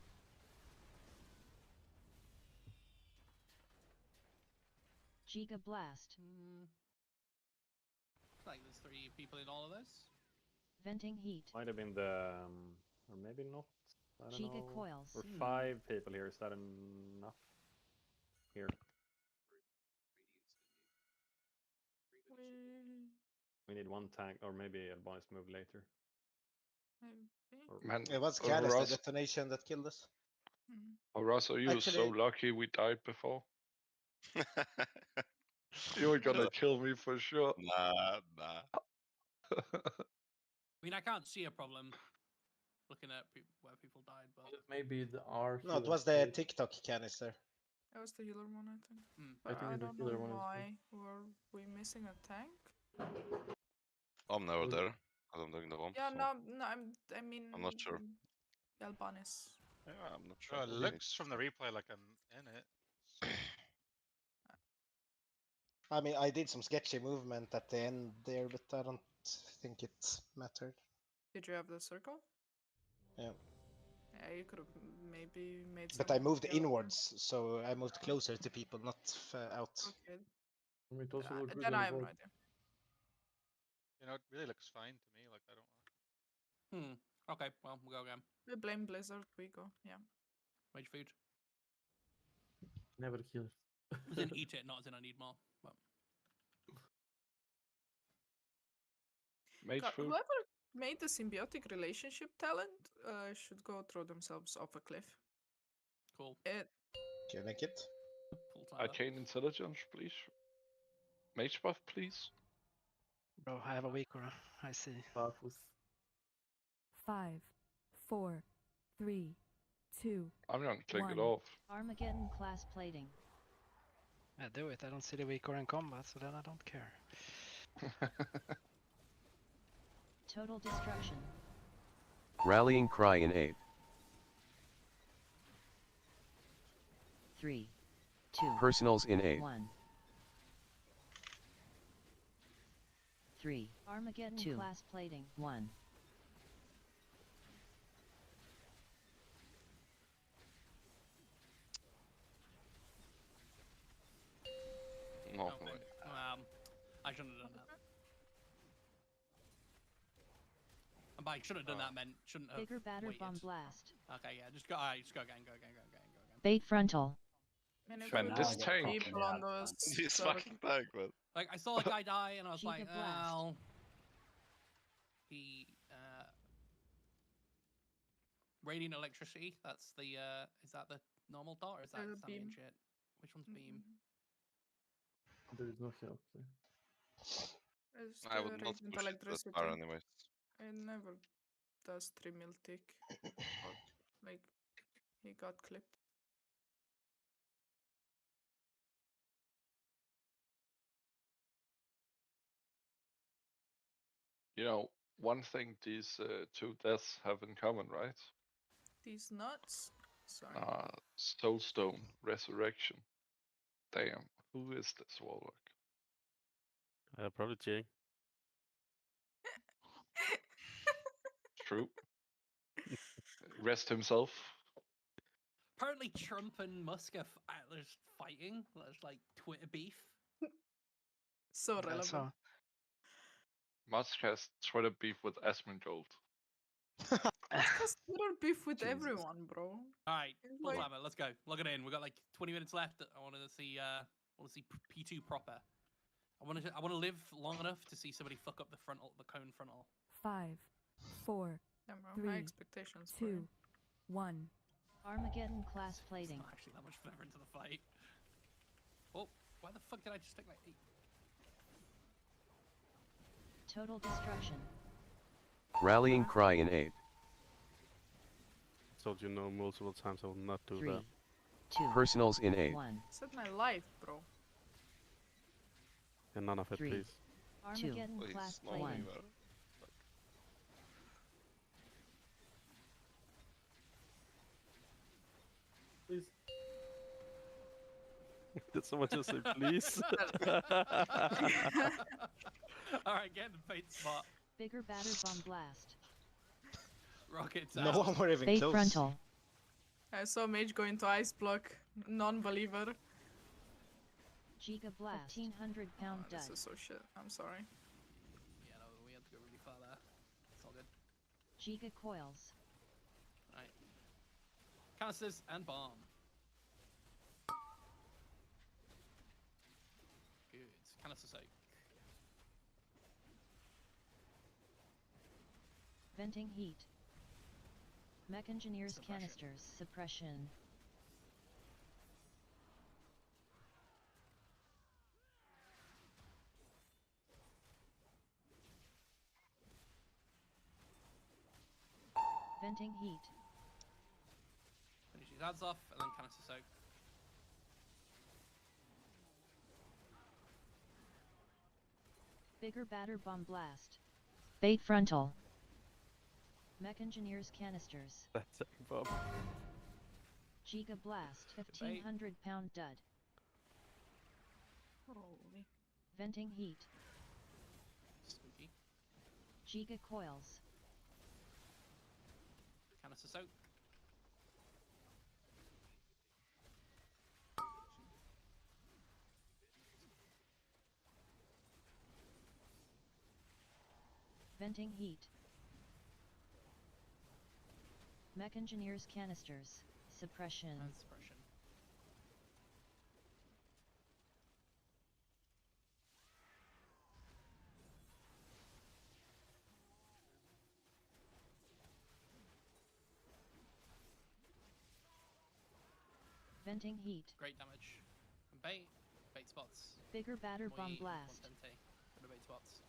Q: Giga blast.
J: Looks like there's 3 people in all of this.
Q: Venting heat.
H: Might have been the, or maybe not. I don't
Q: Giga
H: know.
Q: coils.
H: Or 5 people here. Is that enough? Here. We need 1 tank, or maybe a bonus move later.
C: Man,
E: It was
C: oh,
E: canister
C: Ross,
E: detonation that killed us.
C: oh, Ross, are you so
E: Actually-
C: lucky we died before? You were gonna kill me for sure.
D: Nah.
J: I mean, I can't see a problem looking at where people died, but
L: Maybe the R.
E: No, it was the TikTok canister.
A: That was the healer one, I think.
L: I
A: But
L: think
A: I
L: the
A: don't know
L: healer one is
A: why. Were we missing a tank?
D: I'm never there, because I'm doing the bomb.
A: Yeah,
D: so
A: no, I mean.
D: I'm not sure.
A: Albanis.
D: Yeah, I'm not sure.
M: It looks from the replay like I'm in it.
E: I mean, I did some sketchy movement at the end there, but I don't think it mattered.
A: Did you have the circle?
E: Yeah.
A: Yeah, you could have maybe made some.
E: But I moved
A: yellow-
E: inwards, so I moved closer to people, not out.
A: Okay.
L: I mean, it also looked good
A: Then
L: on
A: I
L: the
A: have no
L: board.
A: idea.
M: You know, it really looks fine to me. Like I don't.
J: Okay, well, we'll go again.
A: We blame Blizzard. We go. Yeah.
J: Mage food.
L: Never kill.
J: As in eat it, not as in I need more. But
C: Mage food.
A: Whoever made the symbiotic relationship talent should go throw themselves off a cliff.
J: Cool.
E: Can you make it?
C: Arcane intelligence, please. Mage buff, please.
V: Bro, I have a weak aura. I see.
P: 5, 4, 3, 2.
C: I'm gonna click it
P: 1.
C: off.
U: Armageddon class plating.
V: Yeah, do it. I don't see the weak or in combat, so then I don't care.
U: Total destruction.
R: Rallying cry in 8.
U: 3, 2.
R: Personals in 8.
U: 1. 3. Armageddon
R: 2.
U: class plating. 1.
C: No,
J: Okay. I shouldn't have done that. And by should have done that meant shouldn't have.
U: Bigger batter
J: waited.
U: bomb blast.
J: Okay, yeah, just go. Alright, just go again.
U: Bait frontal.
A: Man, if
C: Man,
A: you
C: this
A: have
C: tank.
A: people on those
D: This
A: circle-
D: fucking tank, man.
J: Like I saw a guy die, and I was like,
U: Giga blast.
J: well, he radiant electricity. That's the is that the normal dot or is that standing
A: beam.
J: shit? Which one's beam?
L: There is no help there.
A: It's
D: I would
A: the
D: not
A: radiant
D: push it that
A: electricity.
D: far anyways.
A: It never does 3 mil tick. Or, like, he got clipped.
C: You know, one thing these two deaths have in common, right?
A: These nuts. Sorry.
C: Soulstone Resurrection. Damn, who is this warlock?
B: Probably Jake.
C: True. Rest himself.
J: Apparently, Trump and Musk are there's fighting. There's like Twitter beef.
A: So
V: Yeah,
A: relevant.
V: so
C: Musk has Twitter beef with Asmongold.
A: Just Twitter beef with
C: Jesus.
A: everyone, bro.
J: All right,
A: It's
J: full
A: like-
J: timer. Let's go. Log it in. We got like 20 minutes left. I want to see. P2 proper. I want to live long enough to see somebody fuck up the cone frontal.
P: 5, 4,
A: Yeah, bro,
P: 3,
A: high expectations. for
P: 2,
A: him.
P: 1.
U: Armageddon class
J: It's
U: plating.
J: not actually that much further into the fight. Oh, why the fuck did I just take like 8?
U: Total destruction.
R: Rallying cry in 8.
B: Told you no multiple times I will not do
U: 3,
B: that.
U: 2.
R: Personals in 8.
U: 1.
A: Set my life, bro.
B: And none of it,
U: 3.
B: please.
U: Armageddon
D: Please,
U: class
D: no
U: plating.
D: more.
L: Please.
B: Did someone just say please?
J: Alright, get in the bait spot.
U: Bigger batter bomb blast.
J: Rockets
E: No
J: out.
E: one were even
U: Bait
E: close.
U: frontal.
A: I saw Mage go into ice block. Non-believer.
U: Giga blast. 1,500 pound
A: This
U: dud.
A: is so shit. I'm sorry.
J: Yeah, no, we had to go really far there. It's all good.
U: Giga coils.
J: Right. Canisters and bomb. Good. Canister soak.
U: Venting heat. Mech engineers
J: Suppression.
U: canisters. Suppression. Venting heat.
J: Finish his ads off and then canister soak.
U: Bigger batter bomb blast. Bait frontal. Mech engineers canisters.
B: That's it, Bob.
U: Giga blast. 1,500 pound dud.
A: Holy.
U: Venting heat.
J: Spooky.
U: Giga coils.
J: Canister soak.
U: Venting heat. Mech engineers canisters. Suppression.
J: And suppression.
U: Venting heat.
J: Great damage. And bait. Bait spots.
U: Bigger batter bomb
J: Muy
U: blast.
J: contente for the bait spots.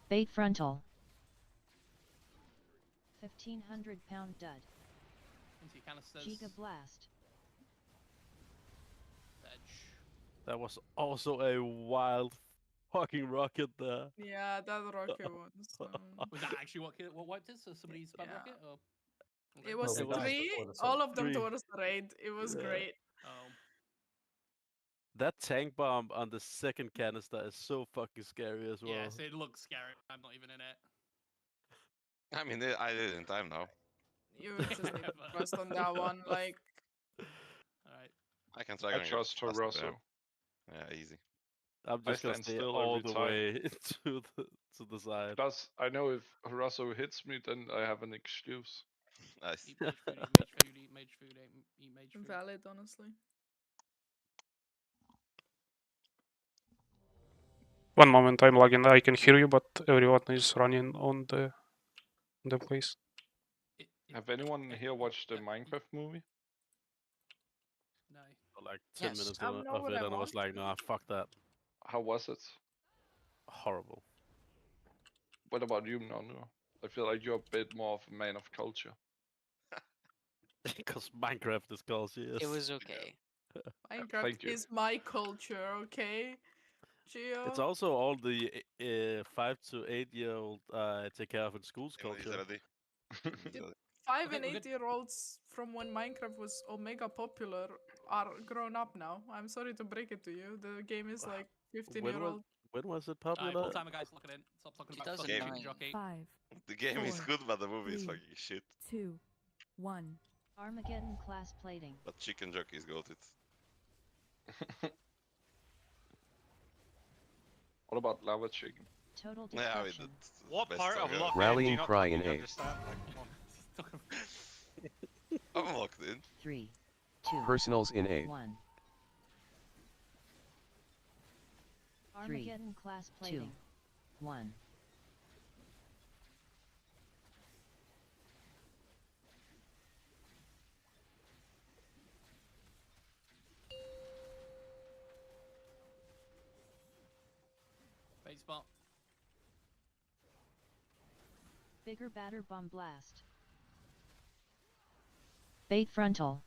U: Bait frontal. 1,500-pound dud.
J: Into your canisters.
U: Giga blast.
J: Edge.
B: That was also a wild fucking rocket there.
A: Yeah, that rocket was.
J: Was that actually what wiped it? So somebody spam
A: Yeah.
J: rocket? Or...
A: It was
O: we died
A: 3,
O: before the
A: all
O: soak.
A: of them
B: 3.
A: towards the raid. It was
B: Yeah.
A: great.
J: Oh.
B: That tank bomb on the second canister is so fucking scary as well.
J: Yes, it looks scary. I'm not even in it.
D: I mean, I did it in time now.
A: You just need to trust on that one. Like,
J: Alright.
D: I can try
C: I
D: going
C: trust
D: faster there.
C: Russell.
D: Yeah, easy.
B: I'm
C: I
B: just gonna
C: stand
B: stay
C: still
B: all
C: every
B: the
C: time.
B: way to the side.
C: Plus, I know if Russell hits me, then I have an excuse.
D: Nice.
J: Eat mage food, eat mage food, eat mage food, eat mage food.
A: valid, honestly.
N: One moment, I'm lagging. I can hear you, but everyone is running on the place.
C: Have anyone here watched the Minecraft movie?
J: No.
B: For like 10 minutes
A: I
B: of
A: know what
B: it,
A: I
B: and I was
A: want.
B: like, nah, fuck that.
C: How was it?
B: Horrible.
C: What about you, Nonu? I feel like you're a bit more of a man of culture.
B: Because Minecraft is culture, yes.
T: It was okay.
A: Minecraft
C: Thank you.
A: is my culture, okay? Gio?
B: It's also all the 5 to 8-year-old take care of in schools culture.
A: 5 and 8-year-olds from when Minecraft was omega popular are grown up now. I'm sorry to break it to you. The game is like 15-year-old.
B: When was it
J: Alright,
B: popular?
J: full timer, guys. Look at it. Stop talking about fucking
T: 2009.
J: chicken jockey.
P: 5,
D: The game is
P: 4,
D: good, but the movie is
P: 3,
D: fucking shit.
P: 2, 1.
U: Armageddon class plating.
D: But chicken jockey is goated.
C: What about lava chicken?
U: Total
D: Yeah, I mean,
U: destruction.
D: that's the
M: What
D: best
M: part
D: song
M: of
D: ever.
M: lock
R: Rallying cry in
M: eight.
R: eight.
D: I'm locked in.
U: 3, 2,
R: Personals in 8.
U: 1. Armageddon class plating. 1.
J: Bait spot.
U: Bigger batter bomb blast. Bait frontal.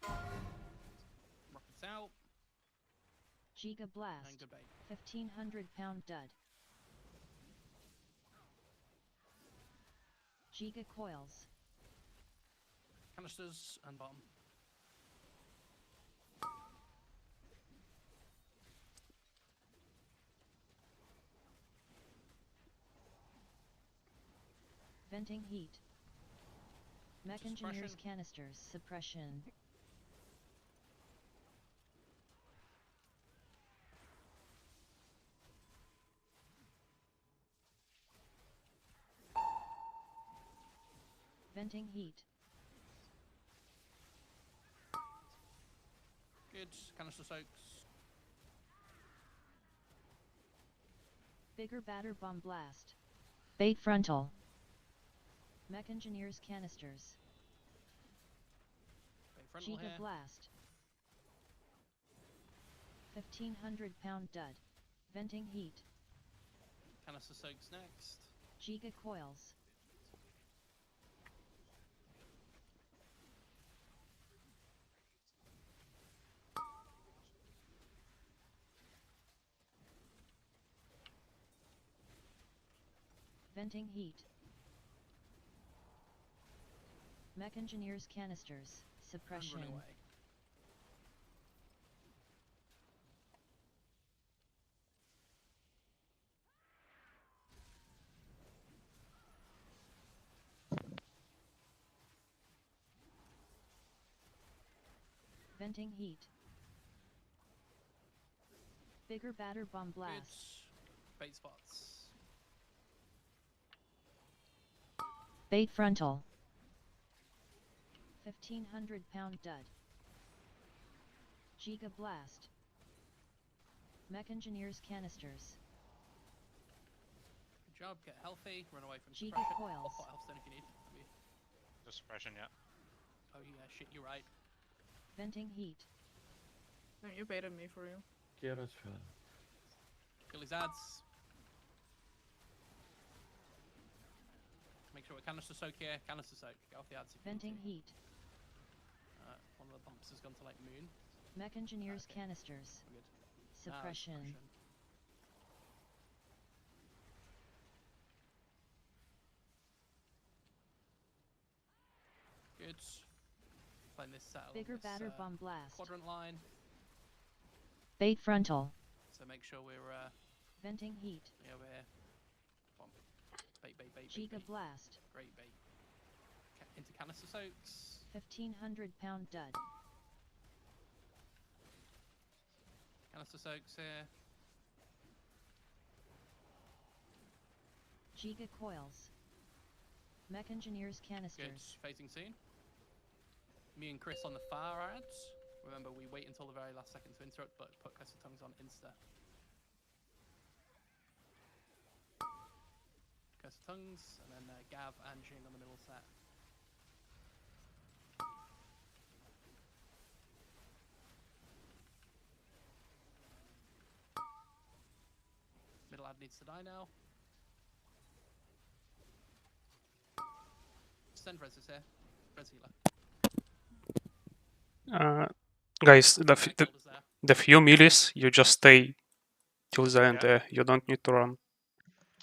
J: Rockets out.
U: Giga
J: And
U: blast.
J: good bait.
U: 1,500-pound dud. Giga coils.
J: Canisters and bottom.
U: Venting heat. Mech engineers
J: Suppression.
U: canisters suppression. Venting heat.
J: Good. Canister soaks.
U: Bigger batter bomb blast. Bait frontal. Mech engineers canisters.
J: Bait frontal
U: Giga
J: here.
U: blast. 1,500-pound dud. Venting heat.
J: Canister soaks next.
U: Giga coils. Venting heat. Mech engineers canisters suppression.
J: And run away.
U: Venting heat. Bigger batter bomb blast.
J: Good. Bait spots.
U: Bait frontal. 1,500-pound dud. Giga blast. Mech engineers canisters.
J: Good job. Get healthy. Run away from
U: Giga
J: suppression.
U: coils.
J: Or health then if you need.
M: Just suppression, yeah.
J: Oh yeah, shit, you're right.
U: Venting heat.
A: No, you baited me for you.
J: Kill his ads.
F: sure we're canister soak here. Canister soak. Get off the ads.
U: Venting heat.
F: One of the bumps has gone to like moon.
U: Mech engineers canisters.
F: We're good.
U: Suppression.
F: Good. Playing this set.
U: Bigger batter bomb blast.
F: Quadrant line.
U: Bait frontal.
F: So make sure we're
U: venting heat.
F: Yeah, we're bait.
U: Giga
F: bait.
U: blast.
F: Great bait. Into canister soaks.
U: 1,500 pound dud.
F: Canister soaks here.
U: Giga coils. Mech engineers
F: Good.
U: canisters.
F: Facing scene. Me and Chris on the far ads. Remember, we wait until the very last second to interrupt, but put Cursor Tongues on insta. Cursor Tongues, and then Gav and Jing on the middle set. Middle ad needs to die now. Send Res is here. Res healer.
N: Guys, the few millis, you just stay till the end there. You don't need to run.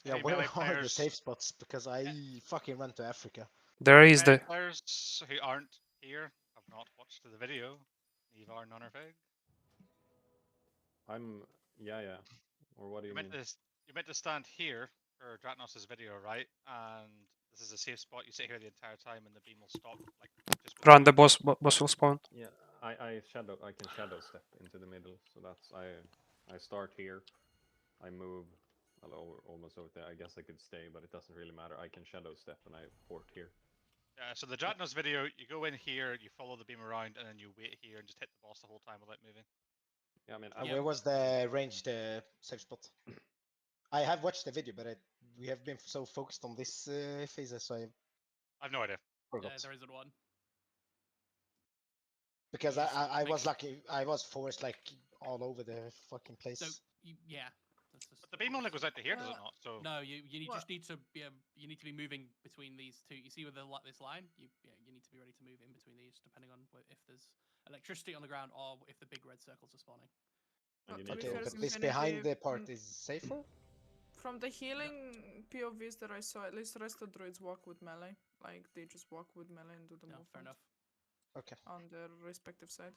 E: Yeah, where are the safe spots? Because I fucking ran to Africa.
N: There is the...
M: Players who aren't here have not watched the video. Ivar Nonnerfeg.
H: Yeah. Or what do you mean?
M: You meant to stand here for Dratnos' video, right? And this is a safe spot. You sit here the entire time, and the beam will stop. Like just
N: Run the boss will spawn.
H: Yeah, I can shadow step into the middle, so that's I start here, I move almost over there. I guess I could stay, but it doesn't really matter. I can shadow step and I port here.
M: Yeah, so the Dratnos video, you go in here, you follow the beam around, and then you wait here and just hit the boss the whole time without moving.
H: Yeah, I mean,
E: where was the ranged safe spot? I have watched the video, but we have been so focused on this phases, so
M: I've no idea.
E: Forgot.
F: Yeah, there isn't one.
E: Because I was lucky, I was forced like all over the fucking place.
F: So yeah.
M: But the beam only goes out to here, does it not? So
F: no, you just need to be you need to be moving between these two. You see with this line, you need to be ready to move in between these, depending on if there's electricity on the ground or if the big red circles are spawning.
E: Okay, but this behind the part is safer?
A: From the healing POVs that I saw, at least the rest of the druids walk with melee. Like, they just walk with melee and do the movement.
F: Fair enough.
E: Okay.
A: On their respective side.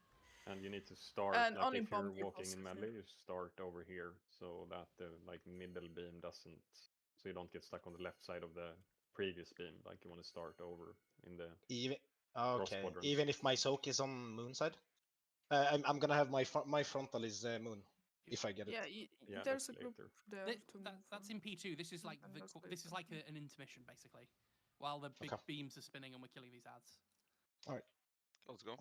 H: And you need to start,
A: and
H: like
A: only
H: if you're
A: bomb
H: walking
A: peoples,
H: in melee, you start over here, so that the like middle beam doesn't, so you don't get stuck on the left side of the previous beam, like you want to start over in the
E: okay, even if my soak is on moon side? I'm gonna have my frontal is moon, if I get it.
A: Yeah, there's a group there.
F: That's in P2. This is like an intermission basically, while the big beams are spinning and we're killing these ads.
E: All right,
D: let's go.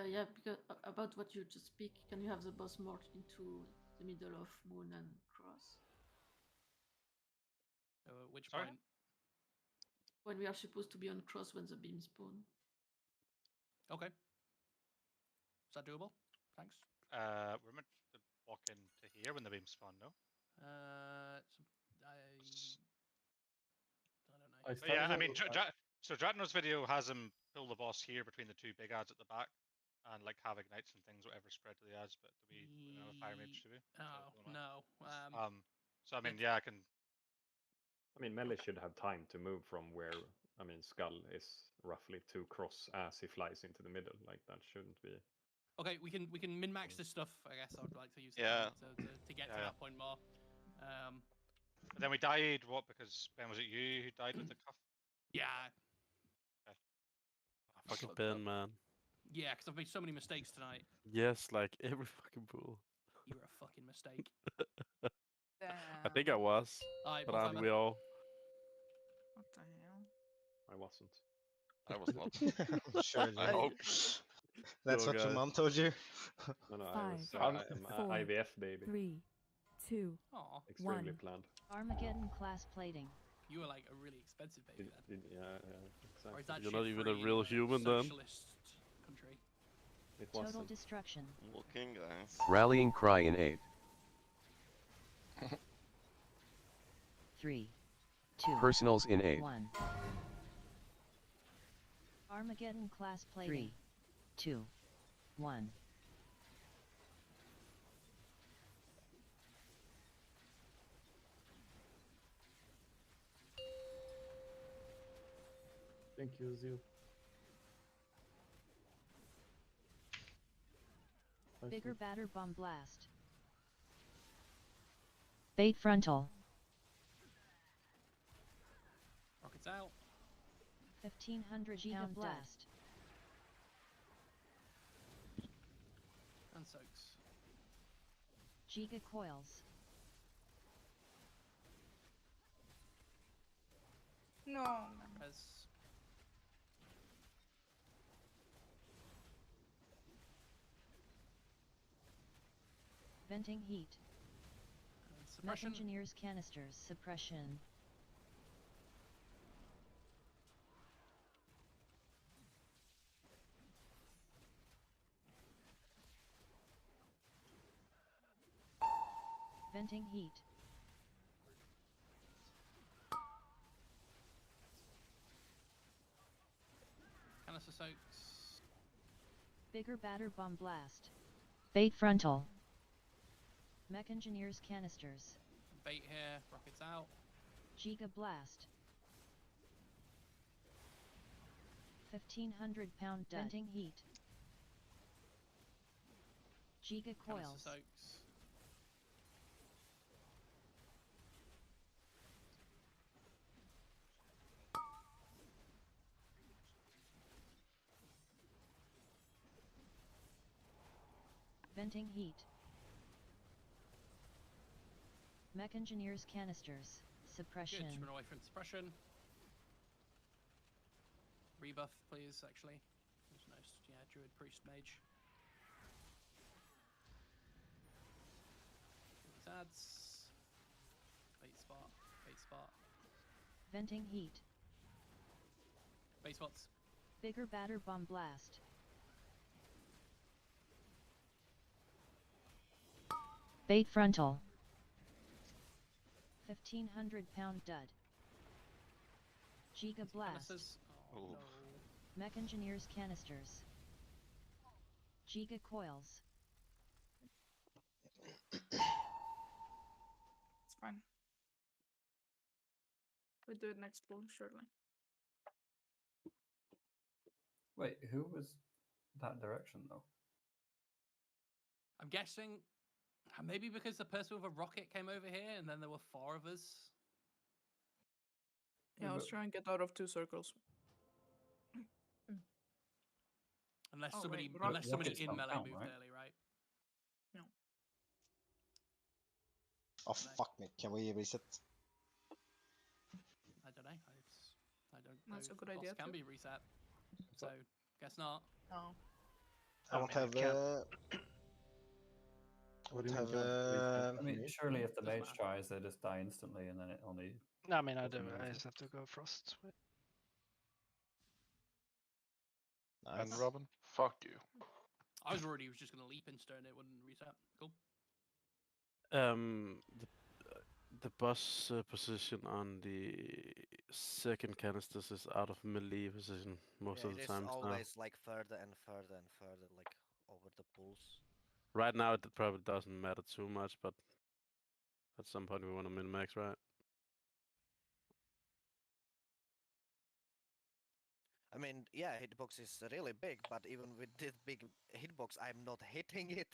I: Yeah, because about what you just speak, can you have the boss merge into the middle of moon and cross?
F: Which point?
I: When we are supposed to be on cross when the beam spawn.
F: Okay. Is that doable? Thanks.
M: We're meant to walk into here when the beam spawn, no?
F: I don't know.
M: Yeah, I mean, so Dratnos' video has him pull the boss here between the two big ads at the back, and like have ignites and things, whatever spread to the ads. But do we have a fire mage? Do we?
F: Oh no.
M: So I mean, yeah, I can.
H: I mean, melee should have time to move from where, I mean, Skull is roughly to cross as he flies into the middle. Like that shouldn't be.
F: Okay, we can min max this stuff. I guess I would like to use it to get to that point more.
M: But then we died. What? Because Ben, was it you who died with the cuff?
F: Yeah.
M: Okay.
B: Fucking Ben, man.
F: Yeah, because I've made so many mistakes tonight.
B: Yes, like every fucking pool.
F: You were a fucking mistake.
B: I think I was.
F: Alright,
B: but aren't we all?
A: What the hell?
H: I wasn't.
D: I was not.
E: Sure,
D: I hope.
E: That's what your mom told you.
H: No,
U: Five,
H: I was IVF baby.
U: 3, 2,
H: Extremely
U: 1.
H: planned.
U: Armageddon class plating.
F: You were like a really expensive baby then.
H: Yeah,
F: Or is
H: exactly.
F: that
B: You're
F: shit
B: not even
F: free
B: a real
F: in
B: human then.
F: socialist country?
H: It
U: Total
H: wasn't.
U: destruction.
D: Looking, guys.
R: Rallying cry in aid.
U: 3,
Q: 2.
R: Personals in 8.
Q: 1. Armageddon class plating. 3, 2, 1.
L: Thank you, Zio.
Q: Bigger batter bomb blast. Bait frontal.
J: Rockets out.
Q: 1500 pound blast.
J: And soaks.
Q: Giga coils.
A: No.
J: Res.
Q: Venting heat. Mech
J: Suppression.
Q: engineers canisters suppression. Venting heat.
J: Canister soaks.
Q: Bigger batter bomb blast. Bait frontal. Mech engineers canisters.
J: Bait here. Rockets out.
Q: Giga blast. 1500 pound venting heat. Giga
J: Canister
Q: coils.
J: soaks.
Q: Venting heat. Mech engineers canisters. Suppression.
J: Good. Run away from suppression. Rebuff, please. Actually, there's no. Yeah, druid, priest, mage. Adds. Bait spot. Bait spot.
Q: Venting heat.
J: Bait spots.
Q: Bigger batter bomb blast. Bait frontal. 1500 pound dud. Giga blast.
J: Oh, no.
Q: Mech engineers canisters. Giga coils.
A: It's fine. We'll do it next pool, surely.
O: Wait, who was that direction though?
J: I'm guessing maybe because the person with a rocket came over here, and then there were 4 of us.
A: Yeah, I was trying to get out of 2 circles.
J: Unless
A: Oh,
J: somebody,
A: wait,
J: unless somebody
O: rockets
J: in
O: don't
J: melee
O: count,
J: moved
O: right?
J: early, right?
A: No.
E: Oh fuck me! Can we reset?
J: I don't know. I don't
A: That's
J: know
A: a
J: if
A: good
J: the boss
A: idea
J: can
A: too.
J: be reset. So guess not.
A: No.
E: I don't have.
H: What do you mean can't reset?
O: I mean, surely if the
J: Doesn't
O: mage
J: matter.
O: tries, they just die instantly, and then it only.
V: I mean, I do.
O: doesn't
V: I
O: matter.
V: just have to go frost.
C: And
E: Nice.
C: Robin, fuck you.
J: I was worried he was just going to leap into and it wouldn't reset. Cool.
B: The boss position on the second canisters is out of melee position most of the
G: It is
B: times now.
G: always like further and further and further, like over the pools.
B: Right now it probably doesn't matter too much, but at some point we want to min-max, right?
G: I mean, yeah, hitbox is really big, but even with this big hitbox, I'm not hitting it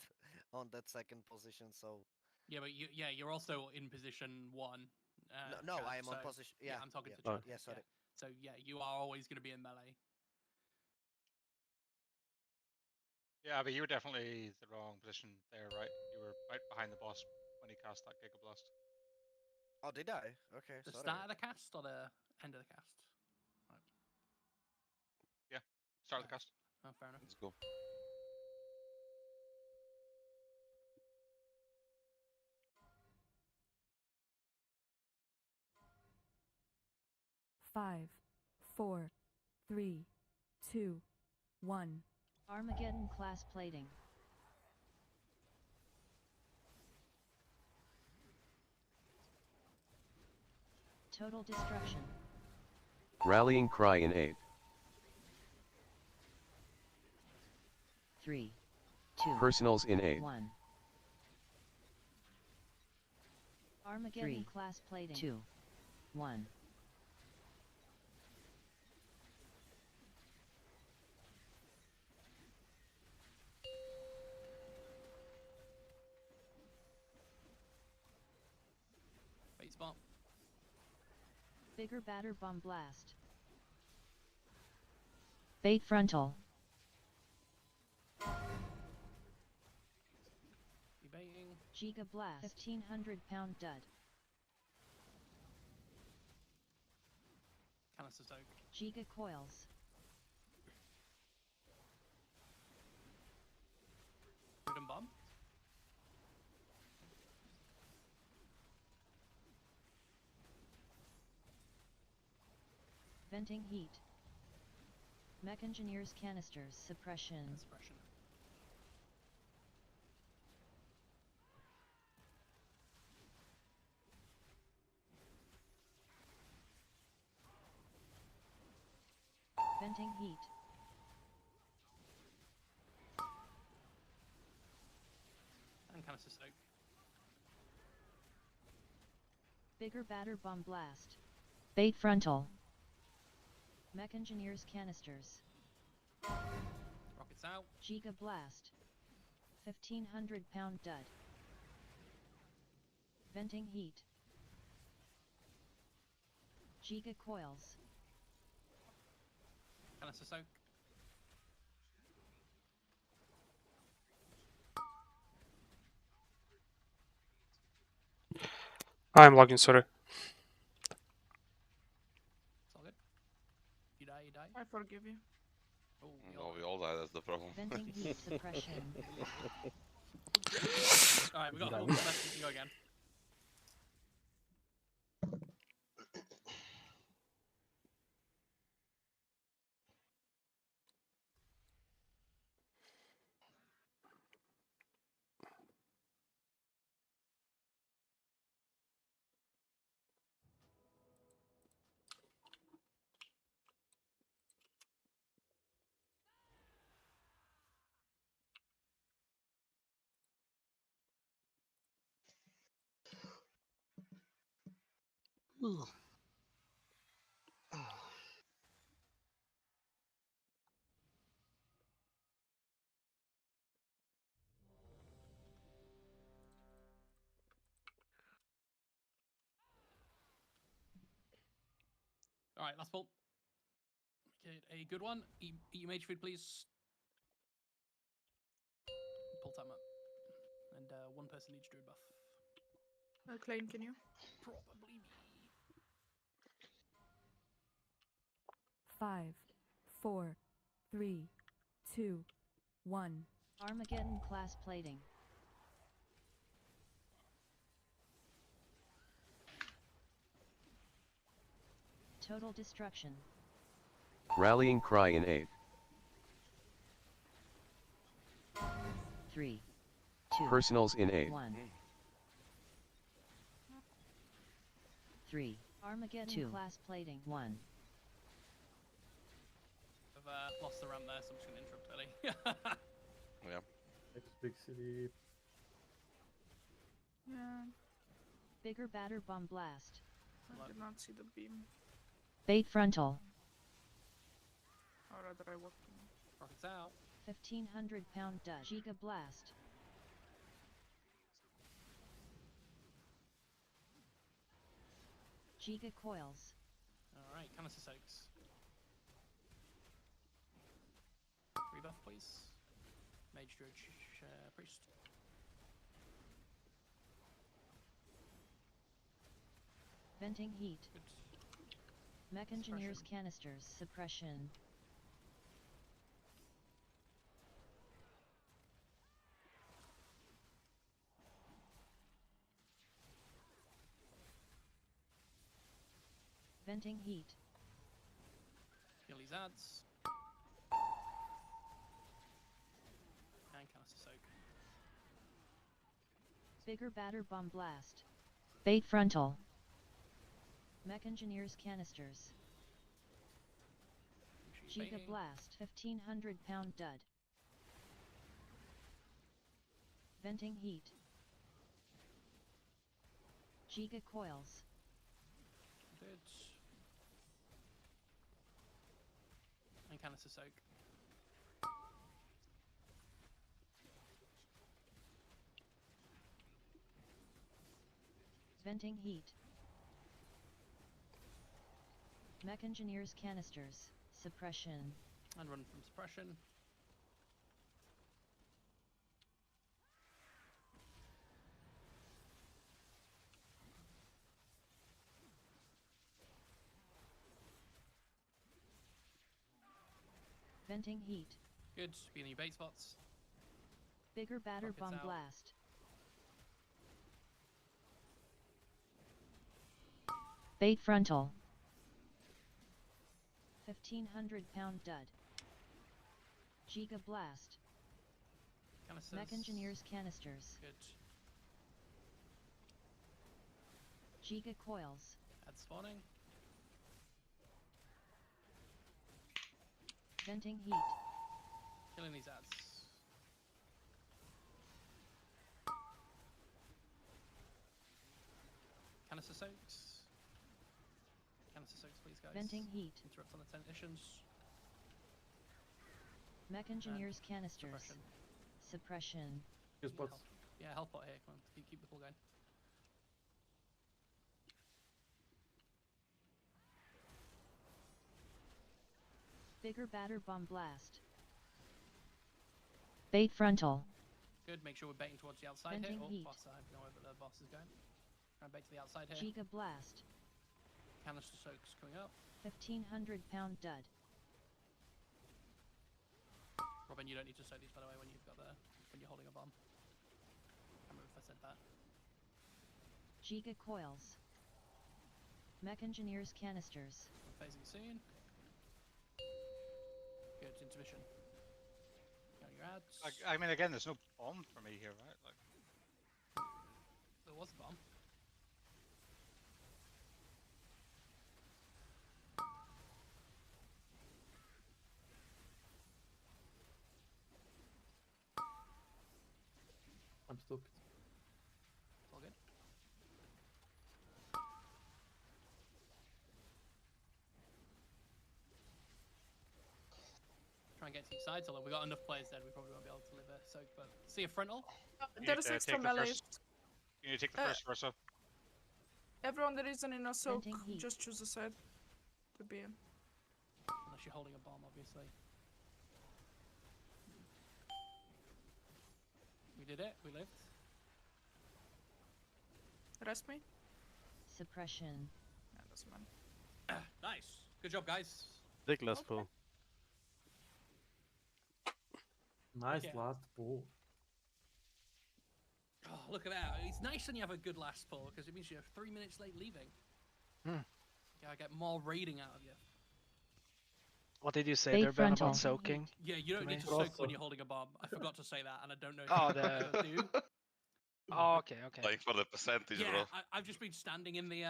G: on that second position. So
J: Yeah, but you're also in position 1.
G: no,
J: Chad,
G: I am on
J: so-
G: position. Yeah,
J: I'm talking
G: yeah,
J: to Chad.
G: yeah, sorry.
J: So yeah, you are always going to be in melee.
M: Yeah, but you were definitely the wrong position there, right? You were right behind the boss when he cast that Giga Blast.
G: Oh, did I? Okay,
J: The
G: sorry.
J: start of the cast or the end of the cast? Right.
M: Yeah, start of the cast.
J: Oh, fair enough.
D: Let's go.
P: Five, 4, 3, 2, 1.
Q: Armageddon class plating. Total destruction.
R: Rallying cry in 8.
Q: 3, 2,
R: Personals in 8.
Q: 1. Armageddon
U: 3,
Q: class plating.
U: 2, 1.
J: Bait spot.
Q: Bigger batter bomb blast.
U: Bait frontal.
J: Baiting.
Q: Giga blast. 1,500-pound dud.
J: Canister soak.
Q: Giga coils.
J: Wooden bomb.
Q: Venting heat. Mech engineers canisters suppression.
J: Suppression.
Q: Venting heat.
J: And canister soak.
Q: Bigger batter bomb blast.
U: Bait frontal.
Q: Mech engineers canisters.
J: Rockets out.
Q: Giga blast. 1,500-pound dud. Venting heat. Giga coils.
J: Canister soak.
N: I'm logging, sorry.
J: It's all good. If you die, you die.
A: I forgive you.
J: Oh,
D: No, we all die, that's the problem.
Q: Venting heat suppression.
J: Alright, we got a whole left. You go again. Alright, last pull. Get a good one. Eat your mage food, please. Pull timer. And one person needs druid buff.
A: Claim, can you?
J: Probably me.
P: 5, 4, 3, 2, 1.
Q: Armageddon class plating. Total destruction.
R: Rallying cry in 8.
U: 3, 2,
R: Personals in 8.
U: 1. 3,
Q: Armageddon
U: 2,
Q: class plating.
U: 1.
J: I've lost the ramp there, so I'm just going to interrupt early.
D: Yeah.
L: Next big city.
A: Yeah,
Q: Bigger batter bomb blast.
A: I did not see the beam.
U: Bait frontal.
A: Or rather, I walked in.
J: Rockets out.
Q: 1,500-pound dud. Giga blast. Giga coils.
J: Alright, canister soaks. Rebuff, please. Mage, druid, priest.
Q: Venting heat.
J: Good.
Q: Mech engineers canisters suppression. Venting heat.
J: Kill these ads. And canister soak.
Q: Bigger batter bomb blast.
U: Bait frontal.
Q: Mech Engineers Canisters. Giga Blast 1500-pound dud. Venting Heat. Giga Coils.
J: Good. And Canister Soak.
Q: Venting Heat. Mech Engineers Canisters. Suppression.
J: And run from Suppression.
Q: Venting Heat.
J: Good. Be in your bait spots.
Q: Bigger Batter
J: Rockets
Q: Bomb
J: out.
Q: Blast.
U: Bait Frontal.
Q: 1500-pound dud. Giga Blast.
J: Canisters.
Q: Mech Engineers Canisters.
J: Good.
Q: Giga Coils.
J: Add spawning.
Q: Venting Heat.
J: Killing these ads. Canister Soaks. Canister Soaks, please, guys.
Q: Venting Heat.
J: Interrupt on the technicians.
Q: Mech Engineers
J: And
Q: Canisters.
J: Suppression.
Q: Suppression.
L: Just
J: Health-
L: spots.
J: Yeah, health pot here. Come on, keep the pull going.
Q: Bigger Batter Bomb Blast.
U: Bait Frontal.
J: Good. Make sure we're baiting towards the outside
Q: Venting
J: here. Oh,
Q: Heat.
J: boss side. We know where the boss is going. Try and bait to the outside here.
Q: Giga Blast.
J: Canister Soaks coming up.
Q: 1500-pound dud.
J: Robin, you don't need to soak these, by the way, when you're holding a bomb. I can't remember if I said that.
Q: Giga Coils. Mech Engineers Canisters.
J: I'm phasing soon. Good, intermission. Got your ads.
M: I mean, again, there's no bomb for me here, right? Like,
J: There was a bomb.
L: I'm stupid.
J: It's all good. Try and get to your sides, although we got enough players dead, we probably won't be able to live a soak, but see a frontal.
M: you
A: There's
M: need to
A: extra
M: take the
A: melee.
M: first. You need to take the first Versa.
A: Everyone that isn't in a soak,
Q: Venting Heat.
A: just choose a side to be in.
J: Unless you're holding a bomb, obviously. We did it, we lived.
A: Rest me?
Q: Suppression.
A: Yeah, doesn't matter.
J: Nice. Good job, guys.
B: Big last pull.
L: Nice
J: Yeah.
L: last pull.
J: Oh, look at that. It's nice when you have a good last pull, because it means you're 3 minutes late leaving.
V: Hmm.
J: Yeah, I get more raiding out of you.
V: What did you say
U: Bait
V: there, Ben,
U: Frontal.
V: about soaking?
J: Yeah, you don't
V: To
J: need
V: me.
J: to soak when
L: Also-
J: you're holding a bomb. I forgot to say that, and I don't know if
V: Oh,
J: you
V: the-
J: do.
V: Oh, okay, okay.
D: Like for the percentage,
J: Yeah,
D: bro.
J: I've just been standing in the.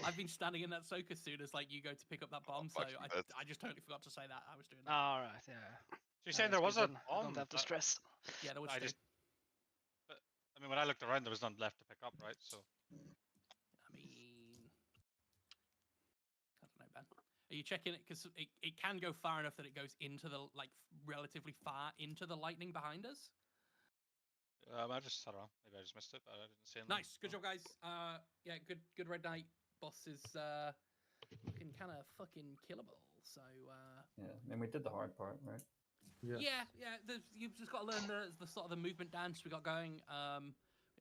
J: I've been standing in that soak as soon as like you go to pick up that bomb, so
D: fucking bet.
J: I just totally forgot to say that I was doing that.
V: All right, yeah.
M: So you're saying there
V: that's
M: was
V: good
M: a
V: then. I
M: bomb?
V: don't have to stress.
J: Yeah, there was.
M: I
J: two.
M: just. But, I mean, when I looked around, there was none left to pick up, right? So.
J: I mean, I don't know, Ben. Are you checking it? Because it can go far enough that it goes into the like relatively far into the lightning behind us.
M: I just, I don't know, maybe I just missed it, but I didn't see anything.
J: Nice, good job, guys. Yeah, good red knight. Boss is looking kind of fucking killable. So
O: Yeah, I mean, we did the hard part, right?
J: yeah. You've just got to learn the sort of the movement dance we got going.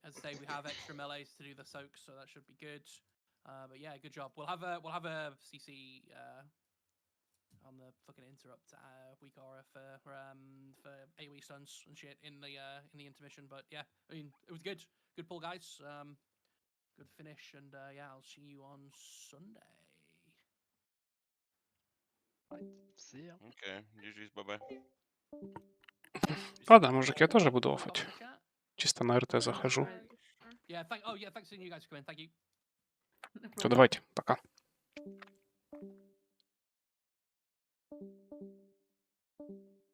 J: As I say, we have extra melees to do the soaks, so that should be good. But yeah, good job. We'll have a CC on the fucking interrupt weak aura for AoE stuns and shit in the intermission. But yeah, I mean it was good pull, guys. Good finish, and yeah, I'll see you on Sunday.
V: See ya.
D: Okay, GG's, bye-bye.
N: Ладно, мужики, я тоже буду офать. Чисто на РТ захожу.
J: Yeah, thanks for you guys for coming. Thank you.
N: Все, давайте, пока.